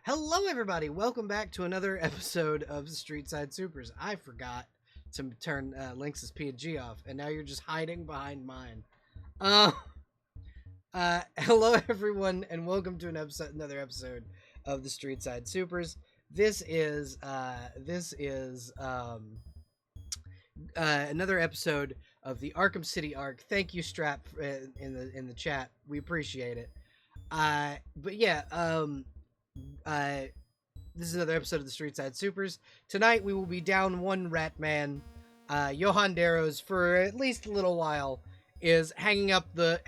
Hello, everybody. Welcome back to another episode of Street Side Supers. I forgot to turn Lynx's PNG off, and now you're just hiding behind mine. Uh, Hello, everyone, and welcome to another episode of the Street Side Supers. This is another episode of the Arkham City arc. Thank you, Strap, in the chat. We appreciate it. But yeah, this is another episode of the Street Side Supers. Tonight we will be down one rat man. Johan Darrows, for at least a little while, is hanging up the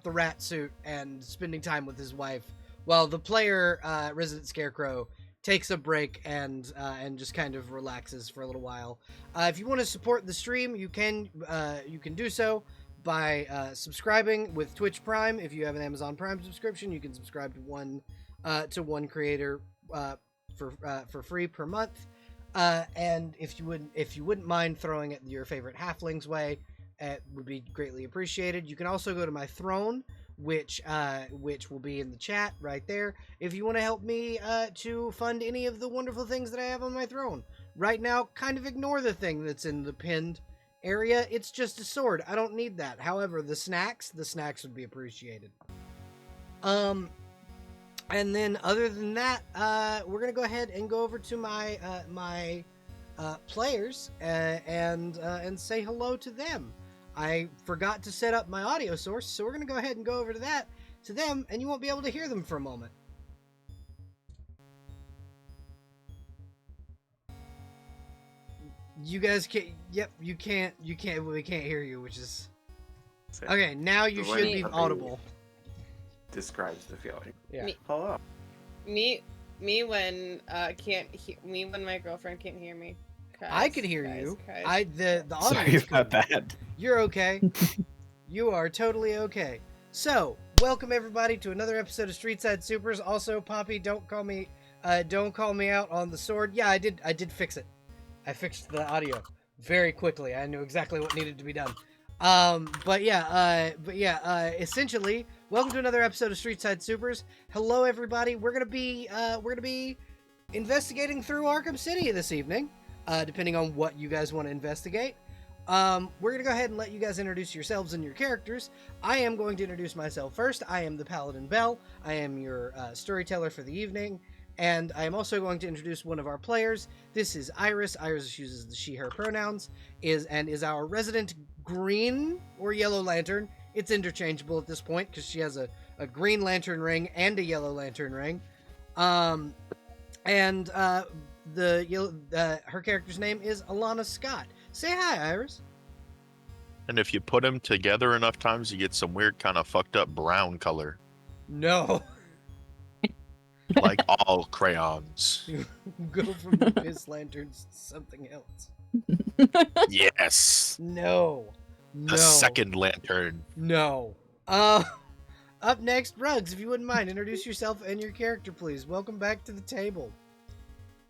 rat suit and spending time with his wife, while the player, Resident Scarecrow, takes a break and just kind of relaxes for a little while. If you want to support the stream, you can do so by subscribing with Twitch Prime. If you have an Amazon Prime subscription, you can subscribe to one creator for free per month. And if you wouldn't mind throwing it your favorite halflings way, it would be greatly appreciated. You can also go to my throne, which will be in the chat right there, if you want to help me to fund any of the wonderful things that I have on my throne. Right now, kind of ignore the thing that's in the pinned area. It's just a sword. I don't need that. However, the snacks would be appreciated. And then other than that, we're gonna go ahead and go over to my players and say hello to them. I forgot to set up my audio source, so we're gonna go ahead and go over to them, and you won't be able to hear them for a moment. You guys can't. Yep, you can't. We can't hear you, which is okay. Now you should be audible. Describes the feeling. Yeah. Hello. Me when when my girlfriend can't hear me. I can hear you. The audio. Sorry about that. You're okay. You are totally okay. So, welcome everybody to another episode of Street Side Supers. Also, Poppy, don't call me out on the sword. Yeah, I did fix it. I fixed the audio very quickly. I knew exactly what needed to be done. Essentially, welcome to another episode of Street Side Supers. Hello, everybody. We're gonna be investigating through Arkham City this evening, depending on what you guys want to investigate. We're gonna go ahead and let you guys introduce yourselves and your characters. I am going to introduce myself first. I am the Belle. I am your storyteller for the evening, and I am also going to introduce one of our players. This is Iris. Iris uses the she/her pronouns. Is our resident green or yellow lantern. It's interchangeable at this point because she has a green lantern ring and a yellow lantern ring. Her character's name is Alana Scott. Say hi, Iris. And if you put them together enough times, you get some weird kind of fucked up brown color. No. Like all crayons. Go from Miss Lanterns to something else. Yes. No. The second lantern. No. Up next, Ruggs, if you wouldn't mind, introduce yourself and your character, please. Welcome back to the table.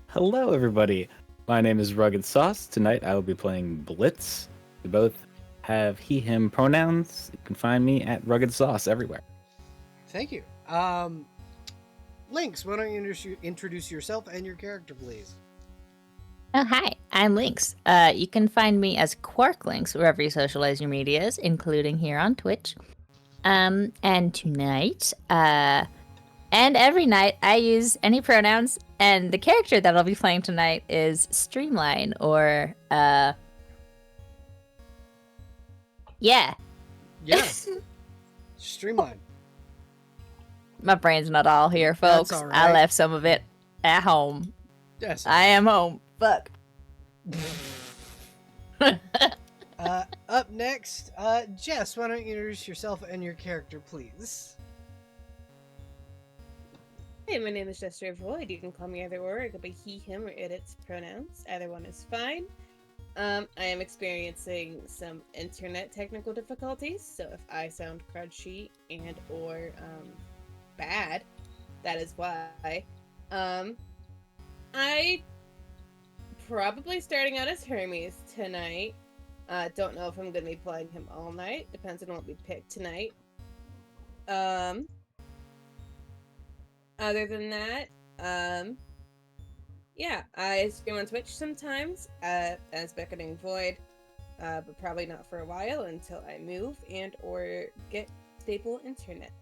Hello, everybody. My name is Rugged Sauce. Tonight I will be playing Blitz. We both have he, him pronouns. You can find me at Rugged Sauce everywhere. Thank you. Lynx, why don't you introduce yourself and your character, please? Oh, hi, I'm Lynx. You can find me as Quark Lynx wherever you socialize your medias, including here on Twitch. And tonight, and every night, I use any pronouns, and the character that I'll be playing tonight is Streamline, or, yeah. Yeah. Streamline. My brain's not all here, folks. That's all right. I left some of it at home. Yes. I am home. Fuck. Up next, Jess, why don't you introduce yourself and your character, please? Hey, my name is Jester Void. You can call me either or. It could be he, him, or its pronouns. Either one is fine. I am experiencing some internet technical difficulties, so if I sound crunchy and or bad, that is why. I probably starting out as Hermes tonight. Don't know if I'm gonna be playing him all night. Depends on what we pick tonight. Other than that, Yeah, I stream on Twitch sometimes as Beckoning Void, but probably not for a while until I move and or get stable internet,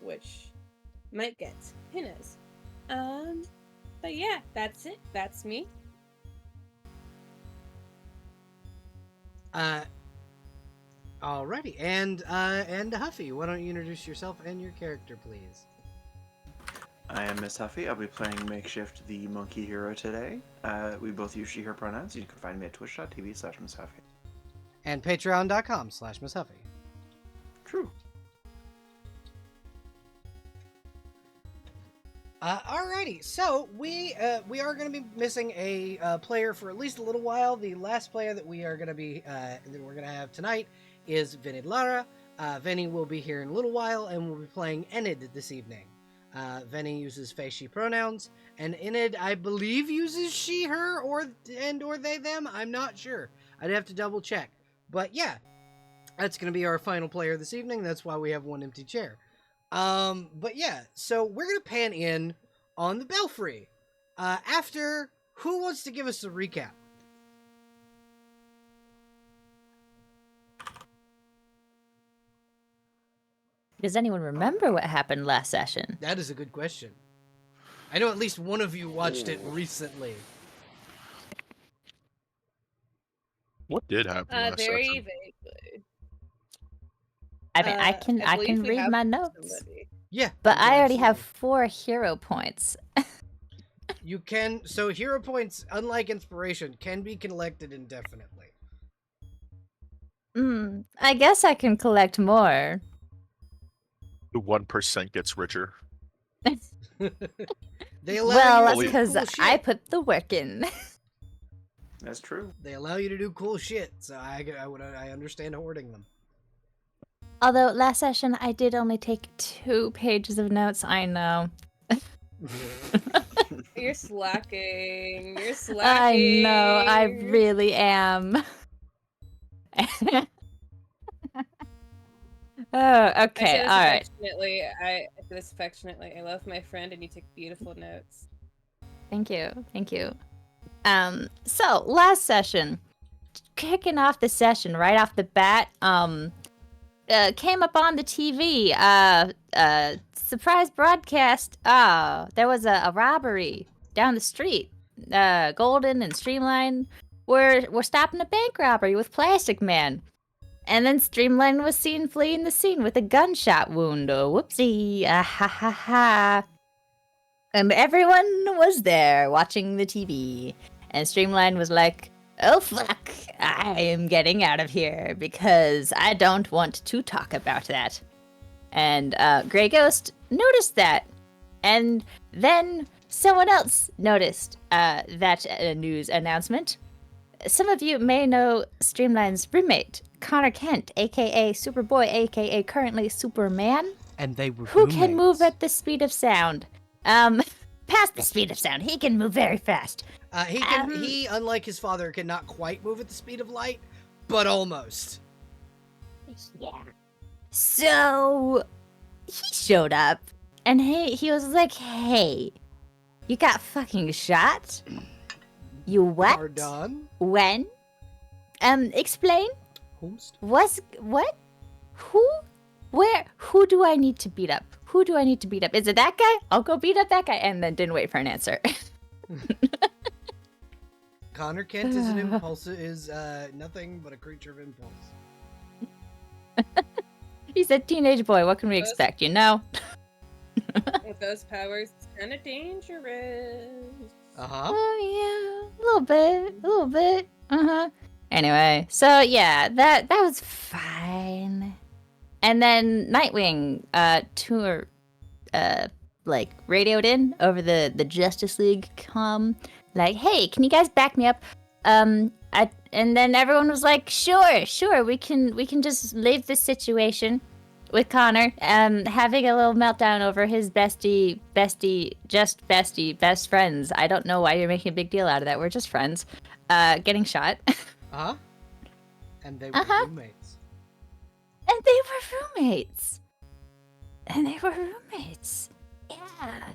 which might get. Who knows? But yeah, that's it. That's me. Alrighty, and Huffy, why don't you introduce yourself and your character, please? I am Miss Huffy. I'll be playing Makeshift the Monkey Hero today. We both use she, her pronouns. You can find me at twitch.tv/Miss Huffy. And patreon.com/Miss Huffy. True. Alrighty, so we are going to be missing a player for at least a little while. The last player that we are going to be that we're going to have tonight is Vinny Lara. Vinny will be here in a little while, and we'll be playing Enid this evening. Vinny uses she pronouns, and Enid, I believe, uses she, her, or they, them. I'm not sure. I'd have to double check. But yeah, that's going to be our final player this evening. That's why we have one empty chair. But yeah, so we're going to pan in on the Belfry. After, who wants to give us a recap? Does anyone remember what happened last session? That is a good question. I know at least one of you watched it recently. What did happen last Very session? vaguely. I mean, I can believe we read have my notes, somebody. Yeah. but you can I already have absolutely- 4 hero points. You can, so hero points, unlike inspiration, can be collected indefinitely. I guess I can collect more. The 1% gets richer. They allow Well, you that's to do because cool I shit. put the work in. That's true. They allow you to do cool shit, so I understand hoarding them. Although last session I did only take 2 pages of notes. I know. You're slacking. You're I slacking. know. I really am. Oh, okay. All right. I say this affectionately. I love my friend, and you take beautiful notes. Thank you. Thank you. So last session, kicking off the session right off the bat, came up on the TV, surprise broadcast. There was a robbery down the street. Golden and Streamline were stopping a bank robbery with Plastic Man. And then Streamline was seen fleeing the scene with a gunshot wound. Oh, whoopsie. Ha ha ha. And everyone was there watching the TV. And Streamline was like, oh fuck, I am getting out of here because I don't want to talk about that. And Grey Ghost noticed that. And then someone else noticed that news announcement. Some of you may know Streamline's roommate, Connor Kent, aka Superboy, aka currently Superman, And they were who can move at the speed of sound. Past the speed of sound. He can move very fast. He, unlike his father, cannot quite move at the speed of light, but almost. Yeah. So he showed up, and he was like, "Hey, you got fucking shot? You what? Pardon? When? Explain. Homest? What? Who? Where? Who do I need to beat up? Who do I need to beat up? Is it that guy? I'll go beat up that guy." And then didn't wait for an answer. Connor Kent is an impulse, is nothing but a creature of impulse. He's a teenage boy. What can we expect, you know? With those powers, it's kind of dangerous. Uh-huh. Oh yeah, a little bit. Anyway, so yeah, that was fine. And then Nightwing, tour, like radioed in over the Justice League like, hey, can you guys back me up? And then everyone was like, sure, we can just leave this situation with Connor, having a little meltdown over his best friends. I don't know why you're making a big deal out of that. We're just friends. Getting shot. Uh-huh. And they were roommates. And they were roommates. Yeah.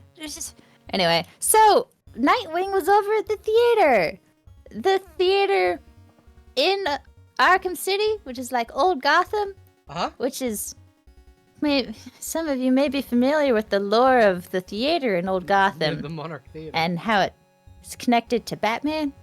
Anyway, so Nightwing was over at the theater. The theater in Arkham City, which is like old Gotham, which is... some of you may be familiar with the lore of the theater in old Gotham The Monarch Theater. and how it's connected to Batman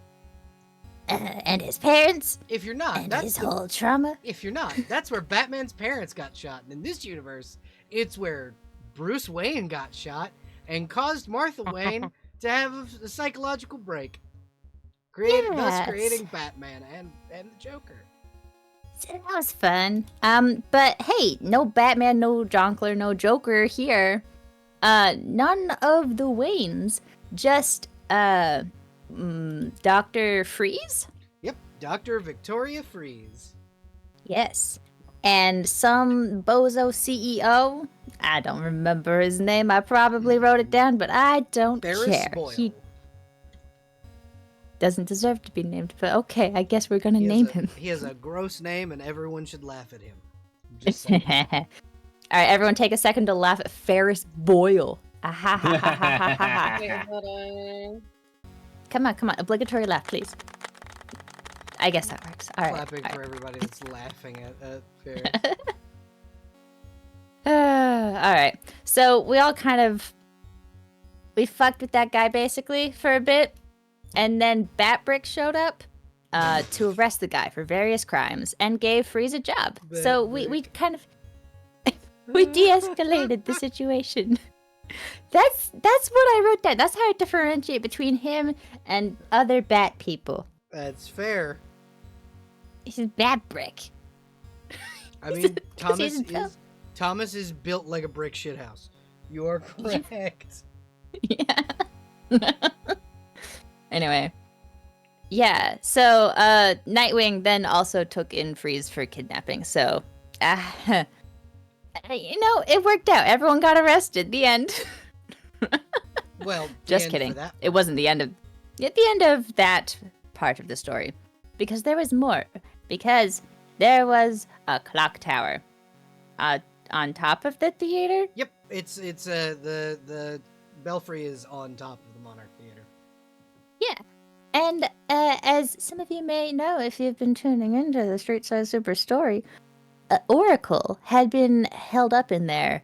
and his parents If you're not, and that's his whole trauma. If you're not, that's where Batman's parents got shot. And in this universe, it's where Bruce Wayne got shot and caused Martha Wayne to have a psychological break. Thus Yes. creating Batman and the Joker. So that was fun. But hey, no Batman, no Jonkler, no Joker here. None of the Waynes. Just Dr. Freeze? Yep, Dr. Victoria Freeze. Yes. And some bozo CEO. I don't remember his name. I probably wrote it down, but I don't Ferris care. Boyle. He doesn't deserve to be named, but okay, I guess we're gonna name him. He has a gross name, and everyone should laugh at him. Just saying. All right, everyone, take a second to laugh at Ferris Boyle. Ah, ha, ha, ha, ha, ha, ha, Wait, ha. hold on. Come on, obligatory laugh, please. I guess that works. All right. Clapping all for right. everybody that's laughing at Ferris. All right. So we all we fucked with that guy basically for a bit, and then Batbrick showed up to arrest the guy for various crimes and gave Freeze a job. So we kind of we de-escalated the situation. That's what I wrote down. That's how I differentiate between him and other Bat people. That's fair. He's Batbrick. I mean, he's a Thomas is built like a brick shithouse. You are correct. Yeah. Anyway. Yeah, so Nightwing then also took in Freeze for kidnapping. So, it worked out. Everyone got arrested. The end. Well, Just kidding. It wasn't the end of that part of the story, because there was more. Because there was a clock tower on top of the theater. Yep, it's the Belfry is on top of the Monarch Theater. Yeah. And as some of you may know, if you've been tuning into the Street Size Super story, Oracle had been held up in there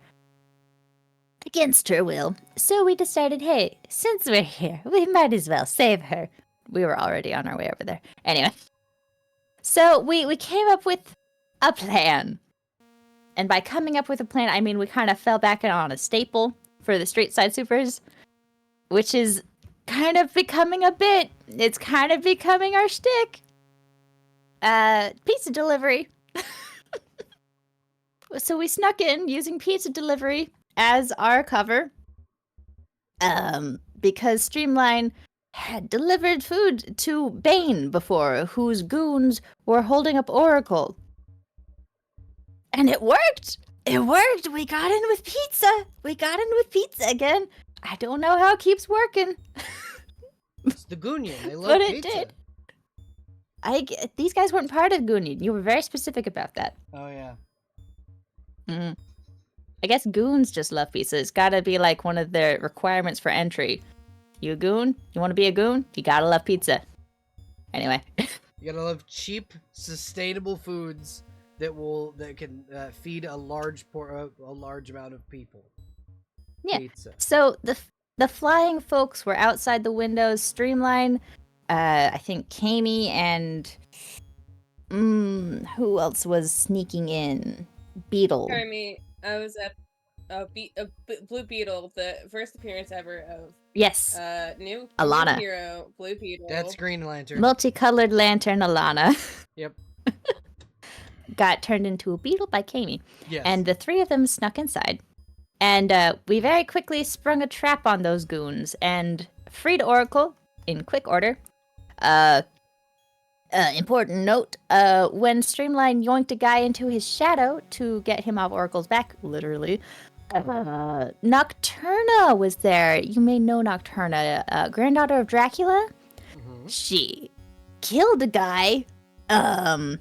against her will. So we decided, hey, since we're here, we might as well save her. We were already on our way over there. Anyway. So we came up with a plan. And by coming up with a plan, I mean we kind of fell back on a staple for the Street Side Supers, which is kind of becoming it's kind of becoming our shtick. Pizza delivery. So we snuck in using pizza delivery as our cover. Because Streamline had delivered food to Bane before, whose goons were holding up Oracle. And it worked! It worked! We got in with pizza again. I don't know how it keeps working. It's the Goonion. They love But it pizza. did. These guys weren't part of Goonion. You were very specific about that. Oh yeah. Mm. I guess goons just love pizza. It's gotta be like one of their requirements for entry. You a goon? You want to be a goon? You gotta love pizza. Anyway. You gotta love cheap, sustainable foods that can feed a large amount of people. Yeah. Pizza. So the flying folks were outside the windows. Streamline, I think Kami and who else was sneaking in? Beetle. Pardon me, I was at Blue Beetle, the first appearance ever of Yes. new Alana. hero, Blue Beetle. That's Green Lantern. Multicolored lantern Alana Yep. got turned into a beetle by Kami. Yes. And the three of them snuck inside. And we very quickly sprung a trap on those goons and freed Oracle in quick order. Important note, when Streamline yoinked a guy into his shadow to get him off Oracle's back, literally, Nocturna was there. You may know Nocturna, granddaughter of Dracula. Mhm. She killed a guy, and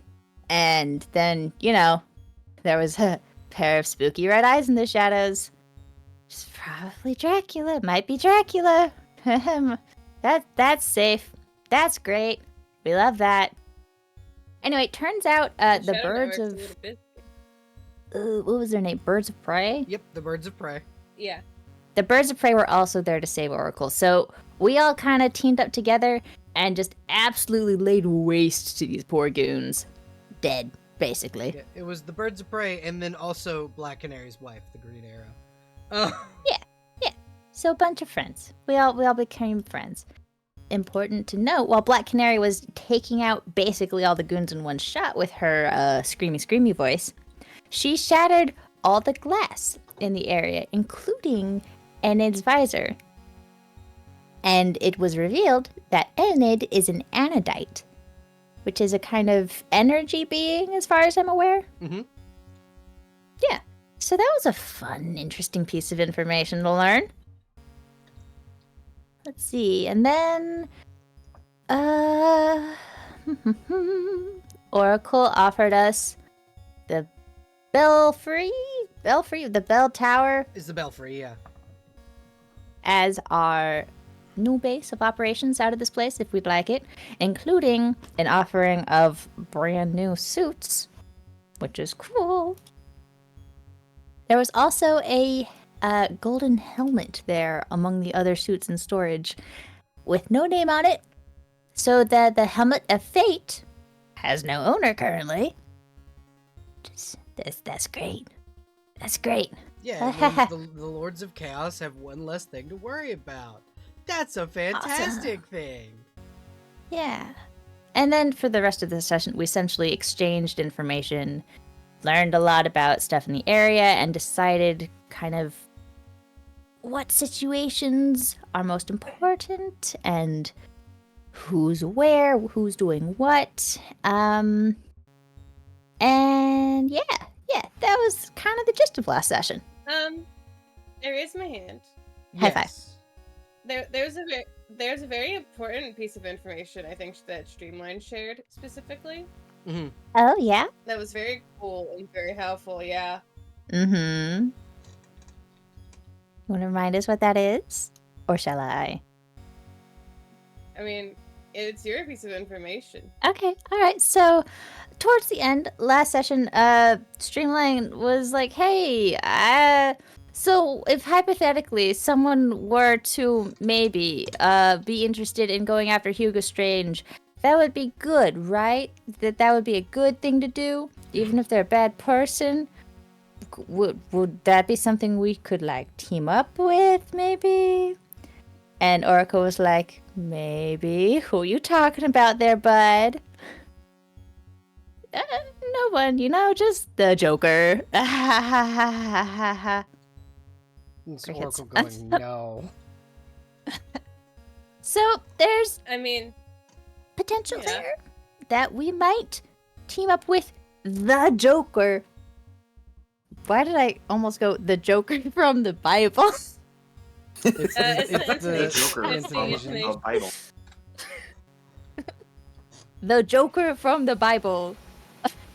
then, there was a pair of spooky red eyes in the shadows. It's probably Dracula. Might be Dracula. That's safe. That's great. We love that. Anyway, it turns out the Shadow birds Network's of a little bit. what was their name? Birds of Prey. Yep, the birds of prey. Yeah. The Birds of Prey were also there to save Oracle. So we all kind of teamed up together and just absolutely laid waste to these poor goons. Dead, basically. Yeah, it was the birds of prey, and then also Black Canary's wife, the Green Arrow. Yeah. So a bunch of friends. We all became friends. Important to note, while Black Canary was taking out basically all the goons in one shot with her screamy voice, she shattered all the glass in the area, including Enid's visor. And it was revealed that Enid is an anodite, which is a kind of energy being, as far as I'm aware. Mm-hmm. Yeah. So that was a fun, interesting piece of information to learn. Let's see, and then, Oracle offered us the Belfry, the bell tower, Is the belfry, yeah. as our new base of operations out of this place, if we'd like it, including an offering of brand new suits, which is cool. There was also a golden helmet there among the other suits in storage with no name on it, so that the Helmet of Fate has no owner currently. That's great. That's great. Yeah, it means the Lords of Chaos have one less thing to worry about. That's a fantastic thing. Yeah. And then for the rest of the session, we essentially exchanged information, learned a lot about stuff in the area, and decided kind of what situations are most important and who's where, who's doing what. And yeah, that was kind of the gist of last session. I raised my hand. High five. There's a very important piece of information I think that Streamline shared specifically. Mm-hmm. Oh, yeah? That was very cool and very helpful. Yeah. Mm-hmm. Want to remind us what that is? Or shall I? I mean, it's your piece of information. Okay, all right. So, towards the end, last session, Streamline was like, hey, so if hypothetically someone were to maybe be interested in going after Hugo Strange, that would be good, right? That would be a good thing to do, even if they're a bad person. Would that be something we could, like, team up with, maybe? And Oracle was like, maybe. Who you talking about there, bud? No one, just the Joker. It's Crickets. Oracle going, no. So there's I mean, potential Yeah. there that we might team up with the Joker. Why did I almost go the Joker from the Bible? It's it's the the Joker It's from the the Bible. The Joker from the Bible.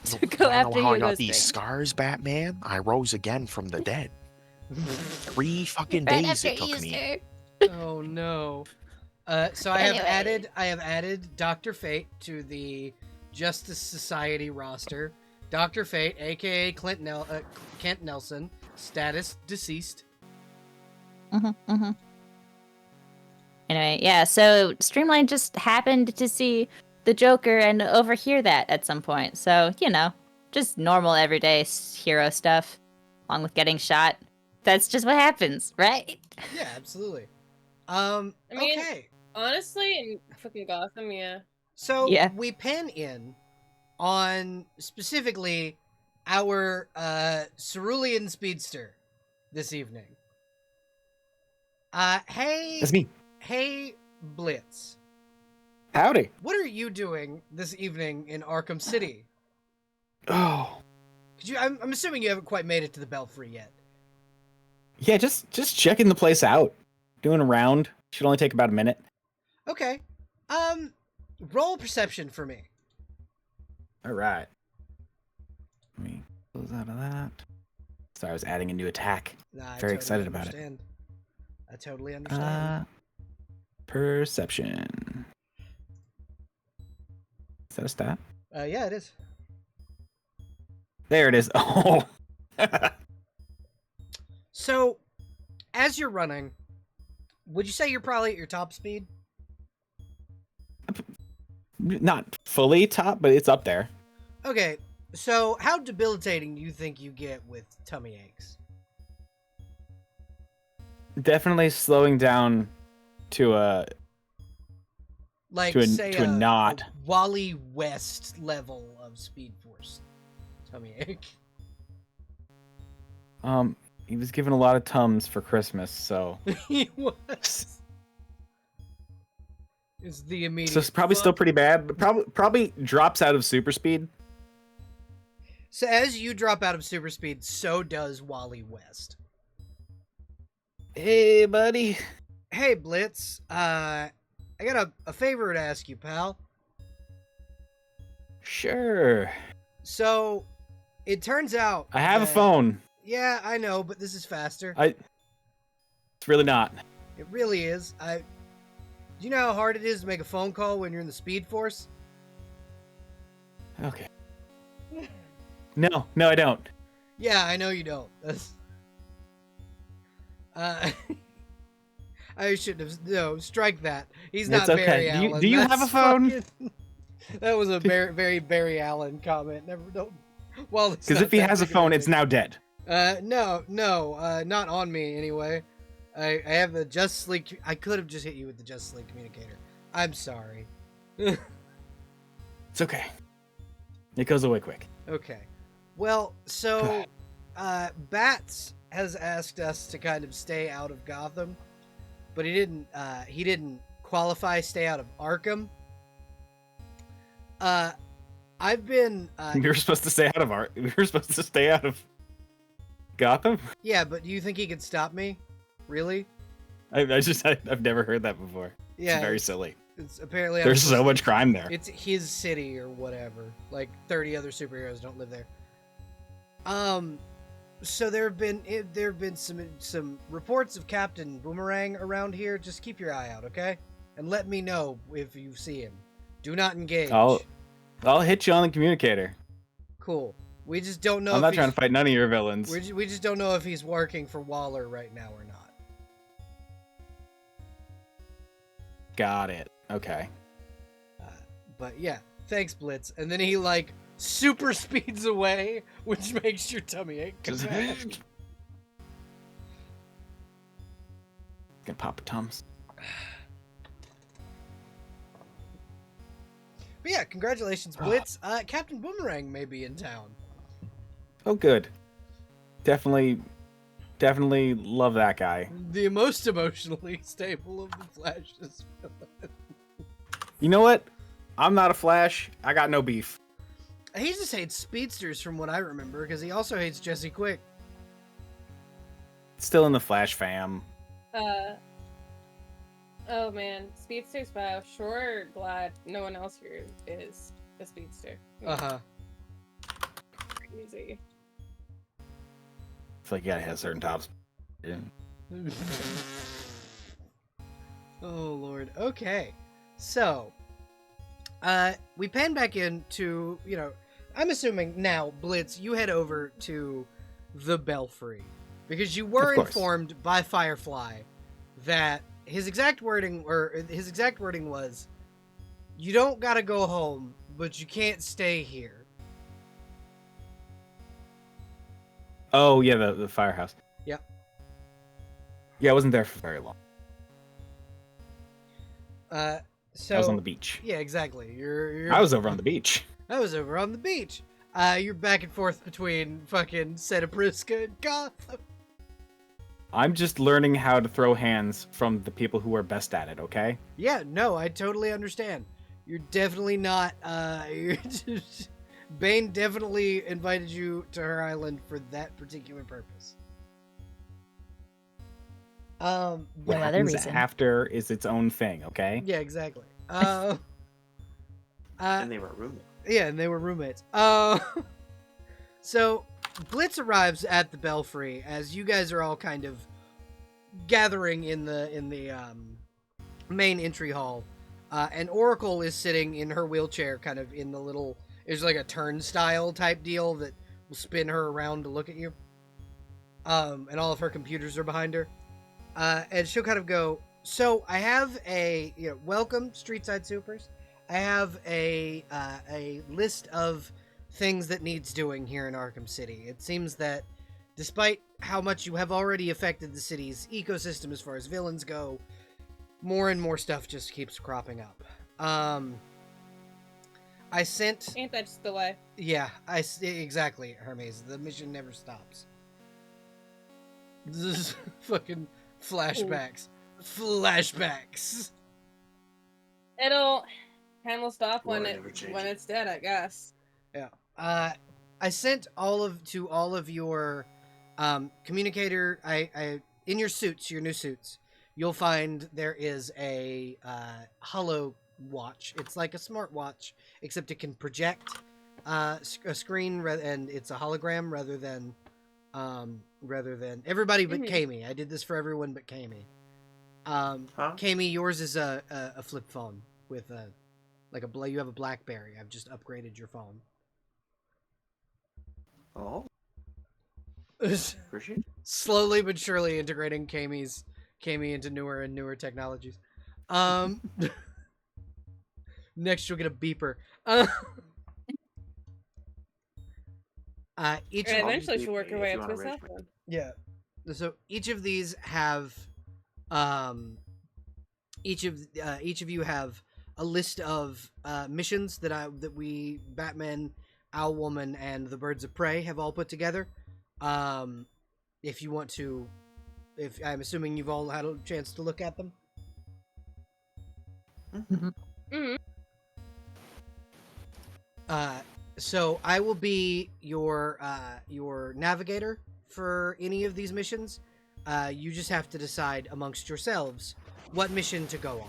To go Wanna after know how I Hugo got these Strange. scars, Batman? I rose again from the dead. 3 fucking Right days after it took me. Easter. Oh no. So I Anyway. have added Dr. Fate to the Justice Society roster. Dr. Fate, aka Kent Nelson, status deceased. Anyway, yeah, so Streamline just happened to see the Joker and overhear that at some point. So, just normal everyday hero stuff, along with getting shot. That's just what happens, right? Yeah, absolutely. I mean- Okay. honestly, in fucking Gotham, yeah. So Yeah. we pen in on specifically our Cerulean Speedster this evening. Hey, That's me. hey, Blitz. Howdy. What are you doing this evening in Arkham City? Oh, I'm assuming you haven't quite made it to the Belfry yet. yeah. Just checking the place out. Doing a round. Should only take about a minute. Okay. Roll perception for me. All right. Let me close out of that. So I was adding a new attack. Nah, I Very totally excited about it. understand. I totally understand. Perception. Is that a stat? Yeah, it is. There it is. Oh. So, as you're running, would you say you're probably at your top speed? Not fully top, but it's up there. Okay, so how debilitating do you think you get with tummy aches? Definitely slowing down to a Like, To a- say, to a knot. Wally West level of Speed Force tummy ache. He was given a lot of Tums for Christmas, so He was. It's the immediate. so it's probably still pretty bad, but probably drops out of super speed. So as you drop out of super speed, so does Wally West. Hey, buddy. Hey, Blitz. I got a favor to ask you, pal. Sure. So, it turns out I have a that- phone. Yeah, I know, but this is faster. It's really not. It really is. Do you know how hard it is to make a phone call when you're in the Speed Force? Okay. No, I don't. Yeah, I know you don't. I should have strike that. He's not It's okay. Barry Do you- Allen. do you have That's a phone? fucking- that was a very Barry Allen comment. Never don't. Well, Because if he has a phone, it's now dead. No, not on me anyway. I have the Just Sleep. I could have just hit you with the Just Sleep communicator. I'm sorry. It's okay. It goes away quick. Okay. Well, so Bats has asked us to kind of stay out of Gotham, but he didn't qualify stay out of Arkham. I've been We were supposed to stay out of We were supposed to stay out of Gotham. yeah, but do you think he could stop me? Really? I've never heard that before. Yeah. It's very silly. It's apparently There's so much crime there. It's his city or whatever. Like 30 other superheroes don't live there. So there have been some reports of Captain Boomerang around here. Just keep your eye out, okay? And let me know if you see him. Do not engage. I'll hit you on the communicator. Cool. We just don't know. I'm if not he's- trying to fight none of your villains. We just don't know if he's working for Waller right now or not. Got it. Okay. But yeah, thanks, Blitz. And then he like super speeds away, which makes your tummy ache. Just- bad. Gonna pop a Tums. But yeah, congratulations, Blitz. Captain Boomerang may be in town. Oh, good. Definitely love that guy. The most emotionally stable of the Flashes. You know what? I'm not a Flash. I got no beef. He just hates speedsters from what I remember, because he also hates Jesse Quick. Still in the Flash fam. Oh man, speedsters. Wow, sure. Glad no one else here is a speedster. Uh-huh. Crazy. It's like you gotta have certain tops. Yeah. Oh lord. Okay. So we pan back into, I'm assuming now, Blitz, you head over to the Belfry. Because you were Of course. informed by Firefly that his exact wording was, you don't gotta go home, but you can't stay here. Oh yeah, the firehouse. Yep. Yeah, I wasn't there for very long. So I was on the beach. Yeah, exactly. You're I was over on the beach. I was over on the beach. You're back and forth between fucking Santa Prisca and Gotham. I'm just learning how to throw hands from the people who are best at it, okay? Yeah, no, I totally understand. You're definitely not, Bane definitely invited you to her island for that particular purpose. What No other happens reason. after is its own thing, okay? Yeah, exactly. And they were roommates. Yeah, and they were roommates. So Blitz arrives at the Belfry as you guys are all kind of gathering in the main entry hall, and Oracle is sitting in her wheelchair, kind of in the little. There's like a turnstile type deal that will spin her around to look at you. And all of her computers are behind her, and she'll kind of go. So I have a welcome Streetside Supers. I have a list of things that needs doing here in Arkham City. It seems that despite how much you have already affected the city's ecosystem as far as villains go, more and more stuff just keeps cropping up. I sent. Ain't that just the way? Yeah, exactly, Hermes. The mission never stops. This is fucking flashbacks. Flashbacks. It'll time will stop Well, when it never changes. it's dead, I guess. Yeah. I sent all of your communicator. I in your suits, your new suits, you'll find there is a holo watch. It's like a smartwatch, except it can project a screen, and it's a hologram rather than everybody but Kami. I did this for everyone but Kami. Kami, yours is a flip phone with a you have a BlackBerry. I've just upgraded your phone. Oh, appreciate it. Slowly but surely integrating Kami into newer and newer technologies. Next you'll get a beeper. Each And of, eventually she'll work her if way you up to a wanna cell raise me. phone. yeah. So each of these have, each of you have a list of missions that we Batman, Owlwoman, and the Birds of Prey have all put together. If you want to, if I'm assuming you've all had a chance to look at them. Mm-hmm. So I will be your navigator for any of these missions. You just have to decide amongst yourselves what mission to go on.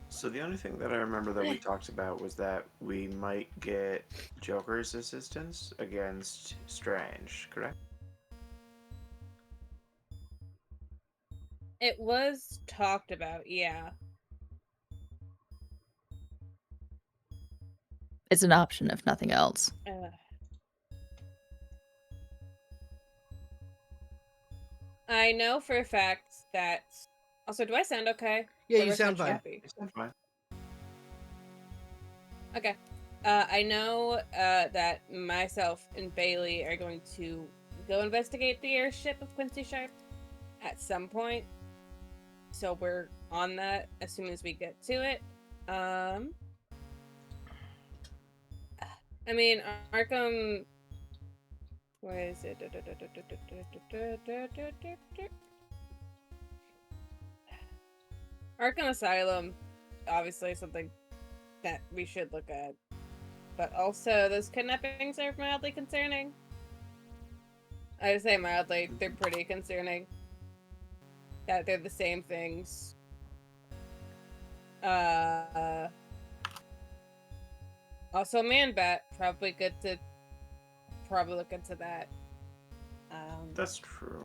So the only thing that I remember that we talked about was that we might get Joker's assistance against Strange, correct? It was talked about, yeah. It's an option, if nothing else. I know for a fact that. Also, do I sound okay? Yeah, Or do you I sound fine. choppy? It's fine. Okay. I know that myself and Bailey are going to go investigate the airship of Quincy Sharp at some point. So we're on that as soon as we get to it. I mean, Arkham. Where is it? Arkham Asylum, obviously something that we should look at. But also, those kidnappings are mildly concerning. I would say mildly, they're pretty concerning. That they're the same things. Also, Man-Bat, probably good to look into that. That's true.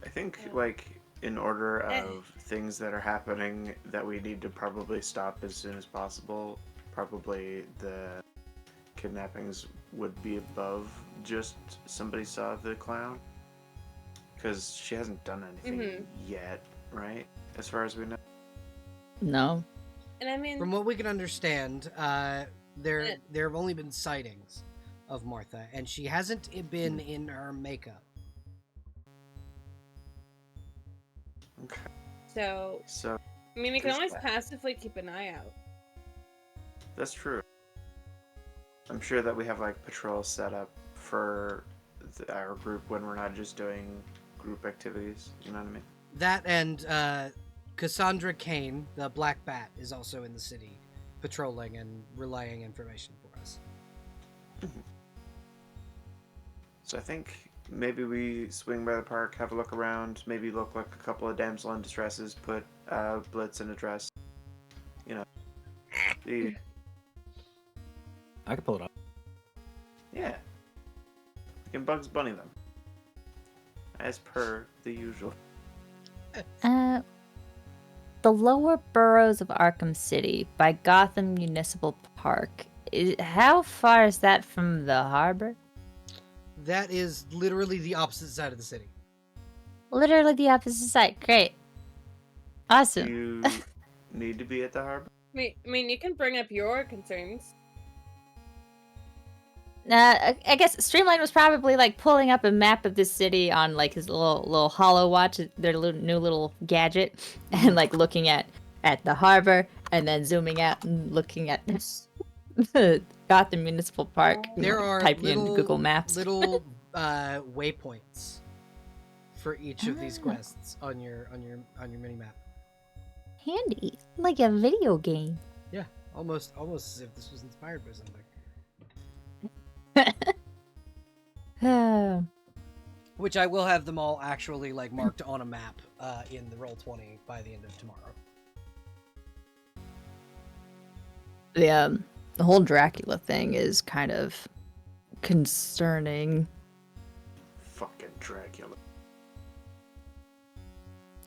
I think, like, in order of things that are happening that we need to probably stop as soon as possible, probably the kidnappings would be above just somebody saw the clown. Because she hasn't done anything yet, right? As far as we know. No. And I mean, From what we can understand, there have only been sightings of Martha, and she hasn't been in her makeup. Okay. so I mean, we can there's always that. passively keep an eye out. That's true. I'm sure that we have, like, patrols set up for our group when we're not just doing group activities. You know what I mean? That and Cassandra Kane, the Black Bat, is also in the city, patrolling and relaying information for us. So I think maybe we swing by the park, have a look around, maybe look like a couple of damsel in distresses, put Blitz in a dress. You know. I can pull it off. Yeah. We can Bugs Bunny them. As per the usual. The lower boroughs of Arkham City by Gotham Municipal Park. How far is that from the harbor? That is literally the opposite side of the city. Literally the opposite side. Great. Do Awesome. you need to be at the harbor? I mean, you can bring up your concerns. I guess Streamline was probably like pulling up a map of the city on like his little hollow watch, their new little gadget, and like looking at the harbor, and then zooming out and looking at the Gotham Municipal Park. There are typing little, in Google Maps. little waypoints for each of these quests on your mini map. Handy, like a video game. Yeah, almost as if this was inspired by something. Which I will have them all actually like marked on a map in the Roll20 by the end of tomorrow. The whole Dracula thing is kind of concerning, Fucking Dracula.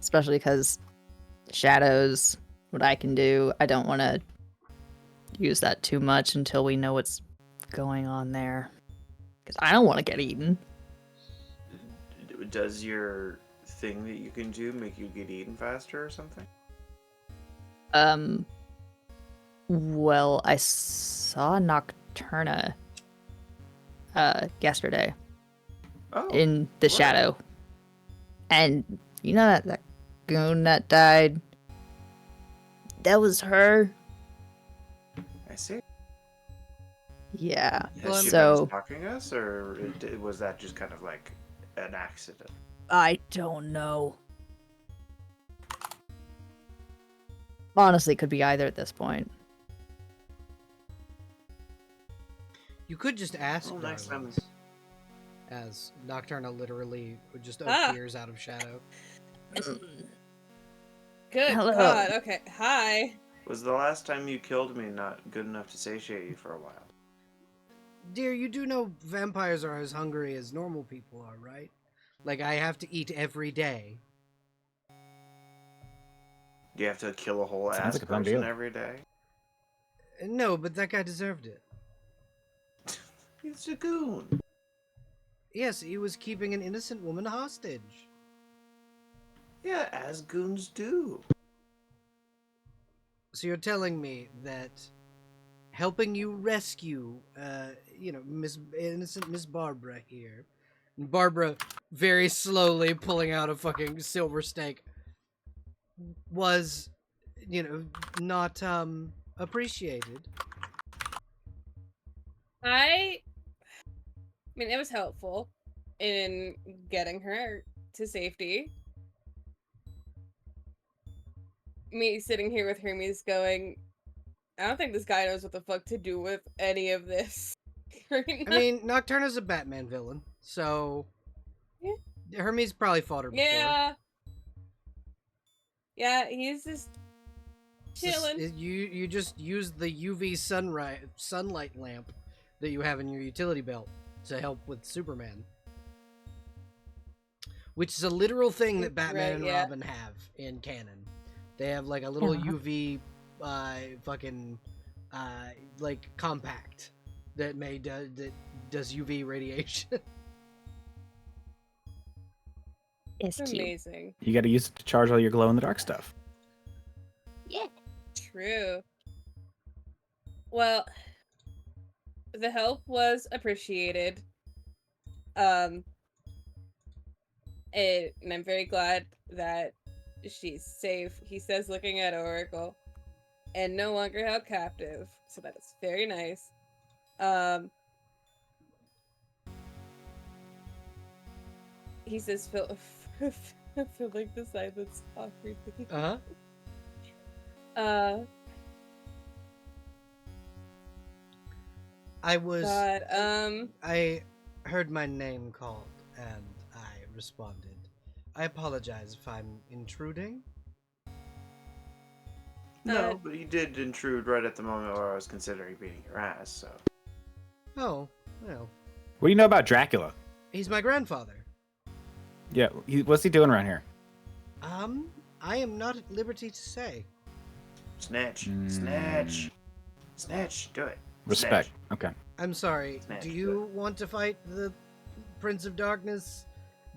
especially because shadows, what I can do, I don't want to use that too much until we know what's going on there, because I don't want to get eaten. Does your thing that you can do make you get eaten faster or something? Well, I saw Nocturna yesterday in the shadow, and you know that goon that died, that was her. I see. Yeah. Has she So been stalking us, or was that just kind of like an accident? I don't know. Honestly, could be either at this point. You could just ask Next time. Darlings, as Nocturna literally just appears out of shadow. Good Hello. God. Okay. Hi. Was the last time you killed me not good enough to satiate you for a while? Dear, you do know vampires are as hungry as normal people are, right? Like, I have to eat every day. Do you have to kill a whole Sounds ass like a fun person deal. every day? No, but that guy deserved it. He's a goon. Yes, he was keeping an innocent woman hostage. Yeah, as goons do. So you're telling me that helping you rescue, innocent Miss Barbara here, and Barbara very slowly pulling out a fucking silver stake, was, not, appreciated. I mean, it was helpful in getting her to safety. Me sitting here with Hermes going, I don't think this guy knows what the fuck to do with any of this. Right now. I mean, Nocturna's a Batman villain, so Yeah. Hermes probably fought her before. Yeah, he's just chilling. You just use the UV sunlight lamp that you have in your utility belt to help with Superman. Which is a literal thing that Batman and Robin have in canon. They have like a little UV like compact that that does UV radiation. It's cute. Amazing. You got to use it to charge all your glow in the dark stuff. Yeah. True. Well, the help was appreciated. And I'm very glad that she's safe, he says, looking at Oracle, and no longer held captive. So that is very nice. He says, I feel like the silence awkwardly. I heard my name called and I responded. I apologize if I'm intruding. No, but you did intrude right at the moment where I was considering beating your ass, so. Oh, Well, What do you know about Dracula? he's my grandfather. Yeah, what's he doing around here? I am not at liberty to say. Snitch. Mm. Snitch. Snitch. Do it. Respect. Snitch. Okay. I'm sorry. Snatch, Do do you want to fight the Prince of Darkness,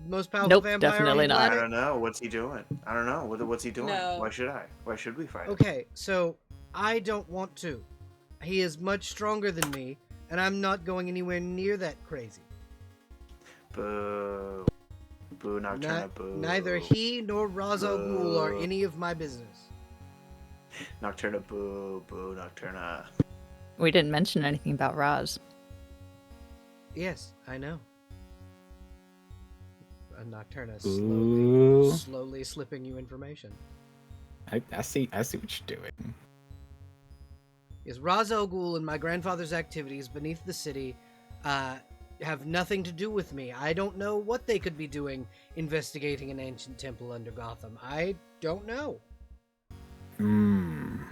most powerful Nope, vampire definitely on the not. I planet? don't know. What's he doing? I don't know. What's he doing? No. Why should I? Why should we fight him? Okay, so I don't want to. He is much stronger than me, and I'm not going anywhere near that crazy. Boo. Boo, Nocturna, boo. Neither he nor Ra's al Ghul are Boo. any of my business. Nocturna, boo. Boo, Nocturna. We didn't mention anything about Roz. Yes, I know. Nocturna Ooh. slowly slipping you information. I see what you're doing. Is Ra's al Ghul and my grandfather's activities beneath the city have nothing to do with me. I don't know what they could be doing investigating an ancient temple under Gotham. I don't know. Hmm.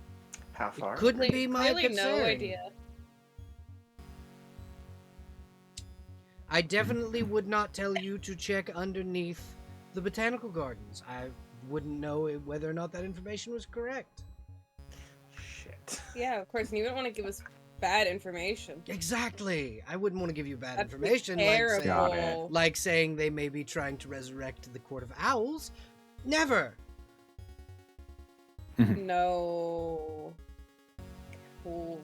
How far? Couldn't be my Really concern. no idea. I definitely would not tell you to check underneath the botanical gardens. I wouldn't know whether or not that information was correct. Shit. Yeah, of course. And you don't want to give us bad information. Exactly. I wouldn't want to give you bad That'd be information terrible. Got it. like saying they may be trying to resurrect the Court of Owls. Never. No. Cool.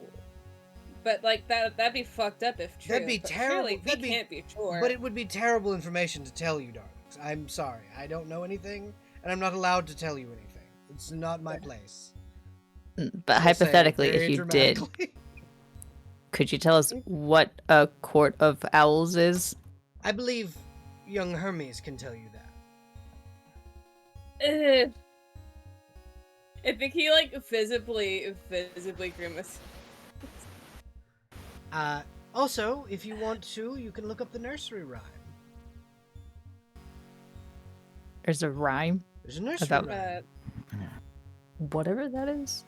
But like that'd be fucked up if true. That'd be but terrible. Surely That'd we be- can't be sure. But it would be terrible information to tell you, darlings. I'm sorry. I don't know anything, and I'm not allowed to tell you anything. It's not my place. But I'll say it hypothetically, very if you did, dramatically. could you tell us what a court of owls is? I believe young Hermes can tell you that. Ugh. I think he like visibly grimaces. Also, if you want to, you can look up the nursery rhyme. There's a rhyme, There's a nursery About- rhyme. whatever that is.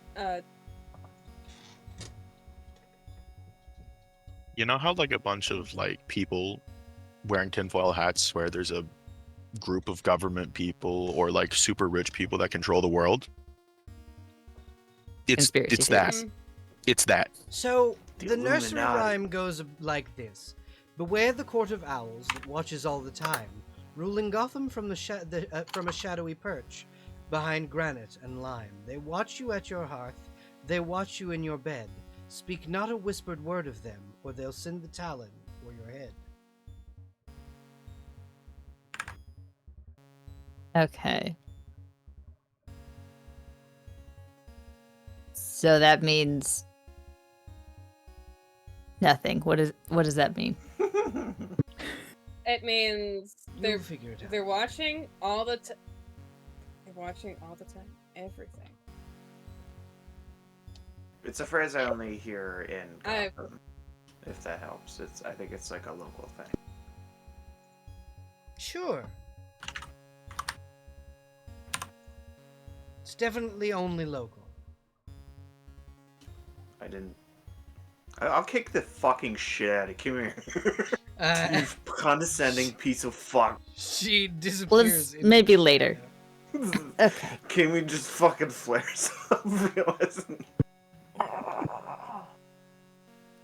You know how like a bunch of like people wearing tinfoil hats where there's a group of government people or like super rich people that control the world? It's Conspiracy that. theories. It's that. So, The the nursery Illuminati. rhyme goes like this. Beware the court of owls that watches all the time, ruling Gotham from from a shadowy perch, behind granite and lime. They watch you at your hearth, they watch you in your bed. Speak not a whispered word of them, or they'll send the talon for your head. Okay. So that means nothing. What does that mean? It means You'll figure it out. they're watching all the time. They're watching all the time. Everything. It's a phrase I only hear in I've- Gotham. If that helps. I think it's like a local thing. Sure. It's definitely only local. I didn't. I'll kick the fucking shit out of you. Come here. You condescending piece of fuck. She Well, disappears. it's maybe later. Okay. Can we just fucking flare some realism?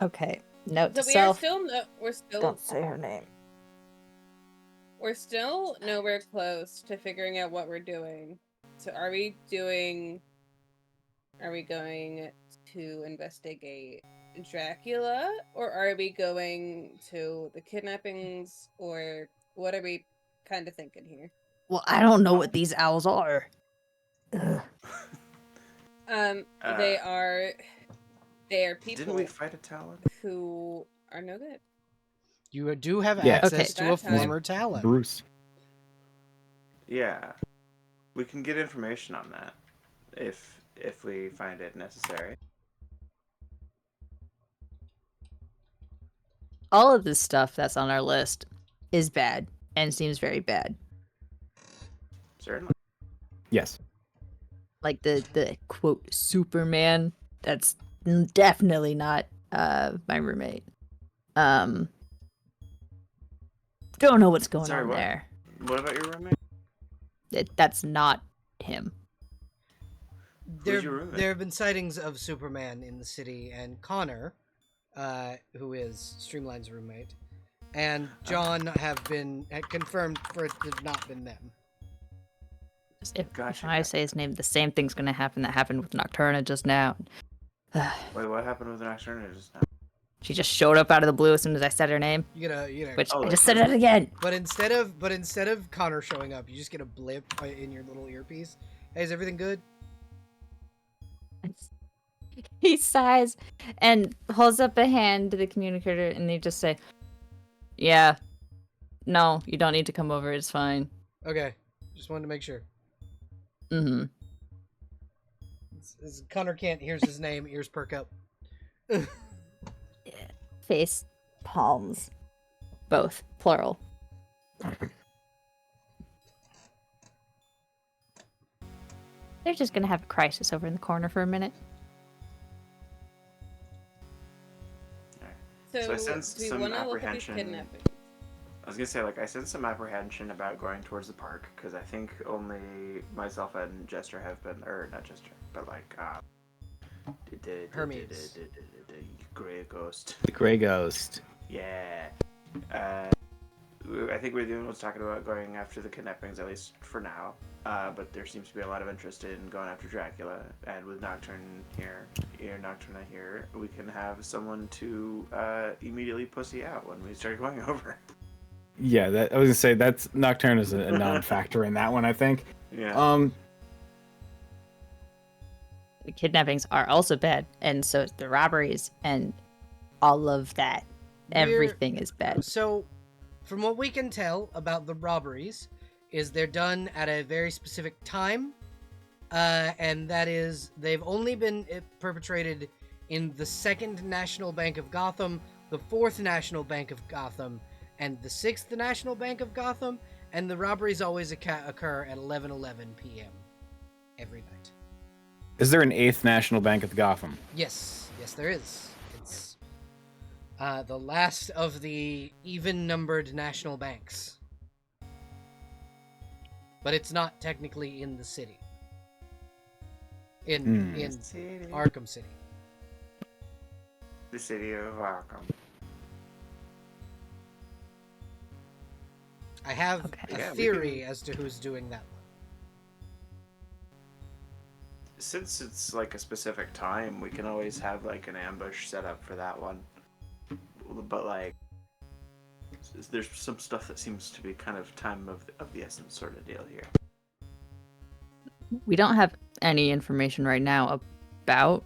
Okay. Note to So we are self. still we're still Don't say her name. we're still nowhere close to figuring out what we're doing. So are we going to investigate Dracula, or are we going to the kidnappings, or what are we kind of thinking here? Well, I don't know what these owls are. Ugh. They are people Didn't we fight a talon? who are no good. You do have Yeah. access Okay. to a That time. former talent. Bruce. Yeah. We can get information on that if we find it necessary. All of this stuff that's on our list is bad and seems very bad. Certainly. Yes. Like the quote Superman. That's definitely not my roommate. Don't know what's going Sorry, on what? there. What about your roommate? That's not him. Who's your roommate? There have been sightings of Superman in the city, and Connor, who is Streamline's roommate, and John had confirmed for it to have not been them. If Gotcha. I say his name, the same thing's gonna happen that happened with Nocturna just now. Wait, what happened with Nocturna just now? She just showed up out of the blue as soon as I said her name. You know. Which Oh, I just like- said it again. But instead of Connor showing up, you just get a blip in your little earpiece. Hey, is everything good? He sighs and holds up a hand to the communicator, and they just say, "Yeah, no, you don't need to come over. It's fine." Okay, just wanted to make sure. Mm-hmm. As Connor can't hears his name, ears perk up. Face palms, both plural. They're just gonna have a crisis over in the corner for a minute. So I sense do we some wanna look at these apprehension. kidnappings? I was gonna say, like, I sense some apprehension about going towards the park because I think only myself and Jester have been, or not Jester, but like, Hermes. Gray Ghost. The Gray Ghost. Yeah. I think we're the only ones talking about going after the kidnappings, at least for now. But there seems to be a lot of interest in going after Dracula, and with Nocturna here, we can have someone to immediately pussy out when we start going over. Yeah, I was gonna say that's Nocturne is a non-factor in that one. I think. Yeah. The kidnappings are also bad, and so is the robberies and all of that. Everything is bad. So, from what we can tell about the robberies, is they're done at a very specific time, and that is they've only been perpetrated in the 2nd National Bank of Gotham, the 4th National Bank of Gotham, and the 6th National Bank of Gotham, and the robberies always occur at 11:11 p.m. every night. Is there an 8th National Bank of Gotham? Yes, there is. It's the last of the even-numbered national banks. But it's not technically in the city. In Arkham City. The city of Arkham. I have Okay. a Yeah, we theory can- as to who's doing that one. Since it's like a specific time, we can always have like an ambush set up for that one. But like, there's some stuff that seems to be kind of time of the essence sort of deal here. We don't have any information right now about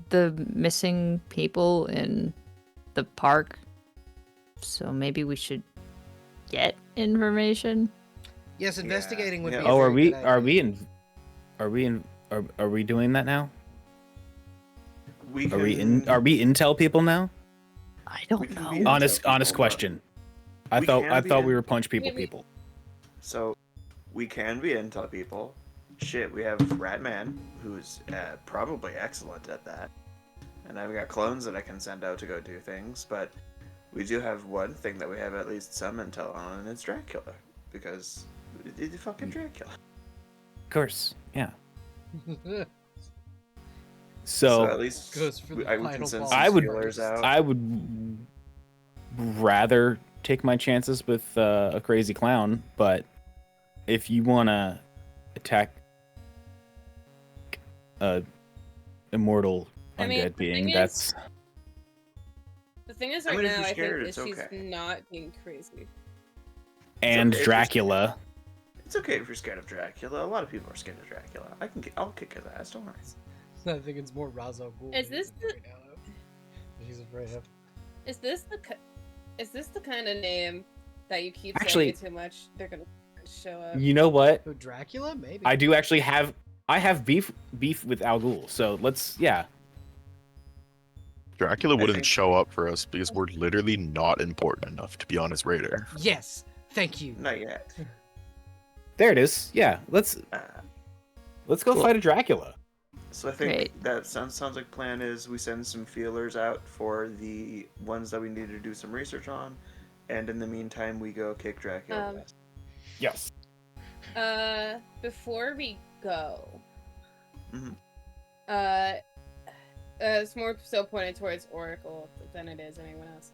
the missing people in the park, so maybe we should get information. Yes, investigating would Yeah. be. A Oh, very good are idea. we doing that now? We Are we intel people now? I We don't can know. be in- Honest people, question. I we thought can be we in- were punch people Maybe- people. So, we can be intel people. Shit, we have Ratman, who's probably excellent at that. And I've got clones that I can send out to go do things, but we do have one thing that we have at least some intel on, and it's Dracula. Because it's fucking Dracula. Of course, yeah. So So at least Goes for the we can final send boss. some I would- feelers out. I would rather take my chances with a crazy clown, but if you want to attack a immortal I mean, undead the being, thing is- that's The thing is, I right mean, if now, you're I scared, think it's that she's okay. not being crazy. and okay if you're Dracula. It's okay if you're scared of Dracula. A lot of people are scared of Dracula. I'll kick his ass. Don't worry. I think it's more Razo Ghul. Is this the- right now, though. She's afraid of. Is this the kind of name that you keep Actually- saying it too much? They're gonna show up. You know what? Who, Dracula? Maybe. I do actually have beef with Al Ghul. So let's Dracula I wouldn't think- show up for us because we're literally not important enough to be on his radar. Yes. Thank you. Not yet. There it is. Yeah, let's go Cool. fight a Dracula. So I think Great. that sounds like plan is we send some feelers out for the ones that we need to do some research on, And in the meantime, we go kick Dracula. Yes. Before we go, Mhm. it's more so pointed towards Oracle than it is anyone else.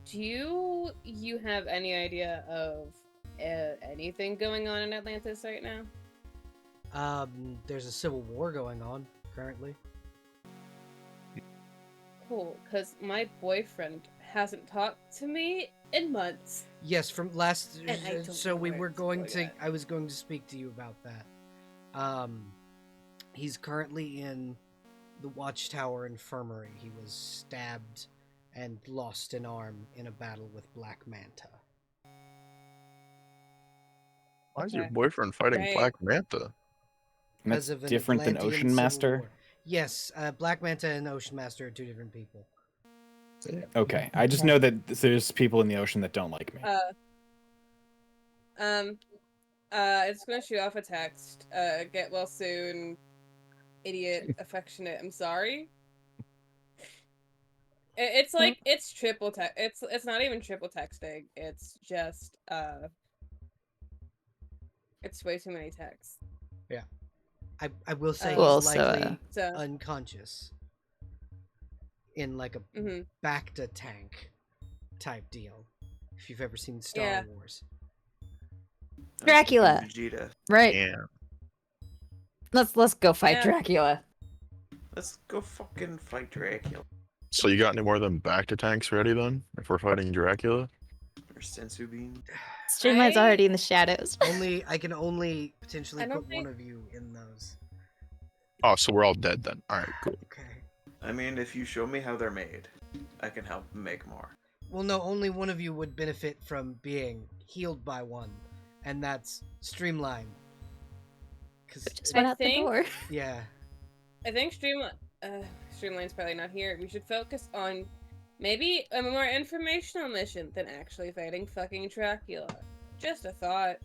Do you have any idea of anything going on in Atlantis right now? There's a civil war going on currently. Cool, because my boyfriend hasn't talked to me in months. Yes, from last. And I don't So know we where were it's going going to. at. I was going to speak to you about that. He's currently in the Watchtower Infirmary. He was stabbed and lost an arm in a battle with Black Manta. Why is your Okay. boyfriend fighting Right. Black Manta? And that's Because of an different than Atlantean Ocean civil Master? war. Yes, Black Manta and Ocean Master are two different people. Okay, I just know that there's people in the ocean that don't like me. It's gonna shoot off a text. Get well soon, idiot, affectionate. I'm sorry. It's like it's triple text. It's not even triple texting. It's just it's way too many texts. Yeah. I will say Well, he's likely So unconscious. In like a mhm. Bacta tank type deal. If you've ever seen Star Yeah. Wars. Dracula. Vegeta. Right. Yeah. Let's go fight Yeah. Dracula. Let's go fucking fight Dracula. So you got any more of them Bacta tanks ready then? If we're fighting Dracula? Or Sensu Bean. Streamline's already in the shadows. I can only potentially I don't put one think- of you in those. Oh, so we're all dead then. Alright, cool. Okay. I mean, if you show me how they're made, I can help make more. Well, no, only one of you would benefit from being healed by one, and that's Streamline. Because Just went I out think- the door. yeah, I think Streamline's probably not here. We should focus on maybe a more informational mission than actually fighting fucking Dracula. Just a thought.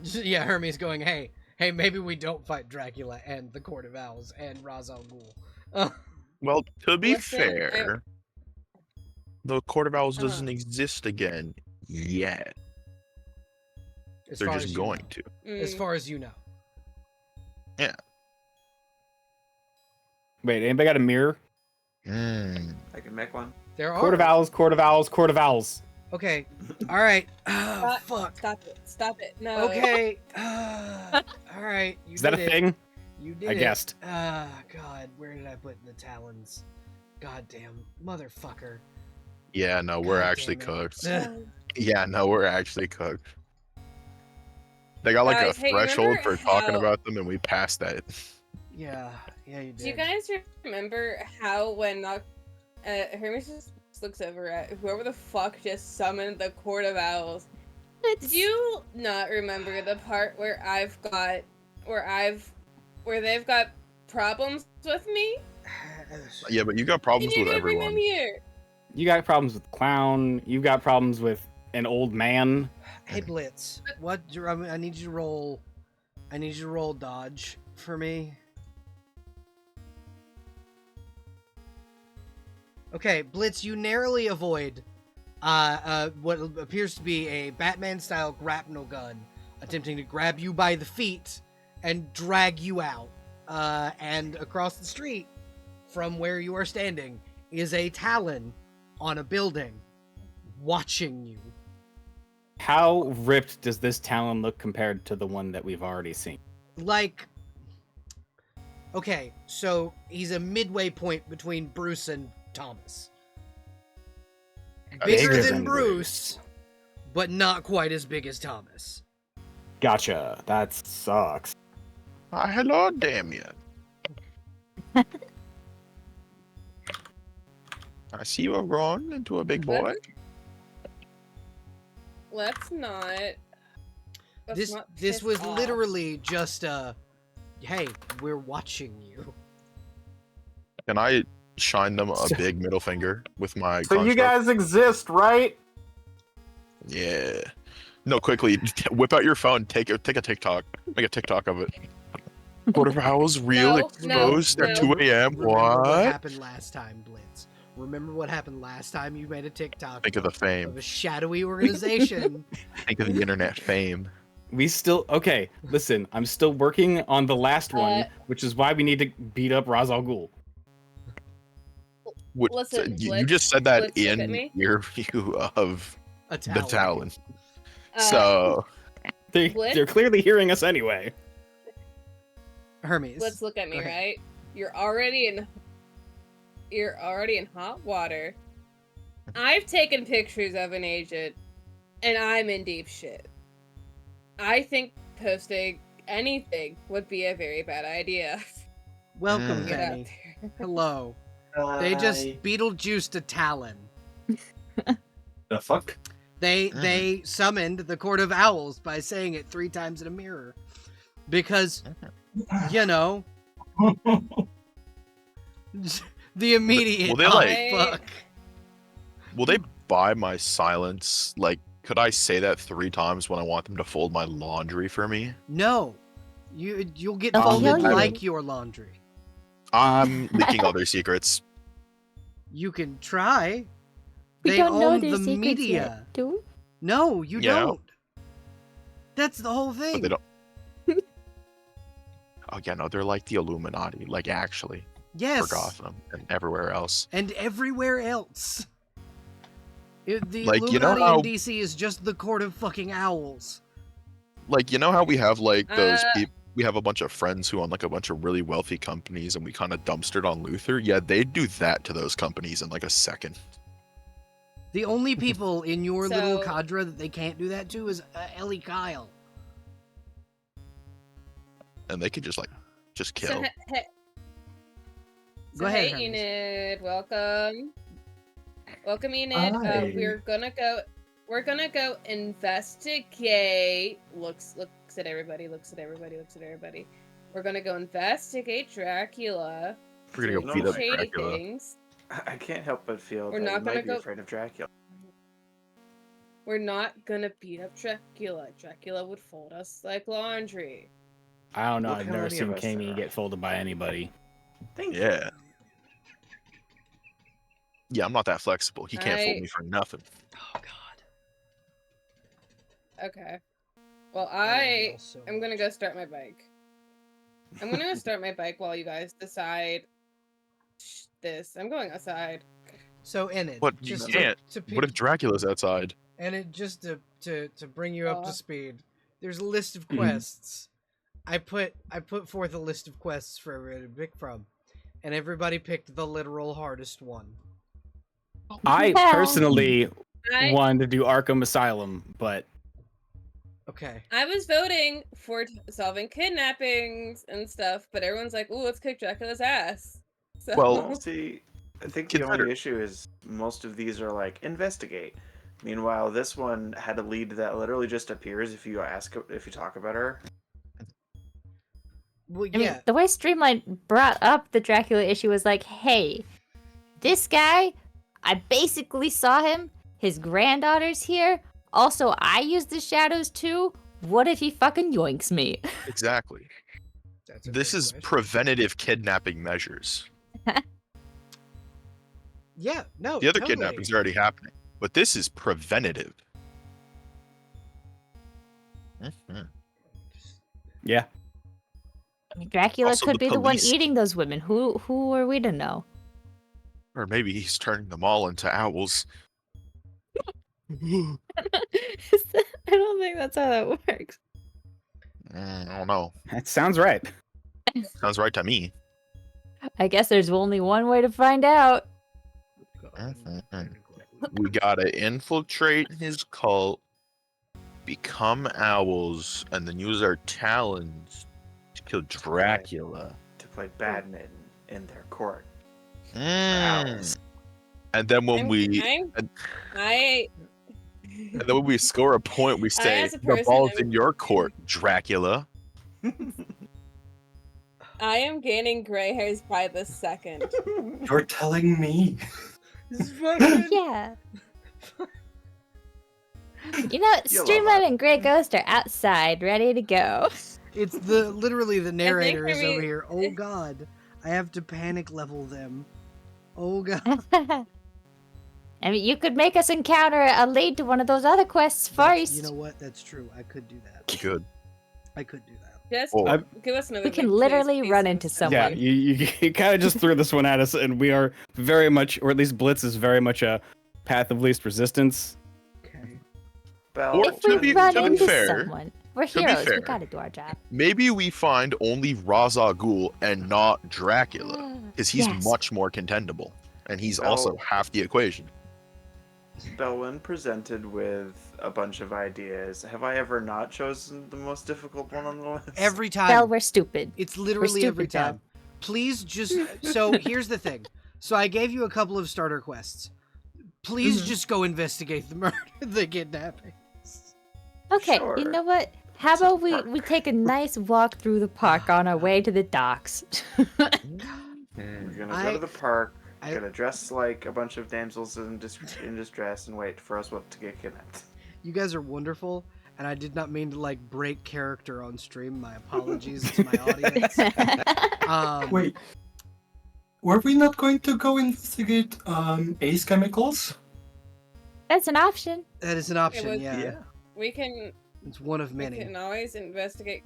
yeah. Hermes going, hey, maybe we don't fight Dracula and the Court of Owls and Ra's al Ghul. Well, to be Listen, fair, the Court of Owls Uh-huh. doesn't exist again yet. As They're far just as you going know. to. As far as you know. Wait, anybody got a mirror? I can make one. There are Court of Owls, Court of Owls, Court of Owls. Okay. All right. Oh, fuck. Stop it. No. Okay. All right. You Is that a did it. thing? You did I it. guessed. God, where did I put the talons? Goddamn motherfucker. Yeah, no, we're God actually damn it. cooked. Yeah, no, we're actually cooked. They got like Guys, a hey, threshold for remember talking how- about them, and we passed that. Yeah, you did. Do you guys remember how when Hermes just looks over at whoever the fuck just summoned the Court of Owls? Did you not remember the part where they've got problems with me? Yeah, but you got problems You with need to bring them everyone. here. You got problems with Clown. You got problems with an old man. Hey Blitz, what? I need you to roll. I need you to roll dodge for me. Okay, Blitz, you narrowly avoid what appears to be a Batman-style grapnel gun attempting to grab you by the feet and drag you out. And across the street from where you are standing is a Talon on a building watching you. How ripped does this Talon look compared to the one that we've already seen? Like, okay, so he's a midway point between Bruce and Thomas. Bigger Bigger than than Bruce, but not quite as big as Thomas. Gotcha. That sucks. Hello, Damien. I see you have grown into a big boy. Let's not. This piss was off. literally just a, hey, we're watching you. Can I shine them a big middle finger with my So you construct? guys exist, right? Yeah. No, quickly, whip out your phone, take a TikTok, make a TikTok of it. Court of Owls real No, exposed no, at no. 2 a.m. Remember what What? happened last time, Blitz. remember what happened last time you made a TikTok Think of the of fame. a shadowy organization. Think of the internet fame. We still okay. Listen, I'm still working on the last one, which is why we need to beat up Ra's al Ghul. Listen, You Blitz, just said that Blitz, look at in me. your view of A the Talon. Talon. So They're clearly hearing us anyway. Hermes. Let's look at me, Go ahead. right? You're already in hot water. I've taken pictures of an agent, and I'm in deep shit. I think posting anything would be a very bad idea. Welcome, Get out Penny. there. Hello. They just Beetlejuiced a Talon. The fuck? They summoned the Court of Owls by saying it 3 times in a mirror. Because, you know, the immediate Will they, fuck. Will they buy my silence? Like, could I say that 3 times when I want them to fold my laundry for me? No. You'll get They'll folded kill you. like your laundry. I'm leaking all their secrets. You can try. We They don't know own their the secrets media. yet, do we? No, you Yeah. don't. That's the whole But thing. they don't. Oh yeah, no, they're like the Illuminati, like actually Yes. for Gotham and everywhere else. And everywhere else. The Like, you know Illuminati how- in DC is just the Court of fucking Owls. Like, you know how we have like those Uh, people. We have a bunch of friends who own like a bunch of really wealthy companies, and we kind of dumpstered on Luther. Yeah, they do that to those companies in like a second. The only people in your little So- cadre that they can't do that to is Ellie Kyle. And they could just kill. So, Go ahead, hey, Hermes. Enid, welcome. Welcome, Enid. Hi. We're gonna go investigate. Looks at everybody. We're gonna go investigate Dracula. We're gonna do go beat up shady Dracula. things. I can't help but feel We're that not you gonna might be go- afraid of Dracula. We're not gonna beat up Dracula. Dracula would fold us like laundry. I don't know. Look I've how never many of seen us Kami there are. get folded by anybody. Thank you. Yeah. Yeah, I'm not that flexible. He can't fold I- me for nothing. Oh god. Okay. Well, I I'm gonna go start my bike. I'm gonna go start my bike while you guys decide this. I'm going outside. So Enid, What, you just can't. to What if Dracula's outside? Enid, just to bring you up to Aw. speed, there's a list of Mhm. quests. I put forth a list of quests for everybody to pick from, and everybody picked the literal hardest one. I Yeah. personally I wanted to do Arkham Asylum, but Okay. I was voting for solving kidnappings and stuff, but everyone's like, "Ooh, let's kick Dracula's ass." So, Well- See, I think the Consider- only issue is most of these are like investigate. Meanwhile, this one had a lead that literally just appears if you talk about her. Well, I mean, yeah. the way Streamline brought up the Dracula issue was like, hey, this guy, I basically saw him. His granddaughter's here. Also, I use the shadows too. What if he fucking yoinks me? Exactly. That's a This great is question. preventative kidnapping measures. Yeah. No. The other totally. kidnappings are already happening, but this is preventative. Mhm. yeah. I mean, Dracula Also, could the be the one police- eating those women. Who are we to know? Or maybe he's turning them all into owls. I don't think that's how that works. I don't know. That sounds right. Sounds right to me. I guess there's only one way to find out. We gotta infiltrate his cult, become owls, and then use our talons to kill Dracula. To play badminton in their court. Mm. And then when I and then when we score a point, we say as a the person, ball's I'm- in your court, Dracula. I am gaining gray hairs by the second. You're telling me. This is fucking- Yeah. You know, You'll Streamline love and Grey Ghost are outside, ready to go. It's literally the narrator is for me- over here. Oh god, I have to panic level them. Oh god. I mean, you could make us encounter a lead to one of those other quests first. You know what? That's true. I could do that. You could. I could do that. Just Or- give us another. We can link, literally please, run please, into please. someone. Yeah, you kind of just threw this one at us, and we are very much, or at least Blitz is very much a path of least resistance. Okay. Belle, If we to be- run to be into fair- someone, we're to be heroes. We fair, gotta do our job. Maybe we find only Ra's al Ghul and not Dracula, because he's Yes. much more contendable, and he's Well- also half the equation. Belle, when presented with a bunch of ideas, have I ever not chosen the most difficult one on the list? Every time. Belle, we're stupid. It's literally stupid, every Belle. time. Please just. So here's the thing. So I gave you a couple of starter quests. Please just go investigate the murder, the kidnapping. Okay, Sure. you know what? How about we take a nice walk through the park on our way to the docks? We're gonna go to the park, I- gonna dress like a bunch of damsels in distress, and wait for us to get kidnapped. You guys are wonderful, and I did not mean to like break character on stream. My apologies to my audience. Wait. Were we not going to go investigate Ace Chemicals? That's an option. That is an option. well, Yeah, We can. it's one of We many. can always investigate.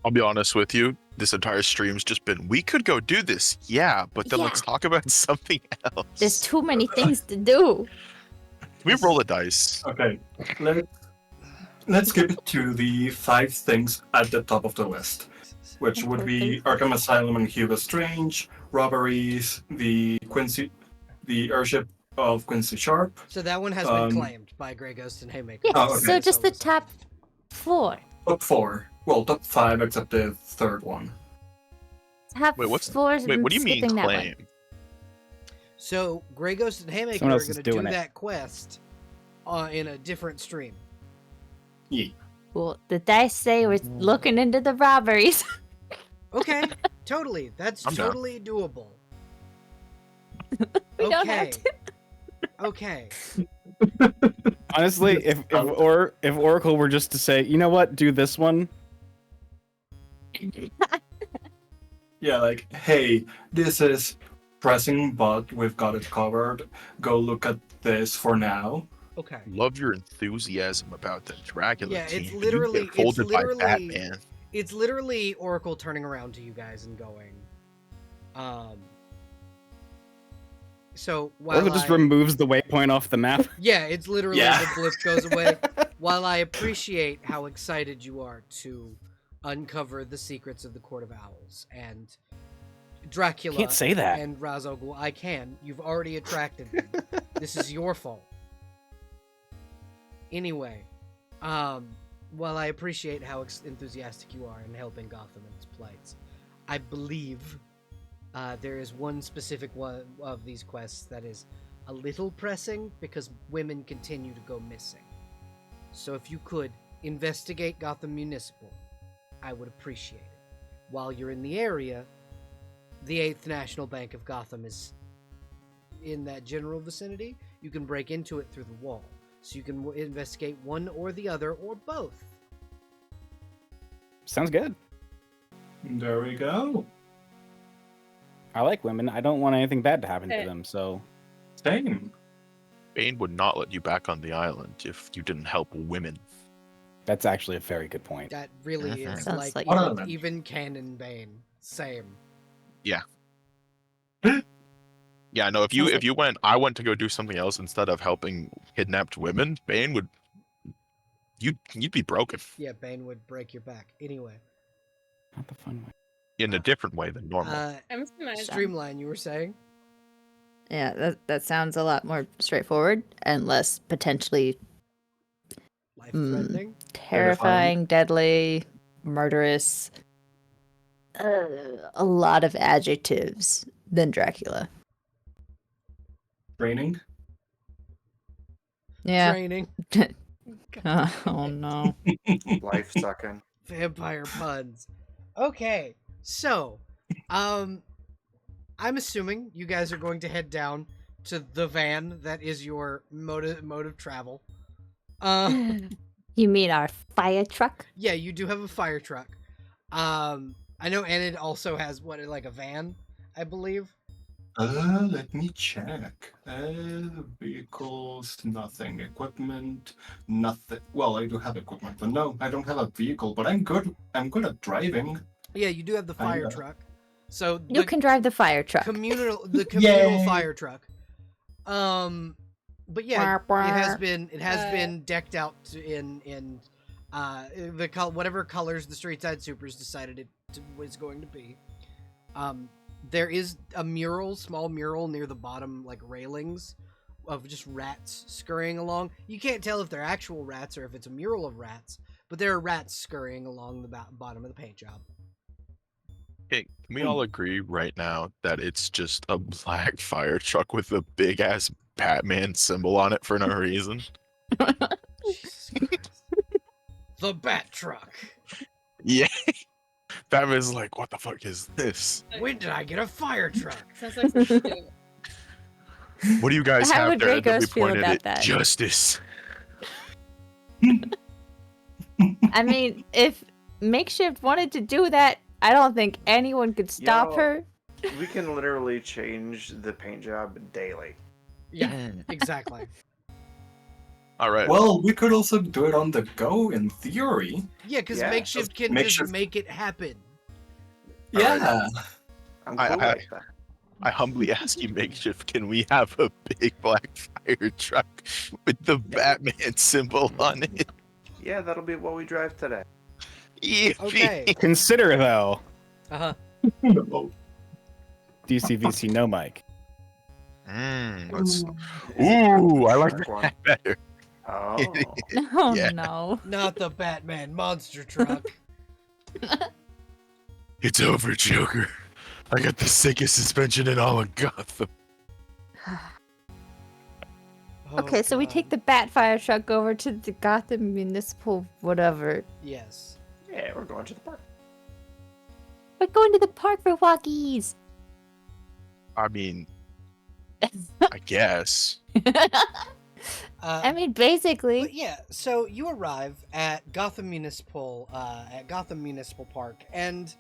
I'll be honest with you, this entire stream's just been, we could go do this, yeah, but then Yeah. let's talk about something else. There's too many things to do. We roll a dice. Okay, let's skip to the 5 things at the top of the list, which would be Arkham Asylum and Hugo Strange, robberies, the airship of Quincy Sharp. So that one has been claimed by Grey Ghost and Haymaker. Yeah, Oh, okay. so just the it's- top 4. Top 4. Well, top 5 except the third one. Top Wait, what's 4. Wait, what do you mean skipping that one. claim? So Grey Ghost and Haymaker Someone are else is going to do doing it. that quest in a different stream. Yeah. Well, the dice say we're looking into the robberies. Okay, totally. That's I'm down. totally doable. We don't have Okay. Okay. Honestly, if Oracle were just to say, you know what, do this one, Yeah, like, hey, this is pressing, but we've got it covered. Go look at this for now. Okay. Love your enthusiasm about the Dracula Yeah, team. it's but you literally- get folded it's literally- by Batman. It's literally Oracle turning around to you guys and going, so while Oracle just I- removes the waypoint off the map. Yeah, it's literally Yeah. the blip goes away. While I appreciate how excited you are to uncover the secrets of the Court of Owls and Dracula Can't say that. and Ra's al Ghul, I can. You've already attracted them. This is your fault. Anyway, while I appreciate how enthusiastic you are in helping Gotham in its plights, I believe there is one specific one of these quests that is a little pressing because women continue to go missing. So if you could investigate Gotham Municipal, I would appreciate it. While you're in the area, the 8th National Bank of Gotham is in that general vicinity. You can break into it through the wall. So you can investigate one or the other or both. Sounds good. There we go. I like women. I don't want anything bad to happen to Okay. them, so Same. Bane would not let you back on the island if you didn't help women. that's actually a very good point. That really Mhm. is Sounds like, like- One of them. even canon Bane. Same. Yeah, no, if Sounds like- you went, I went to go do something else instead of helping kidnapped women, Bane would, you'd be broken Yeah, Bane would break your back. Anyway, Not the fun way. in a different way than normal. I'm just gonna. Streamline, you were saying? Yeah, that sounds a lot more straightforward and less potentially Life-threatening? terrifying, deadly, murderous. A lot of adjectives than Dracula. Training. Yeah. Training. Oh no. Life sucking. Vampire puns. Okay, so, I'm assuming you guys are going to head down to the van that is your mode of travel. You mean our fire truck? Yeah, you do have a fire truck. I know Enid also has like a van, I believe. Let me check. Vehicles, nothing. Equipment, nothing. Well, I do have equipment, but no, I don't have a vehicle. But I'm good. I'm good at driving. Yeah, you do have the fire truck. So You can drive the fire truck. the communal Yay. fire truck. But yeah, it has been decked out in whatever colors the Street Side Supers decided it was going to be. There is a small mural near the bottom, like railings, of just rats scurrying along. You can't tell if they're actual rats or if it's a mural of rats, but there are rats scurrying along the bottom of the paint job. Okay, can we all agree right now that it's just a black fire truck with a big ass Batman symbol on it for no reason? Jesus Christ. The Bat Truck. Yeah. Batman's like, what the fuck is this? When did I get a fire truck? Sounds like some shit. What do you guys How have would there that we Dracos feel pointed about at? that? Justice. I mean, if Makeshift wanted to do that, I don't think anyone could stop her. We can literally change the paint job daily. Yeah, exactly. All right. Well, we could also do it on the go, in theory. Yeah, because Yeah. Makeshift can just make it happen. Yeah. I'm I- cool I- with that. I humbly ask you, Makeshift, can we have a big black fire truck with the Batman symbol on it? Yeah, that'll be what we drive today. Yippee. Okay. Consider though, Uh-huh. No. DCVC no mic. Let's... Ooh, I like Shark one. that better. Oh. Oh Yeah. no. Not the Batman monster truck. It's over, Joker. I got the sickest suspension in all of Gotham. Okay, so we take the Bat fire truck over to the Gotham Municipal whatever. Yes. Yeah, we're going to the park. We're going to the park for walkies. I mean, I guess. I mean, basically. But yeah, so you arrive at Gotham Municipal Park, and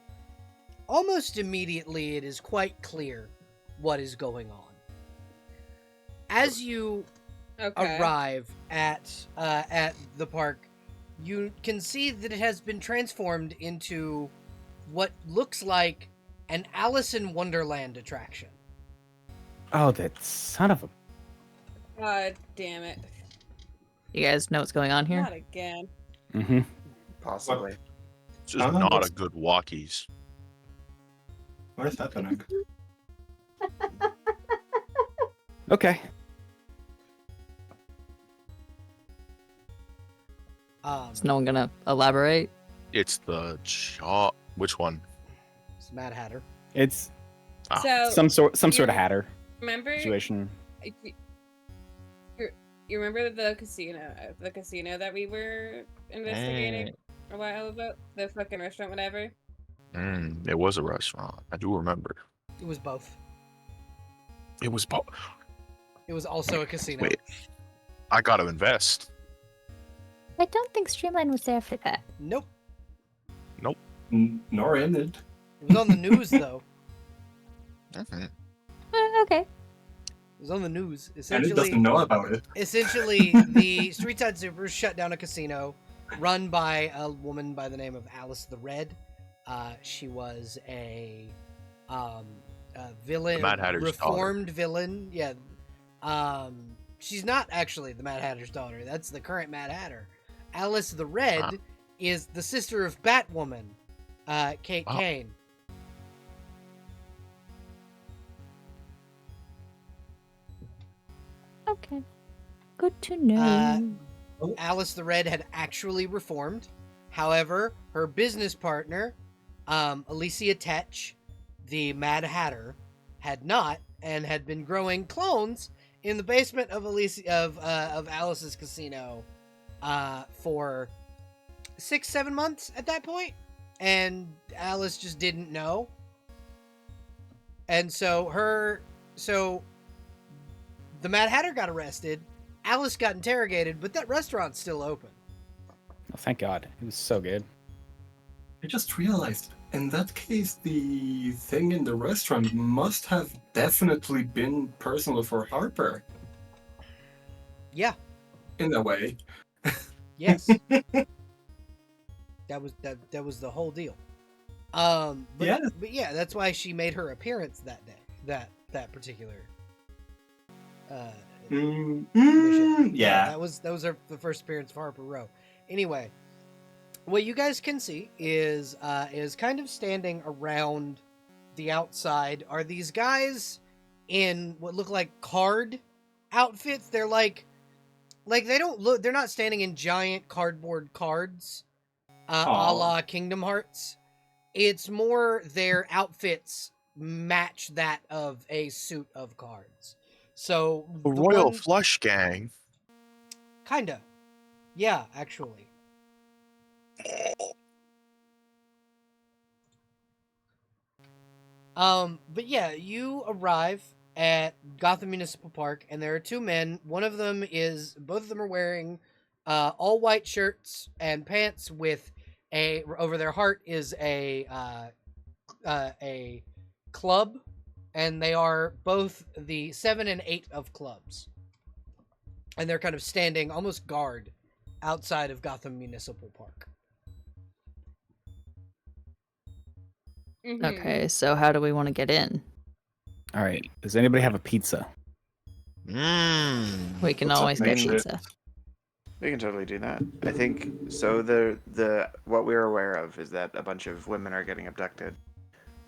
almost immediately it is quite clear what is going on. As you arrive at the park, you can see that it has been transformed into what looks like an Alice in Wonderland attraction. Oh, that son of a... God damn it. You guys know what's going on here? Not again. Mm-hmm. Possibly. It's just not a good walkies. What is happening? Okay. Is no one gonna elaborate? It's the jaw. Which one? It's Mad Hatter. It's So, some sort of hatter remember situation. you remember the casino that we were investigating a while ago? The fucking restaurant, whatever? It was a restaurant. I do remember. It was both. It was both. It was also a casino. Wait. I gotta invest. I don't think Streamline was there for that. Nope. Nor in it. It was on the news, though. Mhm. Okay. It was on the news. And it Essentially, doesn't know about it. the Street Side Supers shut down a casino run by a woman by the name of Alice the Red. She was a villain, The Mad Hatter's reformed villain. Yeah. She's not actually the Mad Hatter's daughter. That's the current Mad Hatter. Alice the Red is the sister of Batwoman, Kate Kane. Okay. Good to know. Alice the Red had actually reformed. However, her business partner, Alicia Tetch, the Mad Hatter, had not, and had been growing clones in the basement of Alice's casino for 6-7 months at that point, and Alice just didn't know. And so the Mad Hatter got arrested, Alice got interrogated, but that restaurant's still open. Oh, thank God. It was so good. I just realized In that case, the thing in the restaurant must have definitely been personal for Harper. Yeah. In a way. Yes. that was the whole deal. But yeah, that's why she made her appearance that day. That particular mission. Yeah. That was the first appearance of Harper Row. Anyway, what you guys can see is kind of standing around the outside are these guys in what look like card outfits. They're like they don't look. They're not standing in giant cardboard cards, a la Kingdom Hearts. It's more their outfits match that of a suit of cards. So A royal flush gang. Kinda. Yeah, actually. But yeah, you arrive at Gotham Municipal Park, and there are two men. Both of them are wearing all white shirts and pants with over their heart is a club, and they are both the 7 and 8 of clubs. And they're kind of standing almost guard outside of Gotham Municipal Park. Mm-hmm. Okay, so how do we want to get in? All right. Does anybody have a pizza? We can What's always up, get man? pizza. We can totally do that. I think so. The what we're aware of is that a bunch of women are getting abducted.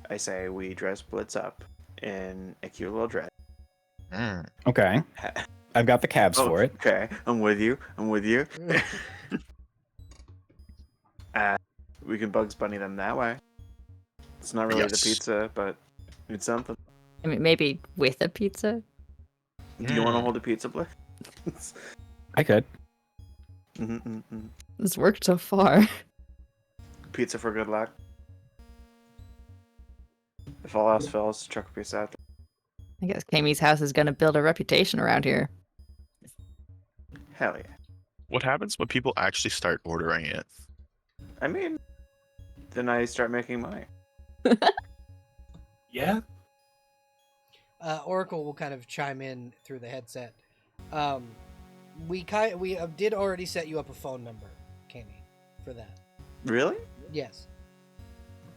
I say we dress Blitz up in a cute little dress. Okay. I've got the cabs for it. Okay, I'm with you. We can Bugs Bunny them that way. It's not really the pizza, but it's something. I mean, maybe with a pizza? Do you want to hold a pizza, Blitz? I could. This worked so far. Pizza for good luck. If all else fails, chuck a piece out. I guess Kami's house is going to build a reputation around here. Hell yeah. What happens when people actually start ordering it? I mean, then I start making money. Yeah. Oracle will kind of chime in through the headset. We did already set you up a phone number, Kami, for that. Really? Yes.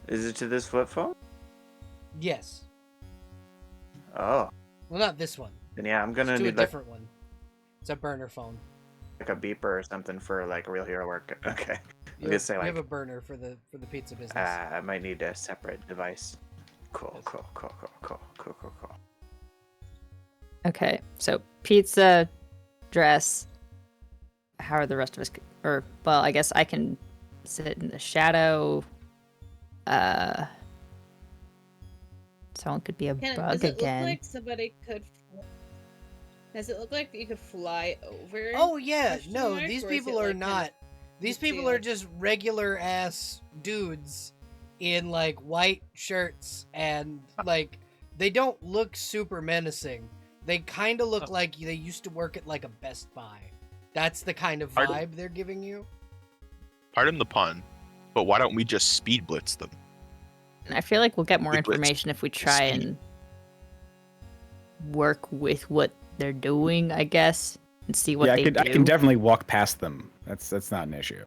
Is it to this flip phone? Yes. Oh. Well, not this one. Then yeah, I'm gonna It's to a need like different one. It's a burner phone. a beeper or something for like real hero work. Okay. You have a burner for the pizza business. I might need a separate device. Cool. Okay, so pizza, dress. How are the rest of us? Or, well, I guess I can sit in the shadow. Someone could be a bug does it again. look like somebody could... Does it look like you could fly over? Oh yeah, Question no, mark, these or is people it, are like, not. These people are just regular ass dudes in like white shirts, and like they don't look super menacing. They kind of look like they used to work at like a Best Buy. That's the kind of vibe they're giving you. Pardon the pun, but why don't we just speed blitz them? And I feel like we'll get more The blitz information if we try speed. and work with what they're doing, I guess, and see what they do. I can definitely walk past them. That's not an issue.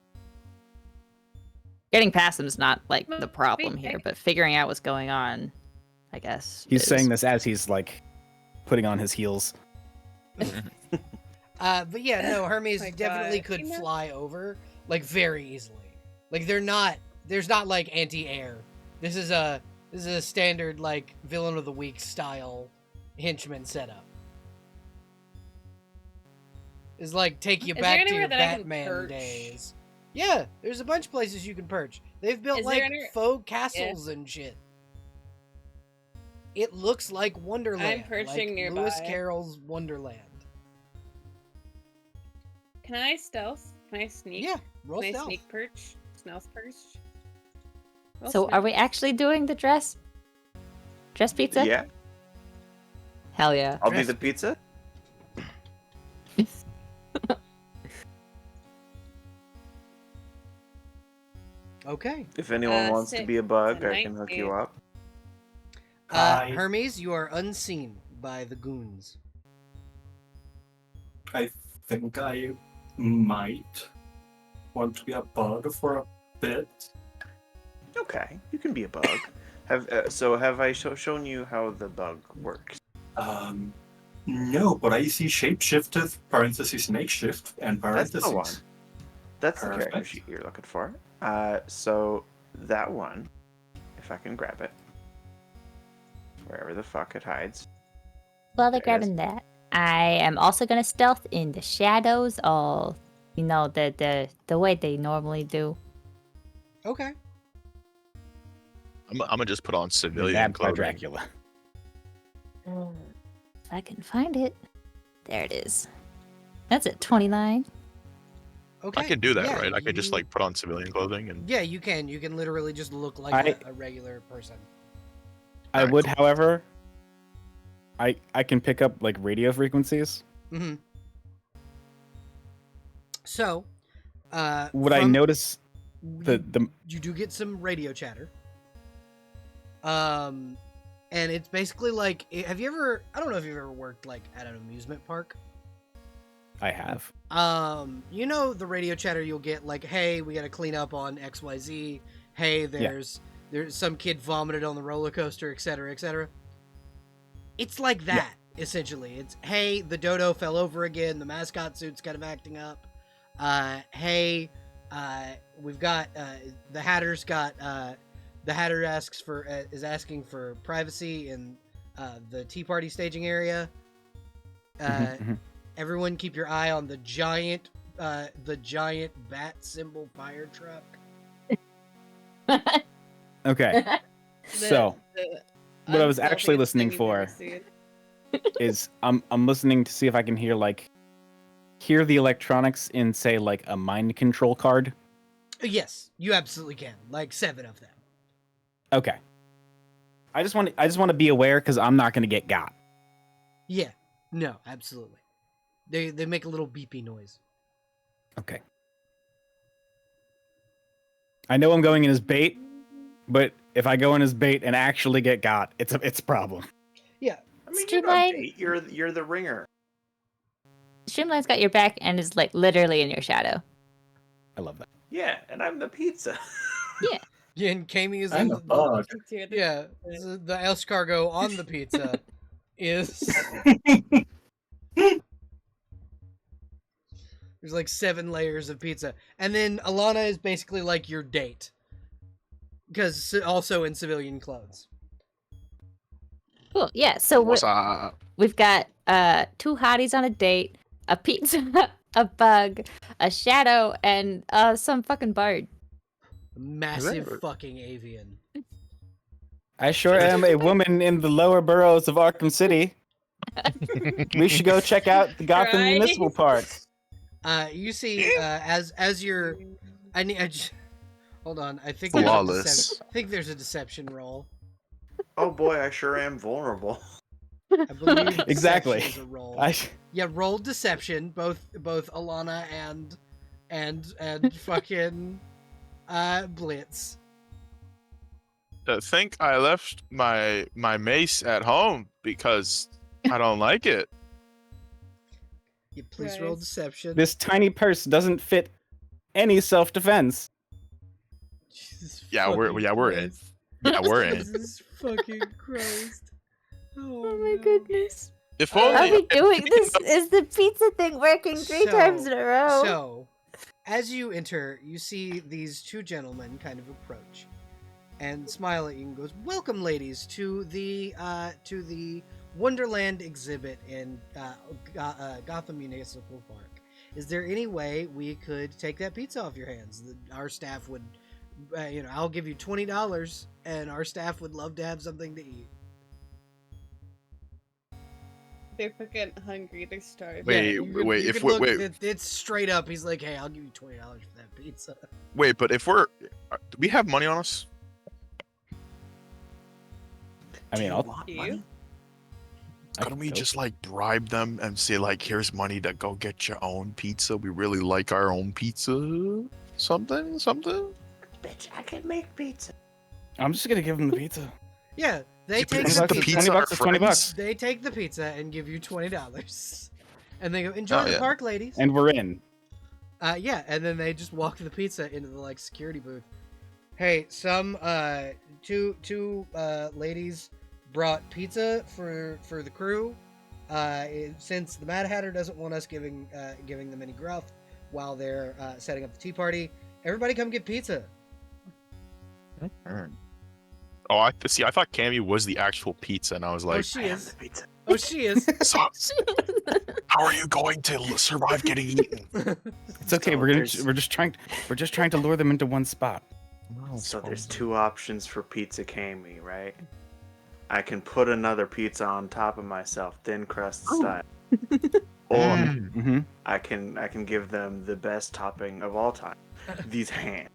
Getting past them is not like the problem here, but figuring out what's going on, I guess. He's is. saying this as he's like putting on his heels. But yeah, no, Hermes My definitely God. could fly over like very easily. Like there's not like anti-air. This is a standard like villain of the week style henchman setup. Is like take you Is back there to your anywhere that I can Batman perch? days. Yeah, there's a bunch of places you can perch. They've built Is like there any- faux castles and shit. It looks like Wonderland. I'm perching like nearby. Lewis Carroll's Wonderland. Can I stealth? Can I sneak? Yeah, roll Can I stealth. sneak perch? Stealth perch? Roll So, sneak. are we actually doing the dress pizza? Yeah, Hell yeah. I'll do the pizza. Okay. If anyone wants to be a bug, a I can hook you 19. up. Hermes, you are unseen by the goons. I think I might want to be a bug for a bit. Okay, you can be a bug. Have I shown you how the bug works? No, but I see shapeshifted, parentheses makeshift, and That's the one. parentheses. That's the character Perfect. sheet you're looking for. So that one, if I can grab it, wherever the fuck it hides. While they're There it is. grabbing that, I am also gonna stealth in the shadows of, the way they normally do. Okay. I'm gonna just put on civilian Nabbed by clothing. Dracula. If I can find it. There it is. That's at 29. Okay. I can do that, yeah, right? I could just you- like put on civilian clothing and Yeah, you can. You can literally just look like a regular person. I Alright, would, cool. however, I can pick up like radio frequencies. Mm-hmm. So, Would I notice the you do get some radio chatter. And it's basically like, have you ever? I don't know if you've ever worked like at an amusement park. I have. You know the radio chatter you'll get like, hey, we got to clean up on XYZ. Hey, there's some kid vomited on the roller coaster, etc., etc. It's like that essentially. It's, hey, the dodo fell over again. The mascot suit's kind of acting up. Hey, we've got the Hatter's got the Hatter is asking for privacy in the Tea Party staging area. Everyone, keep your eye on the giant bat symbol fire truck. Okay. So what I was actually unstealthiest listening thing you've for ever seen. is I'm listening to see if I can hear the electronics in, say, like a mind control card. Yes, you absolutely can. Like 7 of them. Okay. I just want to be aware because I'm not going to get got. Yeah. No, absolutely. They make a little beepy noise. Okay. I know I'm going in as bait, but if I go in as bait and actually get got, it's a problem. Yeah. I mean, Streamline- you're the ringer. Streamline's got your back and is like literally in your shadow. I love that. Yeah, and I'm the pizza. Yeah, and Kami is I'm in a bug. yeah, the escargot on the pizza is there's like 7 layers of pizza. And then Alana is basically like your date. Because also in civilian clothes. Cool. Yeah. So What's up? we've got 2 hotties on a date, a pizza, a bug, a shadow, and some fucking bard. Massive Right. fucking avian. I sure am a woman in the lower boroughs of Arkham City. We should go check out the Gotham Right. Municipal Park. You see, as you're, hold on. I think Flawless. I think there's a deception roll. Oh boy, I sure am vulnerable. I believe deception Exactly. is a roll. I Yeah, roll deception. Both Alana and fucking Blitz. I think I left my mace at home because I don't like it. Yeah, please roll Christ. deception. this tiny purse doesn't fit any self-defense. Jesus Yeah, we're fucking in. Christ. Yeah, we're in. Jesus fucking Christ. Oh my no. goodness. If Are only we doing this? Is the pizza thing working 3 So- times in a row? So, as you enter, you see these 2 gentlemen kind of approach and smile at you and goes, "Welcome, ladies, to the Wonderland exhibit in Gotham Municipal Park. Is there any way we could take that pizza off your hands? Our staff would, I'll give you $20, and our staff would love to have something to eat." They're fucking hungry. They're starving. Wait, you could- wait, you if could we- look- wait. it's straight up. He's like, "Hey, I'll give you $20 for that pizza." Wait, but if do we have money on us? I mean, I'll want You? money? Couldn't we Nope. just like bribe them and say like, here's money to go get your own pizza? We really like our own pizza. Something? bitch, I can make pizza. I'm just gonna give him the pizza. Yeah, they You take put the the pizza. pizza $20 is $20. They take the pizza and give you $20, and they go, "Enjoy Oh, the yeah. park, ladies." And we're in. Yeah, and then they just walk the pizza into the like security booth. Hey, some two ladies brought pizza for the crew. Since the Mad Hatter doesn't want us giving them any gruff while they're setting up the tea party, everybody come get pizza. Oh, I thought Cammy was the actual pizza, and I was Oh, like, she I am is. the pizza. Oh, she is. so, how are you going to survive getting eaten? It's okay. So We're just trying to lure them into one spot. So there's two options for Pizza Kami, right? I can put another pizza on top of myself, thin crust style. Or Mm-hmm. I can give them the best topping of all time. These hands.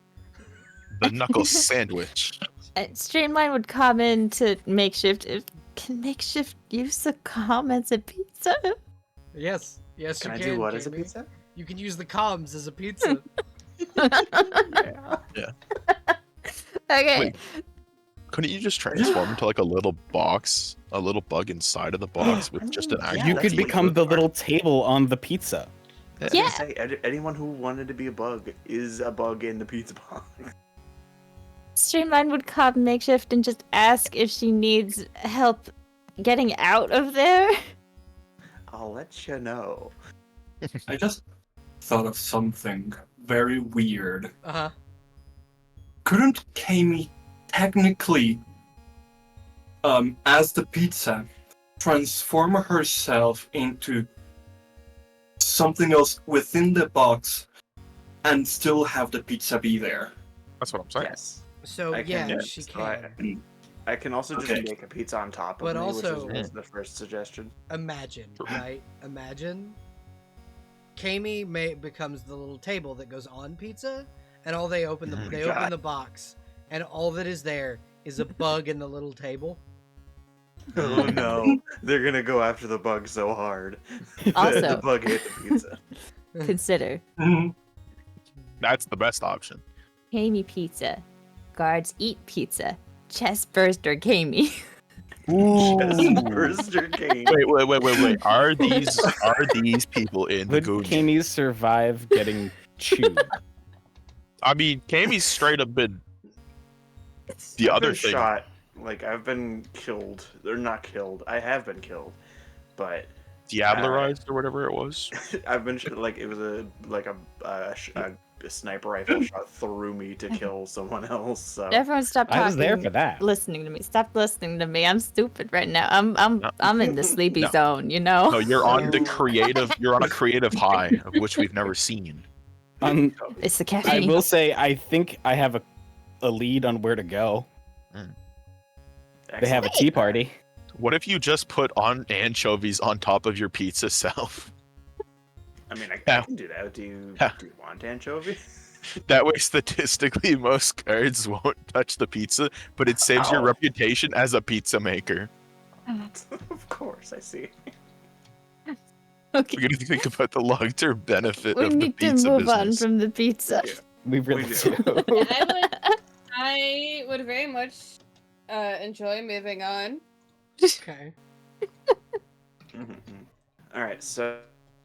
The knuckle sandwich. Streamline would comment to Makeshift. Can Makeshift use the comments at pizza? Yes, Can I you do what as a Jamie. pizza? You can use the comms as a pizza. Yeah. Okay. Wait. Couldn't you just transform into like a little box, a little bug inside of the box with just an Yeah, actual? You that's could what become you the are. little table on the pizza. I was Yeah. gonna say, anyone who wanted to be a bug is a bug in the pizza box. Streamline would call Makeshift and just ask if she needs help getting out of there. I'll let you know. I just thought of something very weird. Uh-huh. Couldn't Kami technically, as the pizza, transform herself into something else within the box and still have the pizza be there? That's what I'm saying. Yes. So I yeah, can- she so can. I can also just Okay. make a pizza on top of But me, also- which was the first suggestion. Imagine, right? Imagine. Kami becomes the little table that goes on pizza, and all they open Oh my open God. the box, and all that is there is a bug in the little table. Oh no, they're gonna go after the bug so hard. Also- the bug ate the pizza. Consider That's the best option. Kami pizza. Guards eat pizza. Chest burster Kami. Chest burster game. Wait. Are these people in the Would Goon? Kami survive getting chewed? I mean, Kami's straight up been the I've other been thing. shot. Like I've been killed. They're not killed. I have been killed, but Diablerized or whatever it was. I've been like it was a sniper rifle shot through me to kill someone else. So Everyone stop talking. I was there for that. Listening to me. Stop listening to me. I'm stupid right now. I'm in the sleepy No. zone, you know? No, you're on the So- creative. You're on a creative high of which we've never seen. It's the I caffeine. will say, I think I have a lead on where to go. They have a tea party. What if you just put on anchovies on top of your pizza self? I mean, I Yeah. can do that. Do you Yeah. want anchovy? That way, statistically, most guards won't touch the pizza, but it saves your Ow. reputation as a pizza maker. Of course, I see. Okay. We gotta think about the long-term benefit We of the need to pizza move on business. from the pizza. Yeah. We really We do. do. I would very much enjoy moving on. Okay. All right, so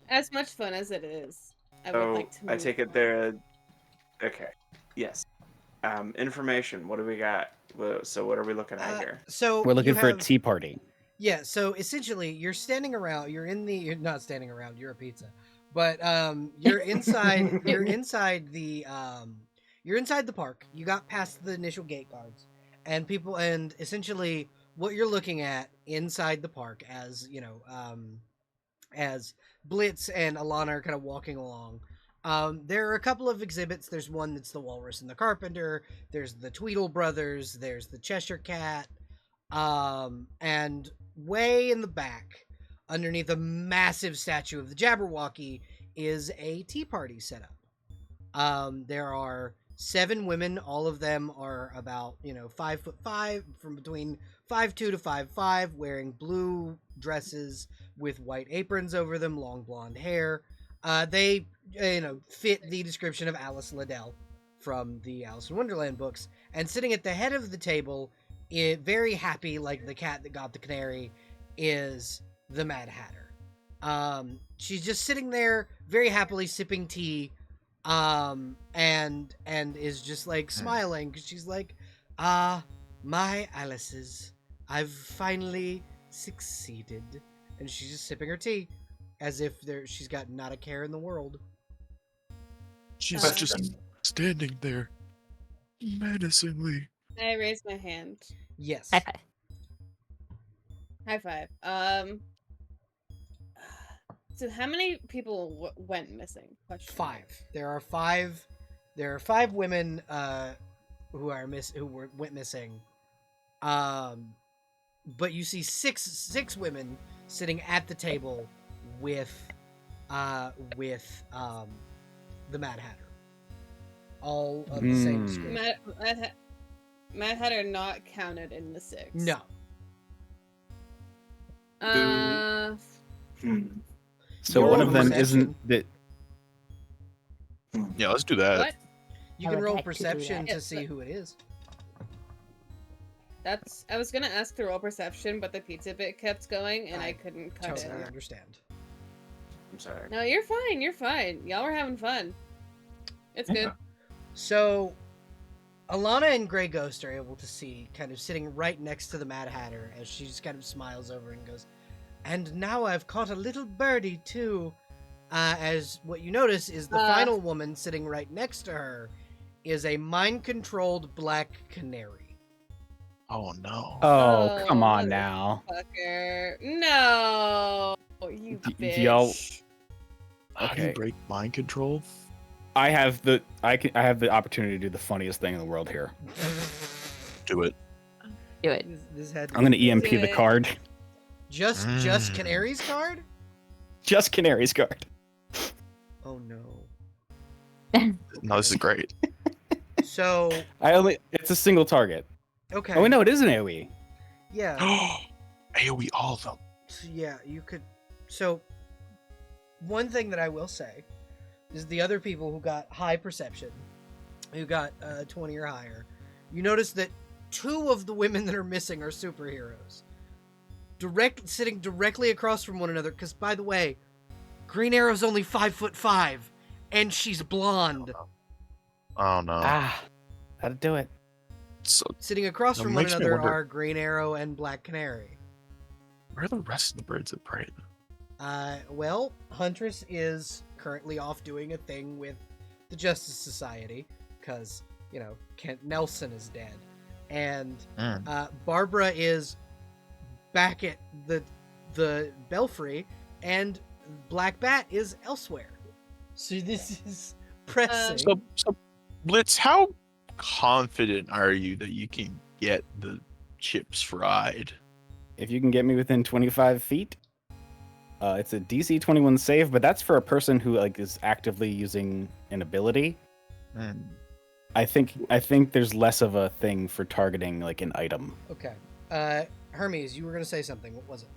As much fun as it is, I would like to move I take it on. there. Okay. Yes. Information. What do we got? So what are we looking at here? So We're looking you for a have- tea party. Yeah, so essentially you're standing around, you're not standing around, you're a pizza. But you're inside you're inside the park. You got past the initial gate guards. And essentially what you're looking at inside the park as, as Blitz and Alana are kind of walking along. There are a couple of exhibits. There's one that's the Walrus and the Carpenter. There's the Tweedle Brothers. There's the Cheshire Cat. And way in the back, underneath a massive statue of the Jabberwocky, is a tea party set up. There are 7 women. All of them are about 5'5", from between 5'2" to 5'5", wearing blue dresses with white aprons over them, long blonde hair. They fit the description of Alice Liddell from the Alice in Wonderland books. And sitting at the head of the table, very happy, like the cat that got the canary, is the Mad Hatter. She's just sitting there very happily sipping tea, and is just like smiling because she's like, my Alice's, I've finally succeeded. And she's just sipping her tea as if she's got not a care in the world. She's just standing there menacingly. I raise my hand. Yes. High five. High five. So how many people went missing? Question mark. 5. There are 5. There are 5 women who went missing. But you see six women sitting at the table with the Mad Hatter. All of the same script. Mad Hatter not counted in the 6. No. So Roll one of them perception. isn't that. Yeah, let's do that. What? You I can would roll like to do perception that. to see who it is. I was gonna ask to roll perception, but the pizza bit kept going, and I couldn't cut Totally it. understand. I'm sorry. No, you're fine. You're fine. Y'all were having fun. It's good. So, Alana and Grey Ghost are able to see, kind of sitting right next to the Mad Hatter, as she just kind of smiles over and goes, "And now I've caught a little birdie too." As what you notice is the final woman sitting right next to her is a mind-controlled black canary. Oh no. Oh, come on now. Fucker. No, you bitch. Y'all. How do you Okay. break mind control? I have the opportunity to do the funniest thing in the world here. Do it. Do it. This had I'm gonna EMP Do the it. card. just Canary's card? Just Canary's card. Oh no. No, this is great. So, It's a single target. okay. Oh no, it is an AoE. Yeah. AoE all of them. So, yeah, you could. So, one thing that I will say is the other people who got high perception, who got 20 or higher, you notice that 2 of the women that are missing are superheroes. Sitting directly across from one another, because, by the way, Green Arrow's only 5'5", and she's blonde. Oh no. That'll do it. So Sitting across That from one makes me another wonder- are Green Arrow and Black Canary. where are the rest of the birds of prey? Well, Huntress is currently off doing a thing with the Justice Society, because, Kent Nelson is dead. And Barbara is back at the Belfry, and Black Bat is elsewhere. So this is pressing. So Blitz, how confident are you that you can get the chips fried? If you can get me within 25 feet, it's a DC 21 save, but that's for a person who is actively using an ability. I think there's less of a thing for targeting an item. Okay. Hermes, you were going to say something. What was it?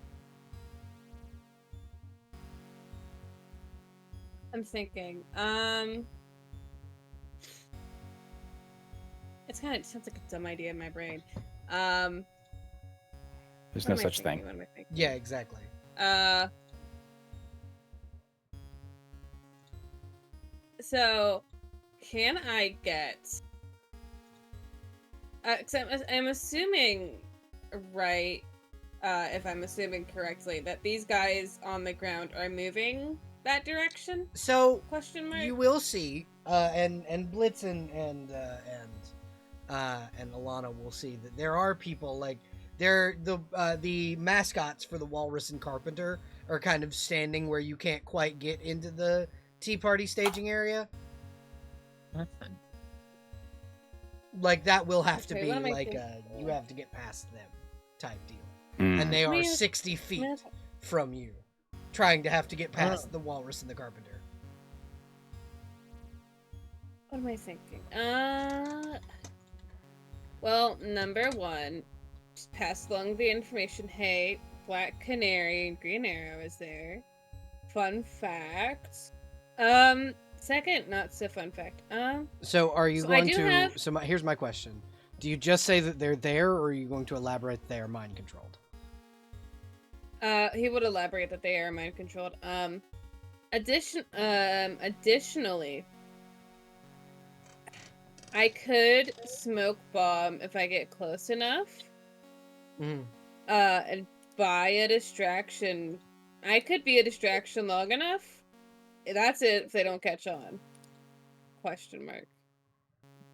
I'm thinking. It sounds like a dumb idea in my brain. There's What no am I such thinking? thing. What am I thinking? Yeah, exactly. So, can I get? Cause I'm assuming, right? If I'm assuming correctly, that these guys on the ground are moving that direction? So Question mark. you will see, and Blitz and Alana will see that there are people they're the mascots for the Walrus and Carpenter are kind of standing where you can't quite get into the Tea Party staging area. That will have to Okay, be what am I you have to get past them type deal. Mm. And they are Man. 60 feet from you, trying to have to get past the Walrus and the Carpenter. What am I thinking? Well, number 1, just pass along the information. Hey, Black Canary and Green Arrow is there. Fun fact. Second, not so fun fact. So are you So going I do to? have- Here's my question: do you just say that they're there, or are you going to elaborate they are mind controlled? He would elaborate that they are mind controlled. Additionally, I could smoke bomb if I get close enough. Mm. And buy a distraction. I could be a distraction long enough. That's it if they don't catch on. Question mark.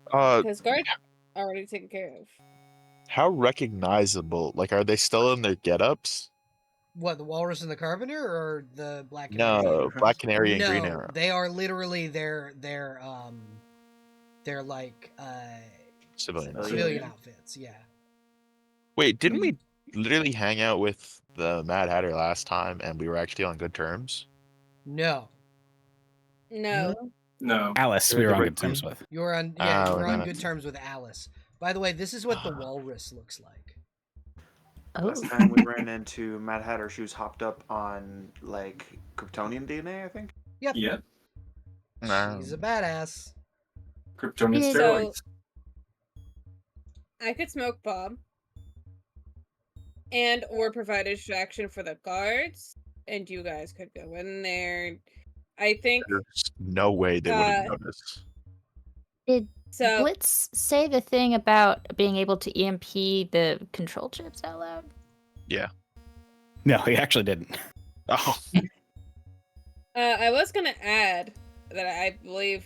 Because guards already taken care of. How recognizable? Like, are they still in their get-ups? What, the walrus and the carpenter, or the black canary? No, Black Canary and Green No, Arrow. they are literally they're like civilian outfits. Yeah. Wait, didn't we literally hang out with the Mad Hatter last time, and we were actually on good terms? No, No. No. Alice, we were on good terms with. you were on Oh, you were on no. good terms with Alice. By the way, this is what the walrus looks like. Oh, Last time we ran into Mad Hatter, she was hopped up on like Kryptonian DNA, I think. Yep. Yeah. She's a badass. Kryptonian So- steroids. I could smoke bomb. And or provide a distraction for the guards. And you guys could go in there. I think There's no way they would have noticed. did so. Blitz say the thing about being able to EMP the control chips out loud? No, he actually didn't. Oh, I was gonna add that I believe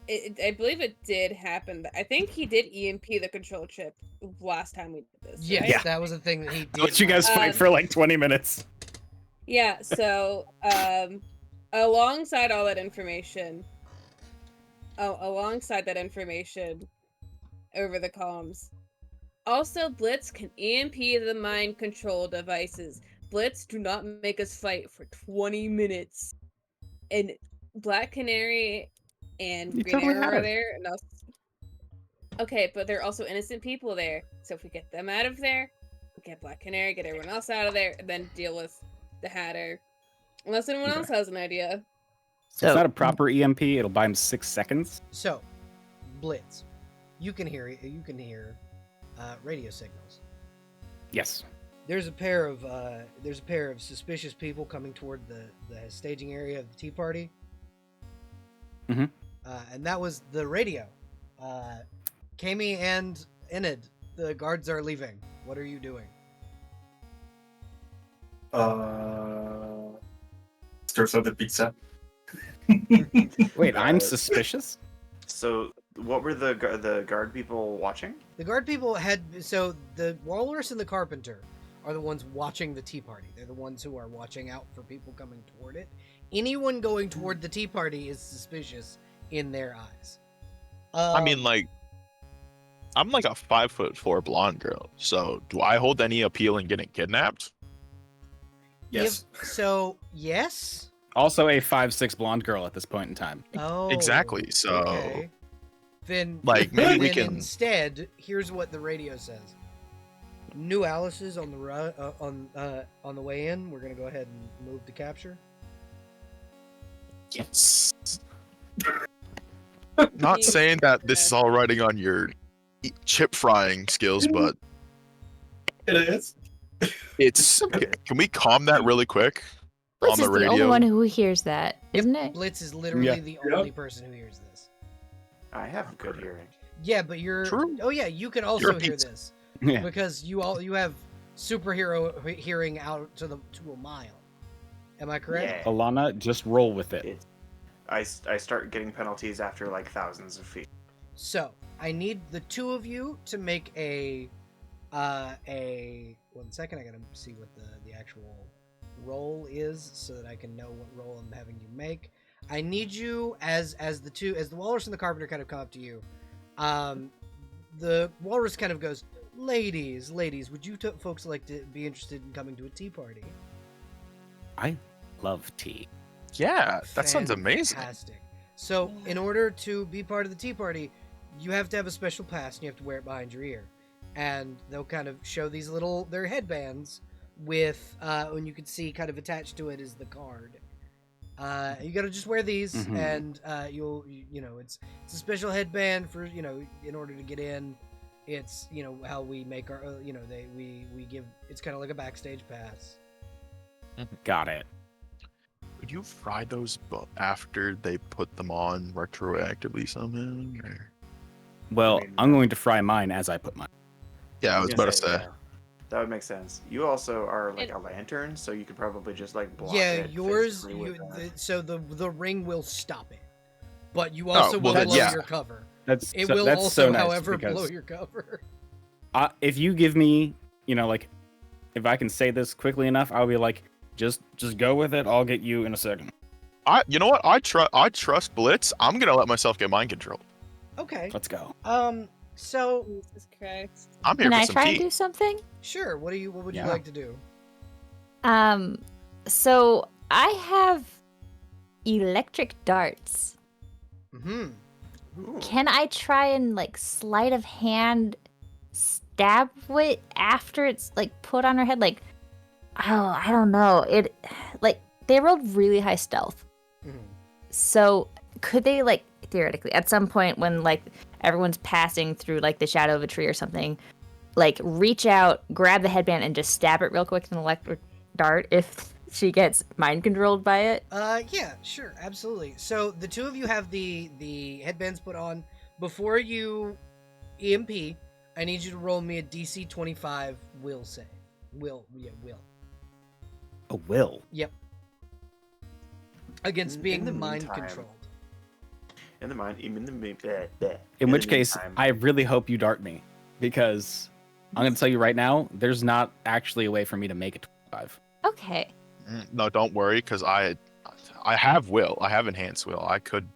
it did happen. I think he did EMP the control chip last time we did this. Yes, right? that was a thing that he did. Let you guys fight for like 20 minutes. Yeah, so alongside all that information, over the comms, also Blitz can EMP the mind control devices. Blitz, do not make us fight for 20 minutes. And Black Canary and You Green totally Arrow had are her. there. And okay, but there are also innocent people there. So if we get them out of there, we get Black Canary, get everyone else out of there, and then deal with the Hatter. Unless anyone else has an idea. So It's not a proper EMP. It'll buy him 6 seconds. So, Blitz, you can hear radio signals. Yes. There's a pair of suspicious people coming toward the staging area of the tea party. Mhm. And that was the radio. Kami and Enid, the guards are leaving. What are you doing? Stirs up the pizza. Wait, I'm suspicious? So, what were the guard people watching? The guard people so the walrus and the carpenter are the ones watching the tea party. They're the ones who are watching out for people coming toward it. Anyone going toward the tea party is suspicious in their eyes. I mean, like, I'm like a 5'4" blonde girl. So, do I hold any appeal in getting kidnapped? Yes. Yes. Also a 5'6" blonde girl at this point in time. Oh, Exactly, so- okay. Then, Like, maybe we then can- instead, here's what the radio says. New Alice is on the on the way in. We're gonna go ahead and move to capture. Yes. Not saying that this is all riding on your chip frying skills, but It is. it's. Can we calm that really quick? Blitz On is the the only radio? one who hears that, isn't it? Blitz is literally Yeah. the only person who hears this. I have good hearing. Yeah, but you're True. Oh yeah, you can also You're a hear pizza. this Yeah. because you have superhero hearing out to a mile. Am I correct? Yeah. Alana, just roll with it. I start getting penalties after like thousands of feet. So I need the two of you to make a 1 second. I gotta see what the actual roll is so that I can know what roll I'm having you make. I need you as the walrus and the carpenter kind of come up to you. The walrus kind of goes, ladies, would you folks like to be interested in coming to a tea party? I love tea. Yeah, that sounds amazing. Fantastic. So, in order to be part of the tea party, you have to have a special pass and you have to wear it behind your ear. And they'll kind of show these they're headbands with, and you can see kind of attached to it is the card. You gotta just wear these, Mhm. and it's a special headband for in order to get in. It's how we make our we give, it's kind of like a backstage pass. Got it. Would you fry those after they put them on retroactively somehow? Or... Well, I mean, I'm going to fry mine as I put mine. Yeah, I was about to say. Yeah, that would make sense. You also are like a lantern, so you could probably just like block it. Yours. physically with that. So the ring will stop it, but you also will then, blow yeah. your cover. That's will that's also, so nice however, because blow your cover. if you give me, like, if I can say this quickly enough, I'll be like, just go with it. I'll get you in a second. You know what? I trust Blitz. I'm gonna let myself get mind control. Okay. Let's go. So Jesus Christ. I'm here Can for I some try tea. and do something? sure. What would you Yeah. like to do? So I have electric darts. Hmm. Ooh. Can I try and like sleight of hand stab it after it's like put on her head? Like, I don't know. It like they rolled really high stealth. Mhm. So could they like theoretically at some point when like everyone's passing through like the shadow of a tree or something, like reach out, grab the headband, and just stab it real quick with an electric dart if she gets mind controlled by it? Yeah, sure, absolutely. So the two of you have the headbands put on. Before you EMP, I need you to roll me a DC 25 will save. Will. A will. Yep. Against being In the mind meantime- controlled. In which case, I really hope you dart me, because I'm going to tell you right now, there's not actually a way for me to make it 25. Okay. No, don't worry, because I have will. I have enhanced will. I could.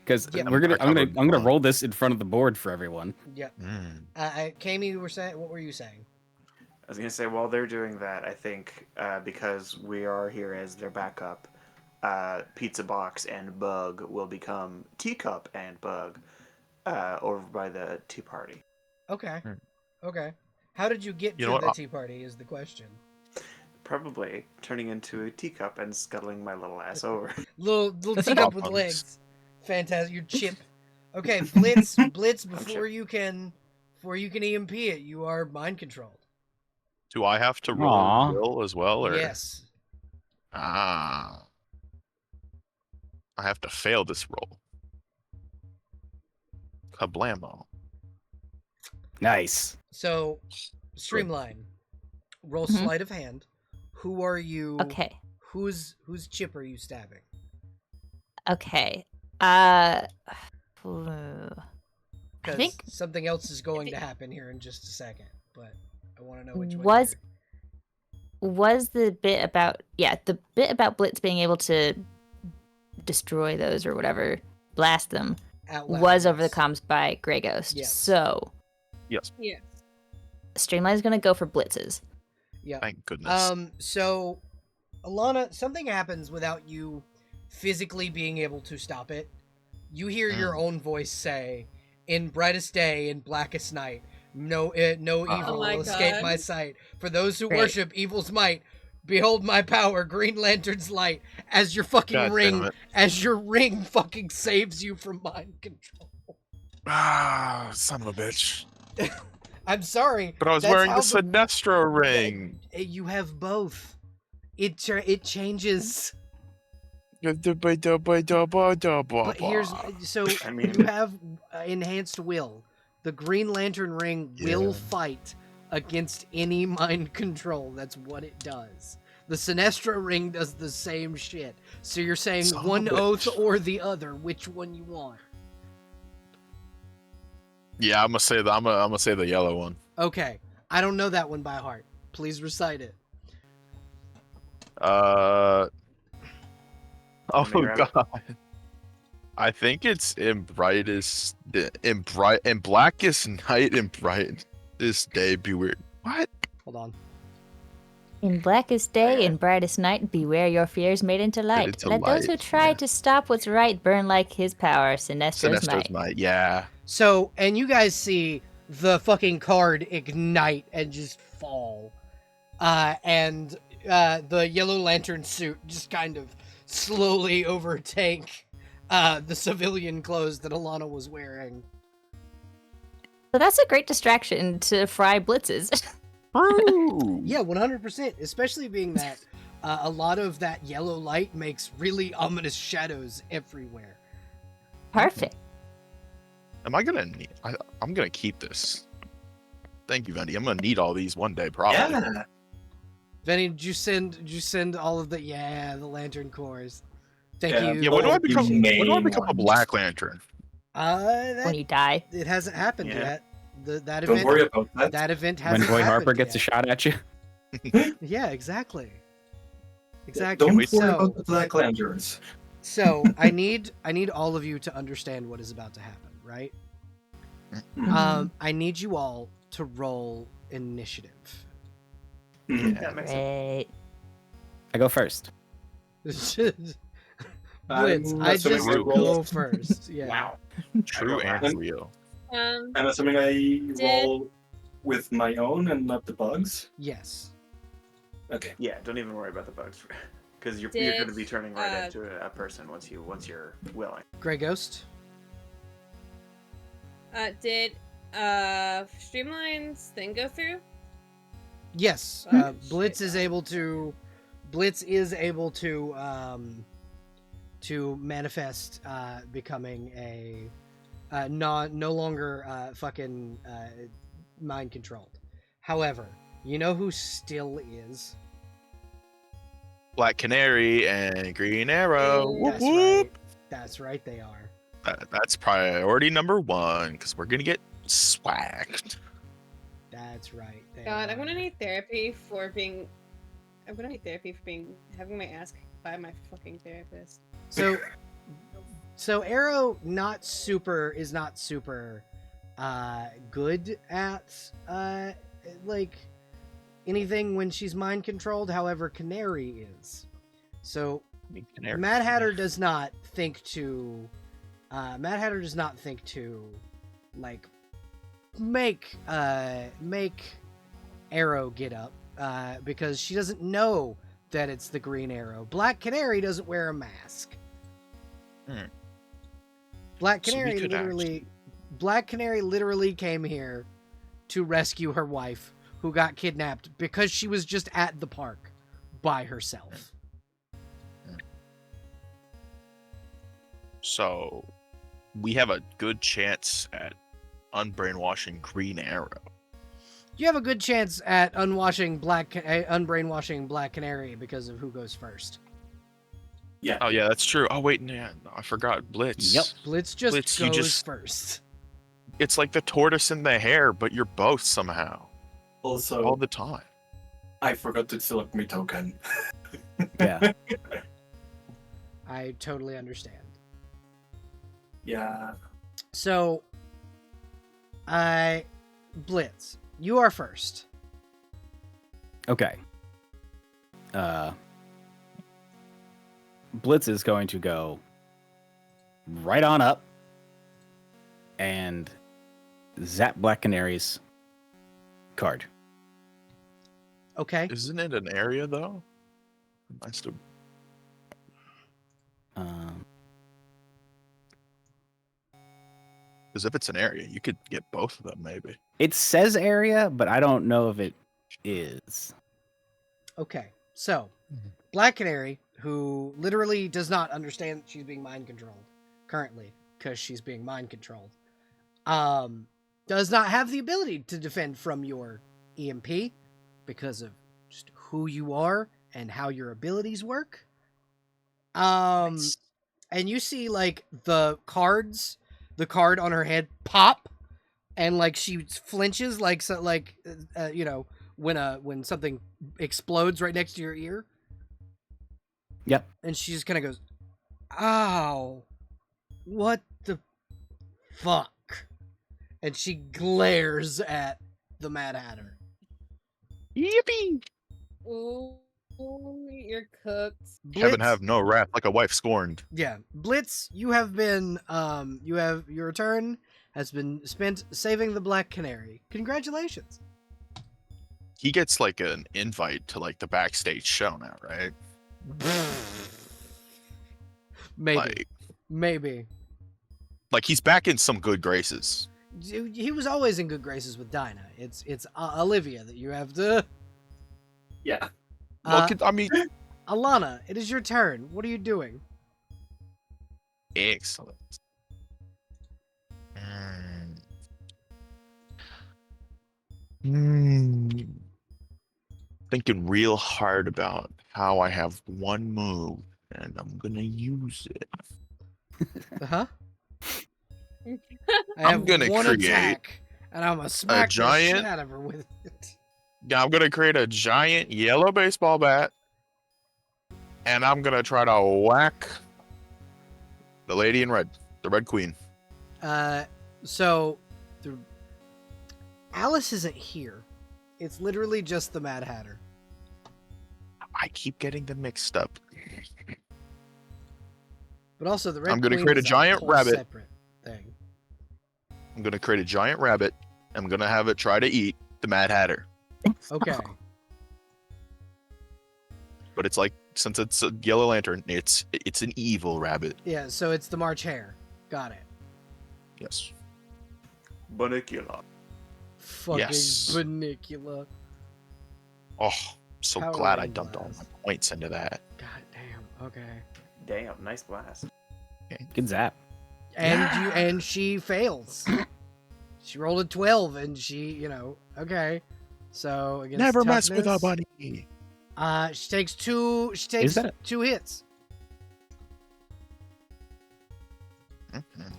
Because Yeah. I'm gonna roll this in front of the board for everyone. Yep. Mm. Kami, what were you saying? I was gonna say, while they're doing that, I think because we are here as their backup, Pizza Box and Bug will become Teacup and Bug over by the tea party. Okay. Okay. How did you get You to know the what? tea party is the question. Probably turning into a teacup and scuttling my little ass over. Little teacup with Bugs. legs. Fantastic. Your chip. Okay, Blitz, before you can EMP it, you are mind controlled. Do I have to roll Aw. will as well, or Yes. I have to fail this roll. Kablamo. Nice. So, Streamline. Roll Mhm. sleight of hand. Who are you? Okay. Whose chip are you stabbing? Okay. I Because think something else is going to happen here in just a second, but I want to know which one. was the bit about Blitz being able to destroy those or whatever, blast them, Out loud, was over the yes. comms by Grey Ghost. Yes. So Yes. Yes. Streamline's gonna go for Blitz's. Yeah. Thank goodness. So, Alana, something happens without you physically being able to stop it. You hear your own voice say, "In brightest day, in blackest night, no evil Oh my will escape God. my sight. For those who Great. worship evil's might, behold my power, Green Lantern's light." As your fucking God damn ring, it. as your ring fucking saves you from mind control. Son of a bitch. I'm sorry, But I was that's wearing how the Sinestro ring. You have both. It changes. But here's so I mean- you have enhanced will. The Green Lantern ring will Yeah. fight against any mind control. That's what it does. The Sinestro ring does the same shit. So you're saying Son of a one bitch. oath or the other. Which one you want? Yeah, I'm gonna say the yellow one. Okay, I don't know that one by heart. Please recite it. Oh Let me grab it. god. I think it's in blackest night and brightest day beware. What? Hold on. In blackest day, in brightest night, beware your fears made into light. into Let those who light, try yeah. to stop what's right burn like his power, Sinestro's might. might. Yeah. So, and you guys see the fucking card ignite and just fall. And the Yellow Lantern suit just kind of slowly overtake the civilian clothes that Alana was wearing. So that's a great distraction to fry blitzes. Yeah, 100%. Especially being that a lot of that yellow light makes really ominous shadows everywhere. Perfect. Am I gonna need? I'm gonna keep this. Thank you, Vendy. I'm gonna need all these one day, probably. Yeah. Venny, did you send all of the lantern cores? Thank Yeah, you. Yeah. When do I become? When do I main become a ones. Black Lantern? When you die. It hasn't happened Yeah. yet. That Don't event. worry about that. That event When hasn't Roy happened Harper gets a yet. shot at you. Yeah, exactly. Exactly. Don't worry So, about the Black Lanterns. so I need all of you to understand what is about to happen, right? I need you all to roll initiative. Mhm. That makes sense. Great. I go first. Blitz, I'm I assuming just I roll- go first. Yeah. Wow. True I and don't- real. Um, I'm assuming I roll with my own and not the bugs. Yes. Okay. Yeah, don't even worry about the bugs, because you're going to Did, be turning right into a person once you're willing. Gray Ghost. did Streamline's thing go through? Yes. Oh, Blitz shit. is able to. To manifest, becoming a no longer fucking mind controlled. However, you know who still is? Black Canary and Green Arrow. Ooh. Whoop, That's whoop. right. That's right. They are. That's priority number one because we're gonna get swagged. That's right. They God, are. I'm gonna need therapy for being. I'm gonna need therapy for having my ass kicked by my fucking therapist. So Arrow is not super good at like anything when she's mind controlled. However, Canary is. So Canary. Mad Hatter does not think to like make Arrow get up because she doesn't know that it's the Green Arrow. Black Canary doesn't wear a mask. Black So we Canary could Black Canary literally came here to rescue her wife who got kidnapped because she was just at the park by herself. So we have a good chance at unbrainwashing Green Arrow. You have a good chance at unbrainwashing Black Canary because of who goes first. Yeah. Oh yeah, that's true. Oh wait, no, I forgot Blitz. Yep. Blitz just Blitz, goes first. It's like the tortoise and the hare, but you're both somehow Also, all the time. I forgot to select my token. Yeah. I totally understand. Yeah. So, Blitz, you are first. Okay. Blitz is going to go right on up and zap Black Canary's card. Okay. Isn't it an area though? I still. Because if it's an area, you could get both of them, maybe. It says area, but I don't know if it is. Okay. So, Black Canary, who literally does not understand that she's being mind controlled currently because she's being mind controlled, does not have the ability to defend from your EMP because of just who you are and how your abilities work. And you see like the card on her head pop, and like she flinches like so, like you know, when something explodes right next to your ear. Yep. And she just kind of goes, "Ow, what the fuck?" And she glares at the Mad Hatter. Yippee! Ooh, you're cooked. Heaven have no wrath like a wife scorned. Yeah, Blitz, you have been your turn has been spent saving the Black Canary. Congratulations. He gets like an invite to like the backstage show now, right? Maybe. Maybe. Like he's back in some good graces. He was always in good graces with Dinah. It's Olivia that you have to. Yeah. Well, I mean, Alana, it is your turn. What are you doing? excellent. Thinking real hard about how I have one move, and I'm gonna use it. Uh-huh. I'm gonna one create attack, and I'm gonna smack the giant- shit out of her with it. Yeah, I'm gonna create a giant yellow baseball bat, and I'm gonna try to whack the lady in red, the Red Queen. So, Alice isn't here. It's literally just the Mad Hatter. I keep getting them mixed up. But also, the Red I'm gonna Queen create a is giant whole rabbit. separate thing. I'm gonna create a giant rabbit. I'm gonna have it try to eat the Mad Hatter. Okay. But it's like, since it's a yellow lantern, it's an evil rabbit. Yeah, so it's the March Hare. Got it. Yes. Bunicula. Fucking Yes. Bunicula. Oh, so Power glad I Rain dumped all Blast. my points into that. God damn. Okay. Damn, nice blast. Good zap. And she fails. She rolled a 12, and she, okay. So against Never mess with a toughness, bunny. She takes two. She takes that- 2 hits. Mhm.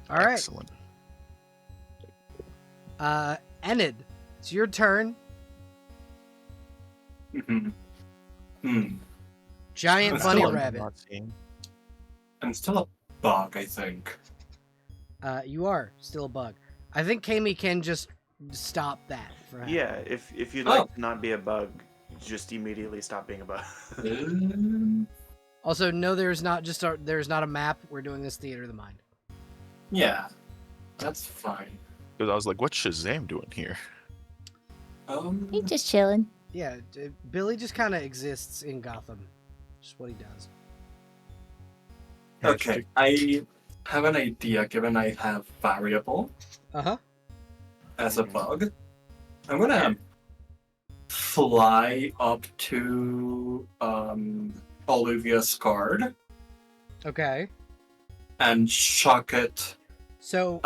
All right. Excellent. Enid, it's your turn. Giant That's bunny still- rabbit. Not seeing. I'm still a bug, I think. You are still a bug. I think Kami can just stop that. For happening. Yeah, if you'd like to not be a bug, just immediately stop being a bug. Also, no, there's not a map. We're doing this theater of the mind. Yeah, that's fine. Because I was like, what's Shazam doing here? He's just chilling. Yeah, Billy just kind of exists in Gotham. Just what he does. Okay, I have an idea given I have variable Uh-huh. as a bug. I'm gonna fly up to Olivia's card Okay. and shock it. So,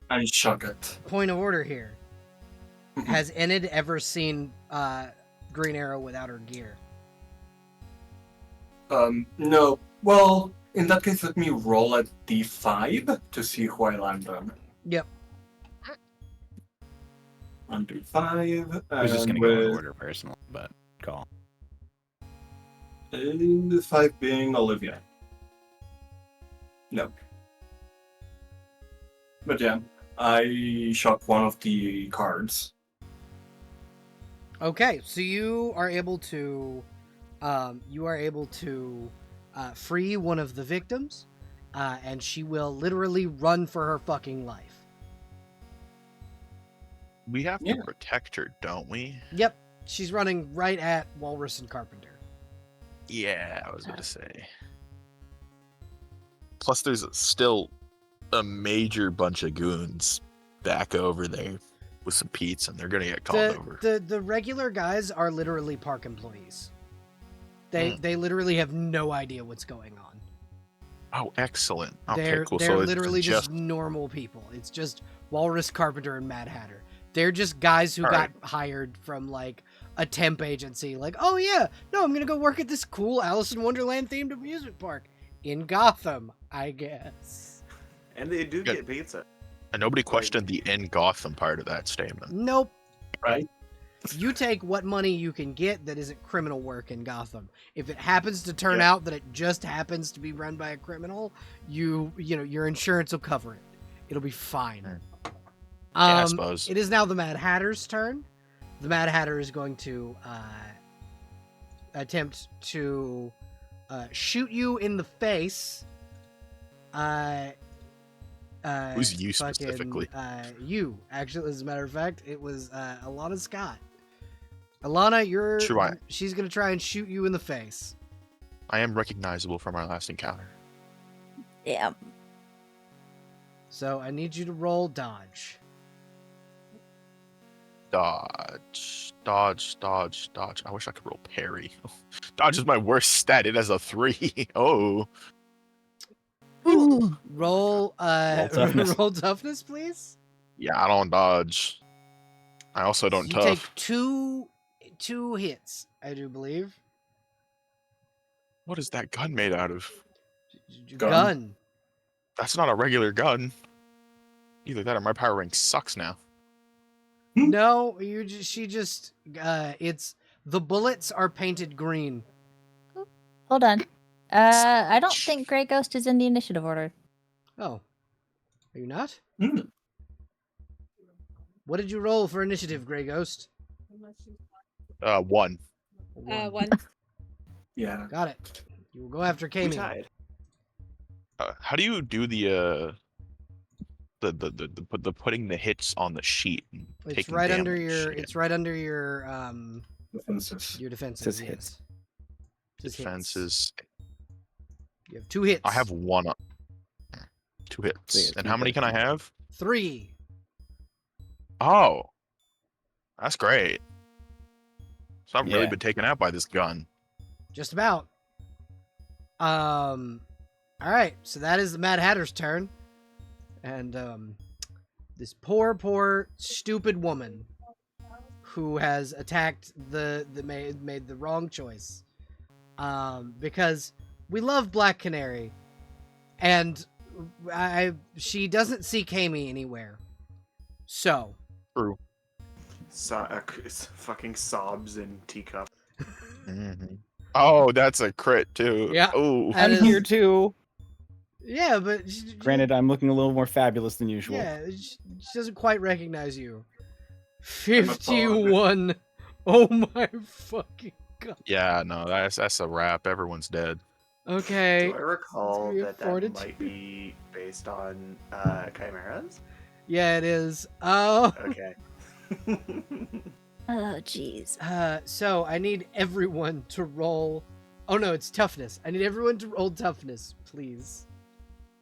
And shock it. point of order here. Has Enid ever seen Green Arrow without her gear? No. Well, in that case, let me roll a d5 to see who I land on. Yep. 1d5. I was just gonna go in order personally, but call. 5 being Olivia. No. But yeah, I shock one of the cards. Okay, so you are able to free one of the victims, and she will literally run for her fucking life. We have to Yeah. protect her, don't we? Yep, she's running right at Walrus and Carpenter. Yeah, I was gonna say. Plus, there's still a major bunch of goons back over there with some pizza, and they're gonna get called over. The regular guys are literally park employees. They literally have no idea what's going on. Oh, excellent. Okay, They're cool. they're So it's literally just normal people. It's just Walrus, Carpenter, and Mad Hatter. They're just guys who All got hired from like a temp agency. Like, oh yeah, no, I'm gonna go work at this cool Alice in Wonderland themed amusement park in Gotham, I guess. And they do Good. get pizza. and nobody questioned the in Gotham part of that statement. Nope. Right? You take what money you can get that isn't criminal work in Gotham. If it happens to turn Yeah. out that it just happens to be run by a criminal, you know your insurance will cover it. It'll be fine. I suppose. It is now the Mad Hatter's turn. The Mad Hatter is going to attempt to shoot you in the face. Who's you fucking, specifically? You, actually, as a matter of fact, it was Alana Scott. Alana, Sure. she's gonna try and shoot you in the face. I am recognizable from our last encounter. Yeah. So I need you to roll dodge. Dodge. I wish I could roll parry. Dodge is my worst stat. It has a 3. Oh. Roll toughness. roll toughness, please. Yeah, I don't dodge. I also don't You tough. take two hits, I do believe. What is that gun made out of? Gun. That's not a regular gun. Either that or my power rank sucks now. No, it's the bullets are painted green. Hold on. I don't think Grey Ghost is in the initiative order. Oh. Are you not? Mm. What did you roll for initiative, Grey Ghost? 1. 1. Yeah. Got it. You will go after We Kami. tied. How do you do the putting the hits on the sheet? And It's taking right under damage your. shit? It's right under your Defenses. your defenses. Says yes. hits. Says hits. Defenses. You have 2 hits. I have 1. 2 hits. So yeah, And how many can I have? 3. Oh, that's great. So I've really Yeah. been taken out by this gun. Just about. All right. So that is the Mad Hatter's turn, and this poor stupid woman who has attacked made the wrong choice. Because we love Black Canary, and she doesn't see Kami anywhere. So. True. Fucking sobs in teacup. Mm-hmm. Oh, that's a crit too. Yeah. Oh. That I'm is- here too. Yeah, but Granted, I'm looking a little more fabulous than usual. yeah, she doesn't quite recognize you. I'm a bug. 51. Oh my fucking god. Yeah, no, that's a wrap. Everyone's dead. Okay. Do I recall be a that fortitude. might be based on chimeras? Yeah, it is. Oh. Okay. Oh, jeez. So I need everyone to roll. Oh no, it's toughness. I need everyone to roll toughness, please.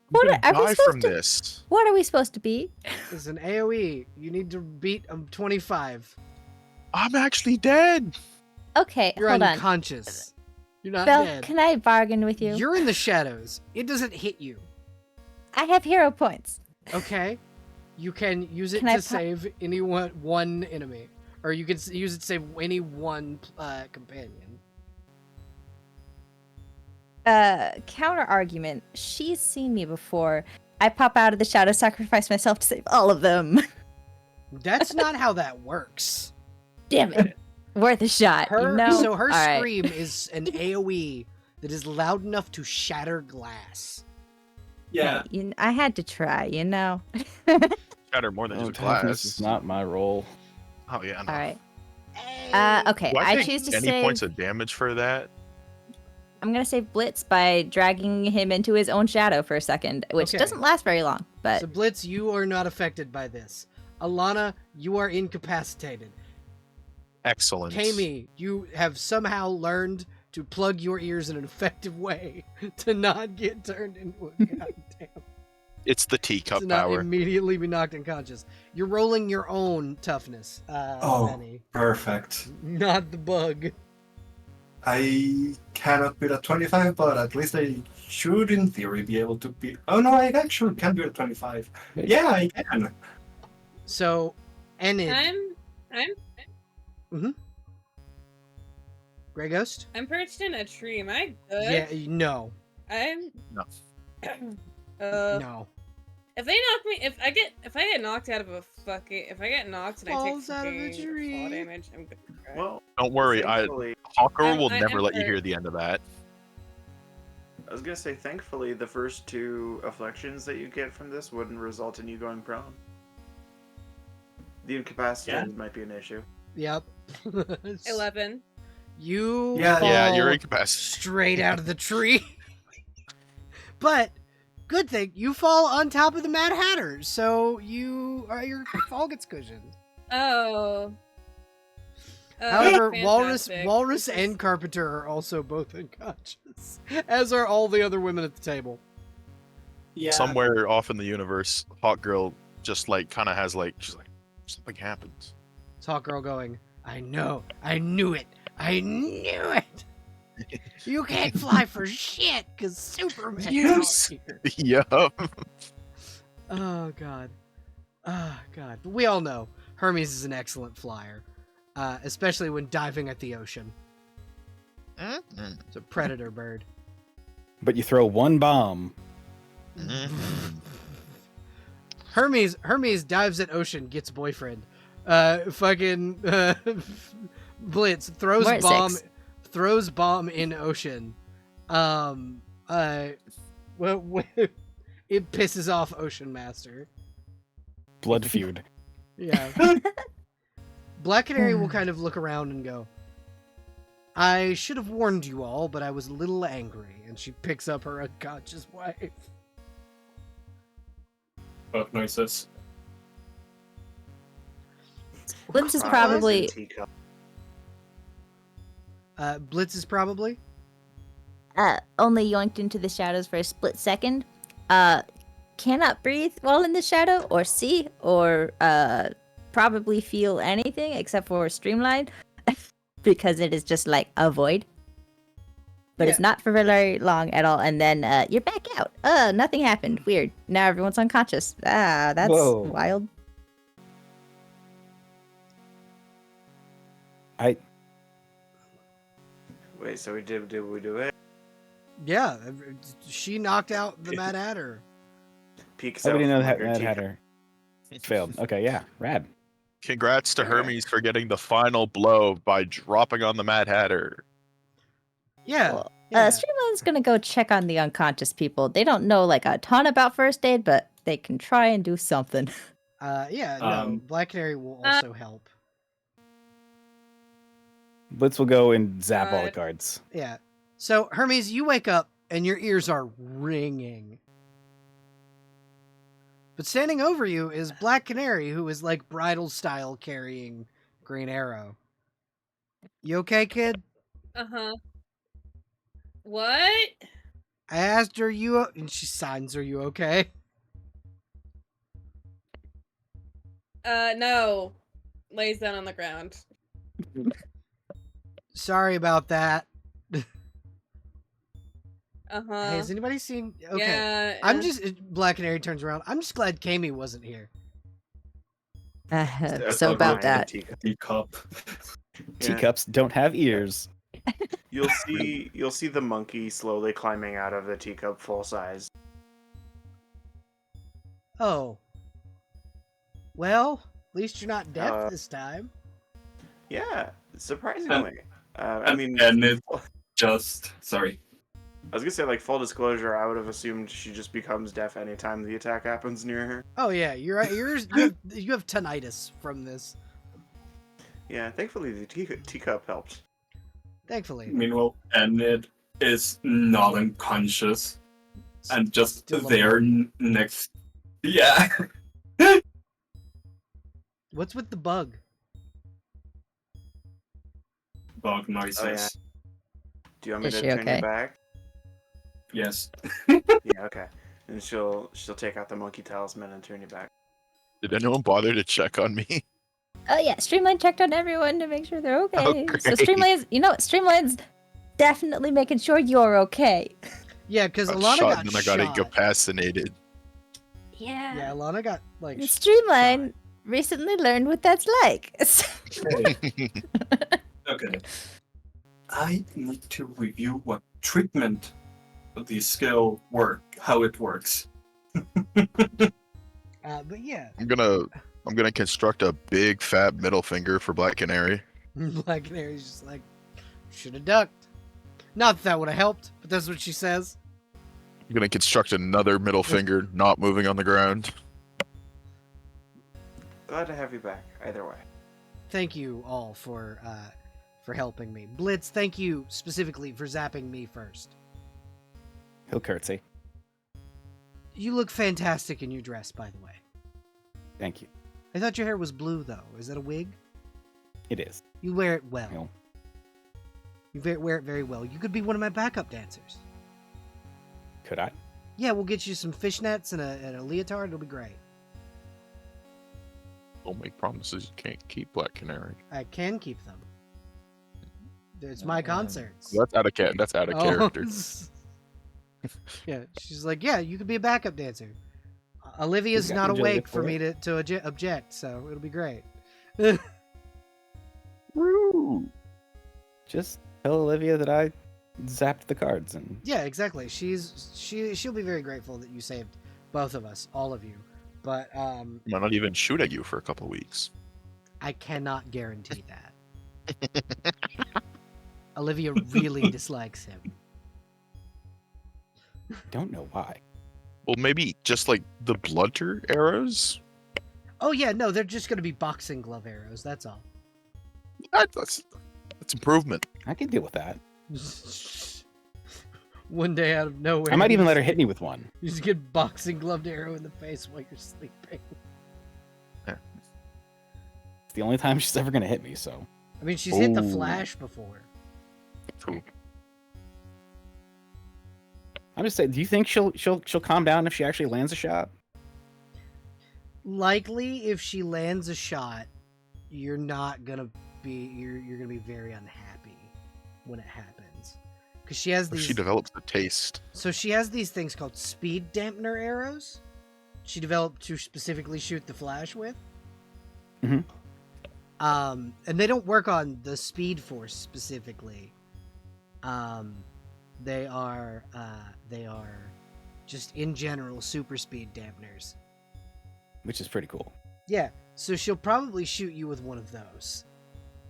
What are we Die supposed from to? this. What are we supposed to be? It's an AOE. You need to beat 25. I'm actually dead. Okay, You're hold on. unconscious. You're not Belle, dead. can I bargain with you? You're in the shadows. It doesn't hit you. I have hero points. Okay. You can use it Can I to save one enemy. Or you can use it to save any one companion. Counter argument. She's seen me before. I pop out of the shadow, sacrifice myself to save all of them. That's not how that works. Damn it. Worth a shot. Her, you know? So her All right. scream is an AoE that is loud enough to shatter glass. Yeah. Hey, I had to try, you know? Shatter more than Oh, just toughness glass. is not my role. Oh yeah. No. All right. Okay, Do I take choose to any save... points of damage for that? I'm going to save Blitz by dragging him into his own shadow for a second, which Okay. doesn't last very long, but... So Blitz, you are not affected by this. Alana, you are incapacitated. Excellent. Kami, you have somehow learned to plug your ears in an effective way to not get turned into a goddamn... It's the teacup to not power. immediately be knocked unconscious. You're rolling your own toughness, Benny. Perfect. Not the bug. I cannot beat a 25, but at least I should, in theory, be able to beat. Oh no, I actually can beat a 25. Yeah, I can. So, Enid. I'm Grey Ghost? I'm perched in a tree. Am I good? Yeah, no. I'm No. No. If they knock me, if I get knocked out of a fucking, if I get knocked and I take Falls out of a fucking tree. fall damage, I'm good. Well, Don't worry, thankfully, Hawker I'm- will I never am let you hurt. hear the end of that. I was gonna say, thankfully, the first 2 afflictions that you get from this wouldn't result in you going prone. The incapacitated might be an issue. Yep. 11. You Yeah. fall Yeah, you're incapacitated. straight out of the tree. But good thing you fall on top of the Mad Hatter, so your fall gets cushioned. Oh. However, fantastic. Walrus and Carpenter are also both unconscious, as are all the other women at the table. Yeah. Somewhere off in the universe, Hawk Girl just like kind of has like she's like something happens. It's Hawk Girl going, I knew it, I knew it. You can't fly for shit, because Superman's Yes. out here. Yup. Oh, God. Oh, God. But we all know Hermes is an excellent flyer, especially when diving at the ocean. It's a predator bird. But you throw one bomb. Hermes dives at ocean, gets boyfriend. Blitz throws bomb in ocean. It pisses off Ocean Master. Blood feud. Yeah. Black Canary will kind of look around and go, I should have warned you all, but I was a little angry. And she picks up her unconscious wife. Both noises. Blitz is Cries probably in teacup. Blitz is probably? only yoinked into the shadows for a split second. Cannot breathe while in the shadow, or see, or probably feel anything except for Streamline, because it is just like a void. But it's not for very long at all, and then you're back out. Nothing happened. Weird. Now everyone's unconscious. That's Whoa. wild. Wait, so did we do it? Yeah, she knocked out the Mad Hatter. Peeks I out didn't know from that under Mad teacup. Hatter failed. Okay, yeah, rad. Congrats to All right. Hermes for getting the final blow by dropping on the Mad Hatter. Yeah. Cool. yeah. Streamline's gonna go check on the unconscious people. They don't know like a ton about first aid, but they can try and do something. No, Black Canary will also help. Blitz will go and zap all the God. cards. Yeah. So, Hermes, you wake up and your ears are ringing. But standing over you is Black Canary, who is like bridal style carrying Green Arrow. You okay, kid? What? I asked her, and she signs, are you okay? No. Lays down on the ground. Sorry about that. Hey, has Uh-huh. anybody seen? Okay. Yeah. I'm just, Black Canary turns around. I'm just glad Kami wasn't here. So about that. Teacup. Yeah. Teacups don't have ears. You'll see the monkey slowly climbing out of the teacup full size. Oh. Well, at least you're not deaf Uh, this time. Yeah, surprisingly. I mean, and it's just sorry. I was gonna say, like, full disclosure, I would have assumed she just becomes deaf anytime the attack happens near her. Oh yeah, you have tinnitus from this. Yeah, thankfully the teacup helped. Thankfully. Meanwhile, Enid is not unconscious and just Still there next. Yeah. What's with the bug? Bug noises. Oh, yeah. Do you want me Is to she turn okay? you back? Yes. Yeah, okay. And she'll take out the monkey talisman and turn you back. Did anyone bother to check on me? Oh yeah, Streamline checked on everyone to make sure they're okay. Oh, So great. Streamline's definitely making sure you're okay. Yeah, because Got Alana shot got and then I shot. got incapacitated. Yeah, Alana got like. Streamline recently learned what that's like. Okay. I need to review what treatment of the skill how it works. But yeah, I'm gonna construct a big fat middle finger for Black Canary. Black Canary's just like, should have ducked. Not that would have helped, but that's what she says. I'm gonna construct another middle finger, not moving on the ground. Glad to have you back, either way. Thank you all for helping me. Blitz, thank you specifically for zapping me first. He'll curtsy. You look fantastic in your dress, by the way. Thank you. I thought your hair was blue, though. Is that a wig? It is. You wear it well. No. Wear it very well. You could be one of my backup dancers. Could I? Yeah, we'll get you some fishnets and a leotard. It'll be great. Don't make promises you can't keep, Black Canary. I can keep them. It's my concerts. That's out of character. Yeah, she's like, yeah, you could be a backup dancer. Olivia's not awake for me to object, so it'll be great. Woo! Just tell Olivia that I zapped the cards and Yeah, exactly. She'll be very grateful that you saved both of us, all of you. But I might not even shoot at you for a couple weeks. I cannot guarantee that. Olivia really dislikes him. don't know why. Well, maybe just like the blunter arrows. Oh yeah, no, they're just gonna be boxing glove arrows. That's all. That's improvement. I can deal with that. One day out of nowhere, I might even let her hit me with one. you just get boxing gloved arrow in the face while you're sleeping. It's the only time she's ever gonna hit me, so. I mean, she's hit the Ooh. Flash before. Cool. I'm just saying, do you think she'll calm down if she actually lands a shot? Likely, if she lands a shot, you're not gonna be you're gonna be very unhappy when it happens, because she has these. She develops the taste. So she has these things called speed dampener arrows. She developed to specifically shoot the Flash with. Mhm. And they don't work on the Speed Force specifically. They are just in general super speed dampeners. Which is pretty cool. Yeah, so she'll probably shoot you with one of those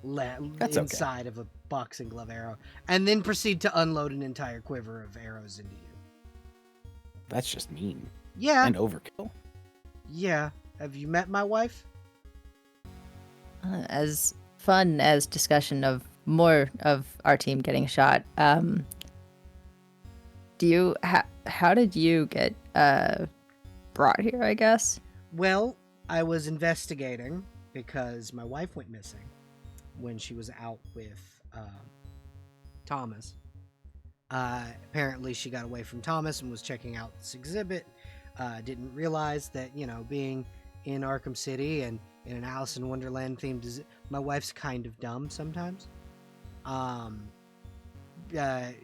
That's inside of a boxing glove arrow, and then proceed to unload an entire quiver of arrows into you. That's just mean. Yeah, And overkill. yeah. Have you met my wife? As fun as discussion of more of our team getting shot, how did you get brought here, I guess? Well, I was investigating because my wife went missing when she was out with Thomas. Apparently she got away from Thomas and was checking out this exhibit. Didn't realize that, being in Arkham City and in an Alice in Wonderland themed, my wife's kind of dumb sometimes.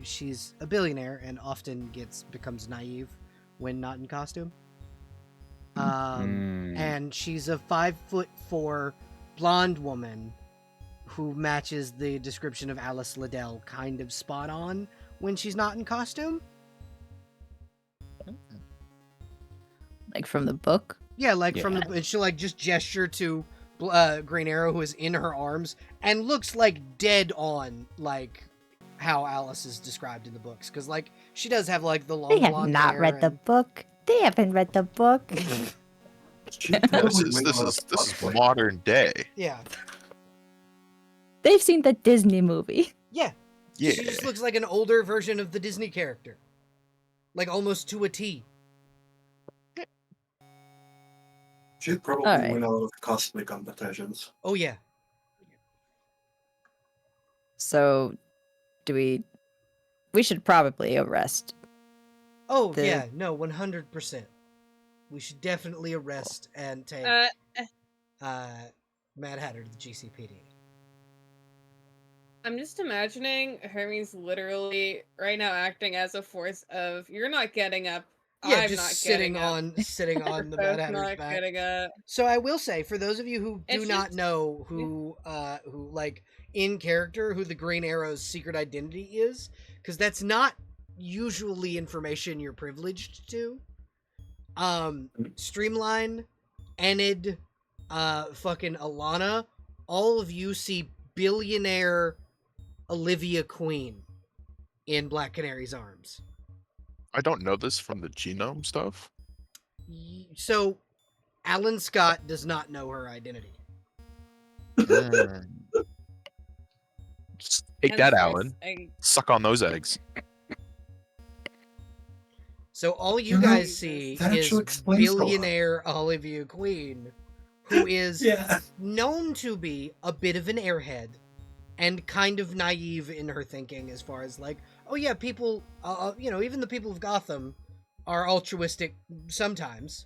She's a billionaire and often becomes naive when not in costume. And she's a 5'4" blonde woman who matches the description of Alice Liddell kind of spot on when she's not in costume. Like from the book? Yeah, from the, and she'll just gesture to Green Arrow, who is in her arms and looks like dead on like how Alice is described in the books, because she does have the long. They have blonde not hair read the book. They haven't read the book. This is modern day. Yeah. They've seen the Disney movie. Yeah. Yeah. She just looks like an older version of the Disney character, almost to a T. She'd probably win a lot of cosplay competitions. Oh yeah. So, we should probably arrest. Oh yeah, no, 100%. We should definitely arrest and take Mad Hatter to the GCPD. I'm just imagining Hermes literally right now acting as a force of, you're not getting up. Yeah, I'm just not sitting getting up. on the Mad Hatter's not back. getting up. So I will say, for those of you who do It's not just- know who in character who the Green Arrow's secret identity is, because that's not usually information you're privileged to. Streamline, Enid, fucking Alana, all of you see billionaire Olivia Queen in Black Canary's arms. I don't know this from the genome stuff. So, Alan Scott does not know her identity. Just take that, Henceforth, Alan. Suck on those eggs. So all you guys see that is actually explains a lot. billionaire Olivia Queen, who is Yeah. known to be a bit of an airhead and kind of naive in her thinking as far as like, oh yeah, people, even the people of Gotham are altruistic sometimes.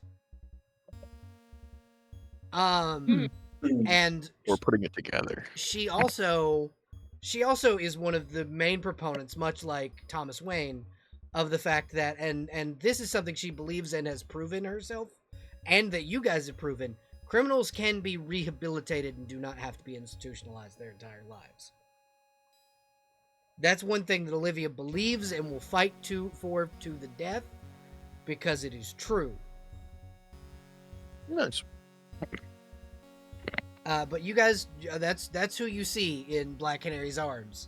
And We're putting it together. she also is one of the main proponents, much like Thomas Wayne, of the fact that and this is something she believes and has proven herself, and that you guys have proven, criminals can be rehabilitated and do not have to be institutionalized their entire lives. That's one thing that Olivia believes and will fight to the death, because it is true. Nice. But you guys, that's who you see in Black Canary's arms,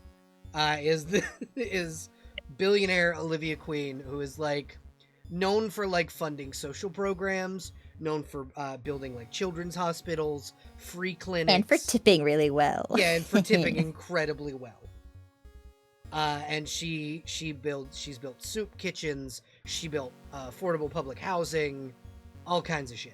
is billionaire Olivia Queen, who is like known for like funding social programs, known for building like children's hospitals, free clinics, And for tipping really well. Yeah, and for tipping incredibly well. And she's built soup kitchens, she built affordable public housing, all kinds of shit.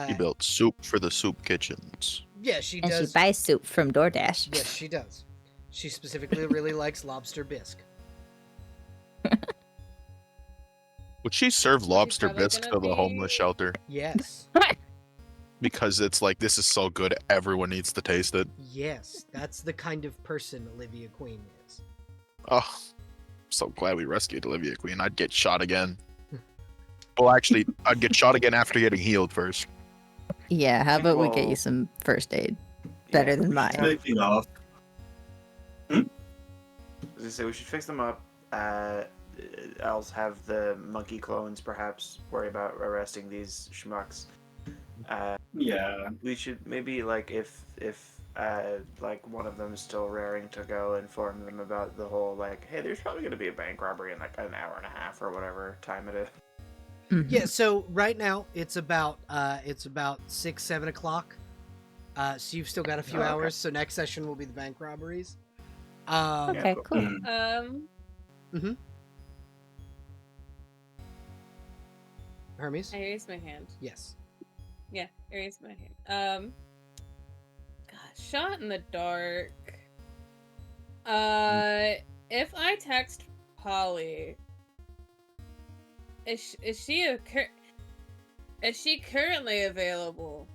She built soup for the soup kitchens. Yeah, she And does. she buys soup from DoorDash. Yes, she does. She specifically really likes lobster bisque. Would she serve lobster probably bisque to gonna the be- homeless shelter? Yes. Because it's like, this is so good, everyone needs to taste it. Yes, that's the kind of person Olivia Queen is. Oh, I'm so glad we rescued Olivia Queen. I'd get shot again. Well, actually, I'd get shot again after getting healed first. Yeah, how about we get Well, you some first aid? Better than mine. Speaking of, As I say, we should fix them up. I'll have the monkey clones perhaps worry about arresting these schmucks. yeah, We should maybe like if like one of them is still raring to go, inform them about the whole like, hey, there's probably gonna be a bank robbery in like an hour and a half or whatever time it is. Mhm. Yeah, so right now it's about 6-7 o'clock. So you've still got a few Okay. hours. So next session will be the bank robberies. Okay, cool. Mm. Hermes. I raised my hand. Yes. Yeah, I raised my hand. God, shot in the dark. If I text Polly, is she currently available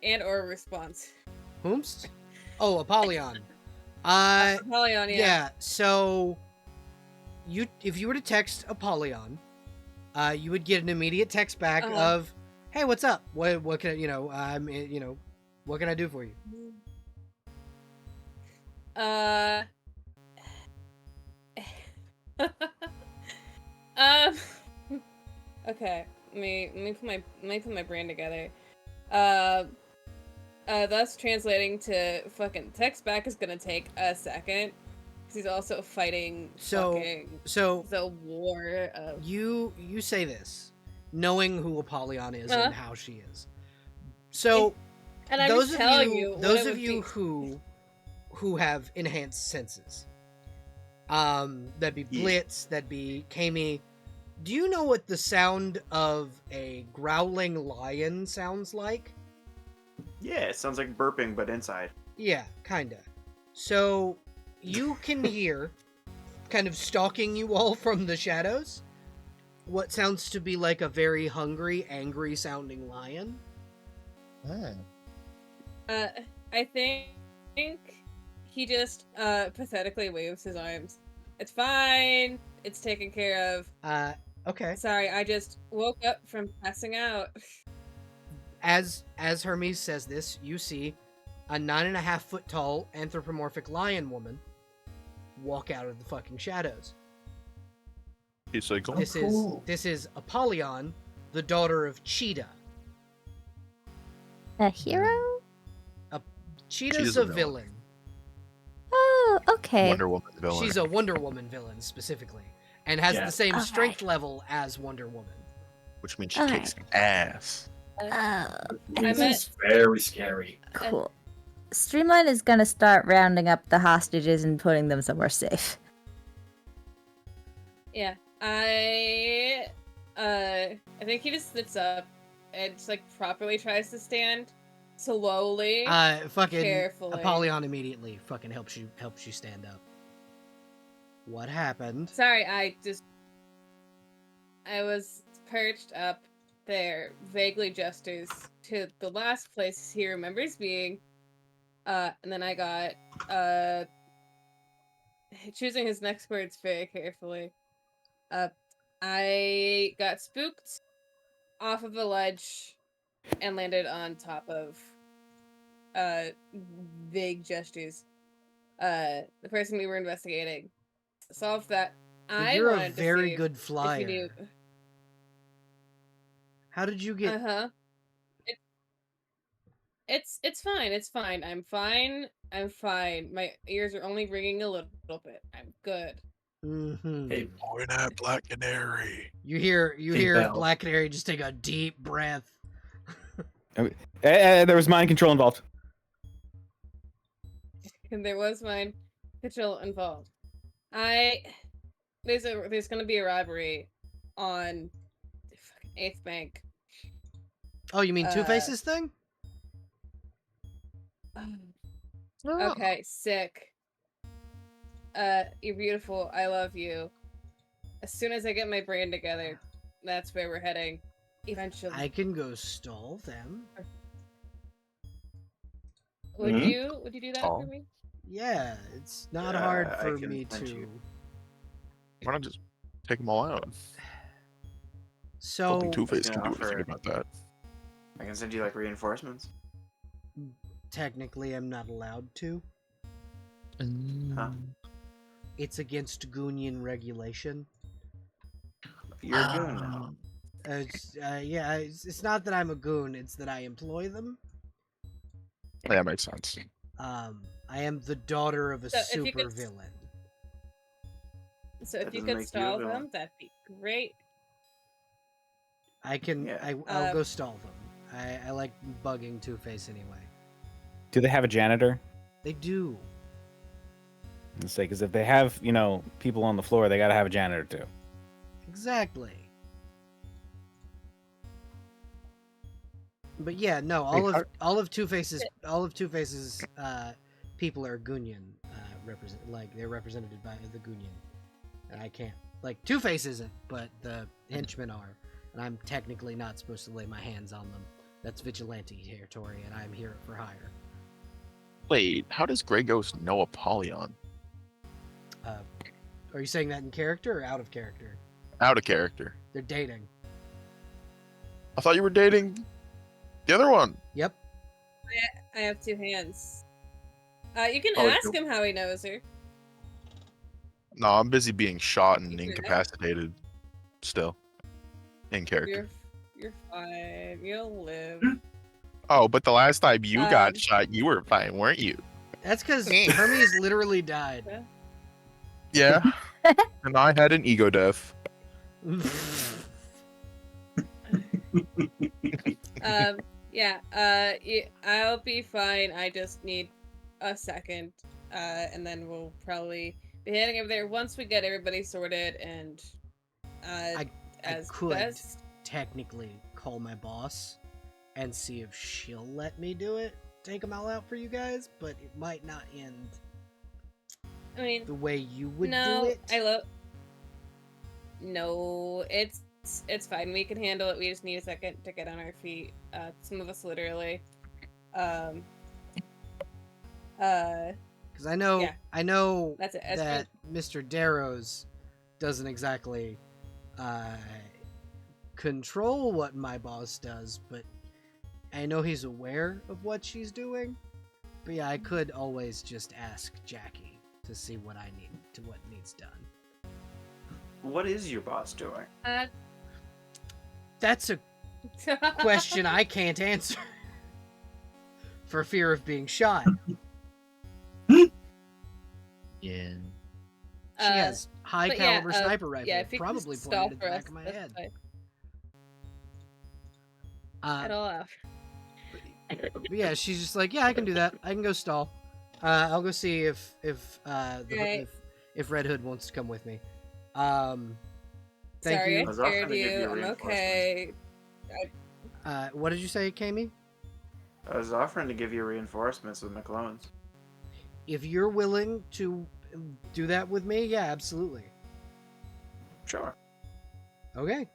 and or response? Whomst? Oh, Apollyon. Apollyon, Yeah. So if you were to text Apollyon, you would get an immediate text back of, "Hey, what's up? What can what can I do for you?" Okay. Let me put my brain together. Thus translating to fucking text back is gonna take a second. Because he's also fighting So the war of... you say this, knowing who Apollyon is and how she is. So And I'm those just of telling you, you what those it of would you be. who have enhanced senses, that'd be Blitz, that'd be Kami. Do you know what the sound of a growling lion sounds like? Yeah, it sounds like burping, but inside. Yeah, kinda. So you can hear, kind of stalking you all from the shadows, what sounds to be like a very hungry, angry sounding lion. I think he just pathetically waves his arms. It's fine. It's taken care of. Okay. Sorry, I just woke up from passing out. As Hermes says this, you see a 9.5 foot tall anthropomorphic lion woman walk out of the fucking shadows. He's like, oh, This cool. is Apollyon, the daughter of Cheetah. A hero? Cheetah's She's a a villain. Oh, okay. Wonder Woman villain. She's a Wonder Woman villain specifically, and has Yeah. the same Okay. strength level as Wonder Woman. Which means she Alright. kicks ass. Oh, This met- is very scary. cool. Streamline is gonna start rounding up the hostages and putting them somewhere safe. Yeah, I think he just sits up and just like properly tries to stand slowly, Fucking carefully. Apollyon immediately fucking helps you stand up. What happened? Sorry, I was perched up there, vaguely gestures to the last place he remembers being, and then I got choosing his next words very carefully. I got spooked off of a ledge and landed on top of vague gestures. The person we were investigating solved that. You're a very good flyer. If you knew. How did you get? It's fine. It's fine. I'm fine. I'm fine. My ears are only ringing a little bit. I'm good. Mm-hmm. Hey, Boy, that Black Canary. You hear Belle. Black Canary just take a deep breath. There was mind control involved. And there was mind control involved. There's gonna be a robbery on the fucking 8th Bank. Oh, you mean Two Faces thing? Okay, sick. You're beautiful. I love you. As soon as I get my brain together, that's where we're heading. Eventually. I can go stall them. Would you do that for me? Yeah, it's not hard for I can me punch to. you. Why not just take them all out? So I don't think Two-Face I can was do gonna anything offer- about that. I can send you like reinforcements. technically, I'm not allowed to. Huh? It's against Goonian regulation. You're a goon now. It's not that I'm a goon; it's that I employ them. Yeah, that makes sense. I am the daughter of a So if you super could- villain. So That if you doesn't could make you a stall villain. them, that'd be great. I can. Yeah. I'll go stall them. I like bugging Two-Face anyway. Do they have a janitor? They do. Let's say, because if they have, people on the floor, they gotta have a janitor too. Exactly. But yeah, no, all of Two-Face's people are Goonian they're represented by the Goonian. And I can't. Like Two-Face isn't, but the henchmen are. And I'm technically not supposed to lay my hands on them. That's vigilante territory, and I'm here for hire. Wait, how does Grey Ghost know Apollyon? Are you saying that in character or out of character? Out of character. They're dating. I thought you were dating the other one. Yep. I have 2 hands. You can Oh, ask him how he knows her. No, I'm busy being shot and You can ask- incapacitated still. In character. You're fine. You'll live. Oh, but the last time you got Um, shot, you were fine, weren't you? That's because Hermes literally died. Yeah. And I had an ego death. I'll be fine. I just need a second, and then we'll probably be heading over there once we get everybody sorted and I as could best. technically call my boss and see if she'll let me do it. Take them all out for you guys, but it might not end I mean, the way you would no, do it. No, it's fine. We can handle it. We just need a second to get on our feet. Some of us literally. Because I know That's it. that Mr. Darrows doesn't exactly control what my boss does, but I know he's aware of what she's doing. But yeah, I could always just ask Jackie to see what needs done. What is your boss doing? That's a question I can't answer for fear of being shot. Yeah. She has high but caliber yeah, sniper rifle, yeah, if you could probably just stall pointed at the for back us, of my that's head. fine. At all out. But yeah, she's just like, yeah, I can do that. I can go stall. I'll go see if Red Hood wants to come with me. Thank Sorry, you. I I was offering scared to give you. you I'm reinforcements. okay. What did you say, Kami? I was offering to give you reinforcements with my clones. If you're willing to do that with me, yeah, absolutely. Sure. Okay.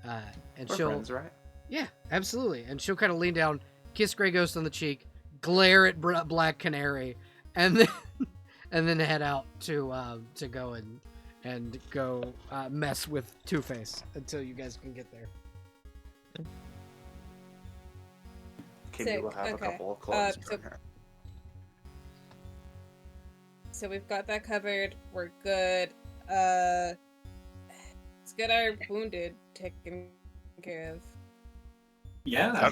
And We're she'll friends, right? Yeah, absolutely. And she'll kind of lean down, kiss Grey Ghost on the cheek, glare at Black Canary, and then head out to go and go mess with Two-Face until you guys can get there. Kimmy will have a couple of clones so, her. So we've got that covered. We're good. Let's get our wounded taken care of. Yeah.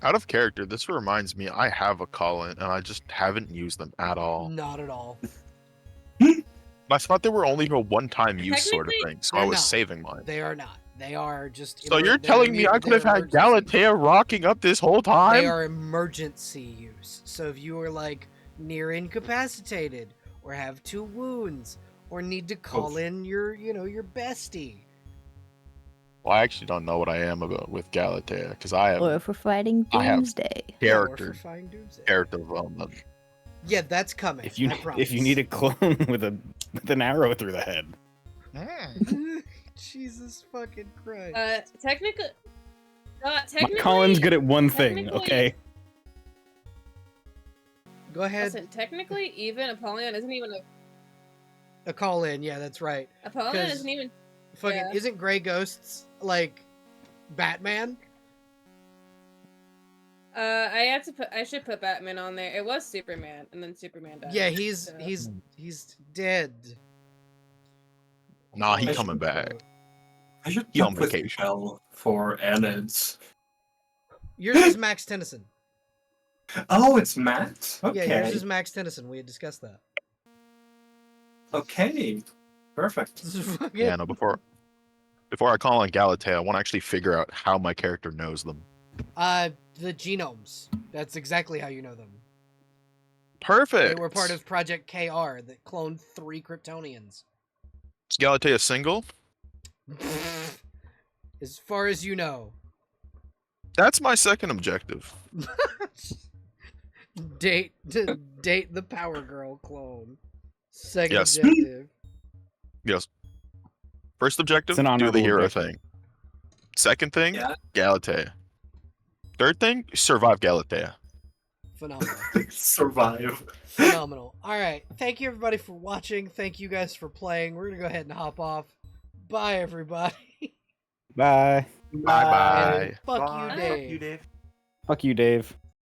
Out of character, this reminds me, I have a call-in, and I just haven't used them at all. Not at all. I thought they were only a one-time use sort of thing, so I was not. saving mine. They are not. They are just. So you're telling me I could have had Galatea rocking up this whole time? They are emergency use. So if you are like near incapacitated, or have 2 wounds, or need to call in your bestie. Well, I actually don't know what I am about with Galatea because I have. Or if we're fighting Doomsday. Character development. Yeah, that's coming. If you need a clone with an arrow through the head. Jesus fucking Christ. Technically, Colin's good at one thing. Okay. Go ahead. Listen, technically, even Apollyon isn't even a call in. Yeah, that's right. Apollyon isn't even. Fucking Yeah. Isn't Grey Ghosts like Batman? I should put Batman on there. It was Superman, and then Superman died. Yeah, he's dead. Nah, he's coming back. I should He on jump with vacation. Belle for Enids. Yours is Max Tennyson. Oh, it's Matt? Okay. Yeah, yours is Max Tennyson. We had discussed that. Okay. Perfect. Yeah, no, before I call on Galatea, I want to actually figure out how my character knows them. The genomes. That's exactly how you know them. Perfect. They were part of Project KR that cloned 3 Kryptonians. Is Galatea single? As far as you know. That's my second objective. Date the Power Girl clone. Second Yes. objective. Yes. First objective, It's an do honorable the hero objective. thing. Second thing, Yeah. Galatea. Third thing, survive Galatea. Phenomenal. Survive. Phenomenal. All right. Thank you, everybody, for watching. Thank you guys for playing. We're going to go ahead and hop off. Bye, everybody. Bye. Bye-bye. And fuck Bye. you, Dave. Fuck you, Dave. Fuck you, Dave.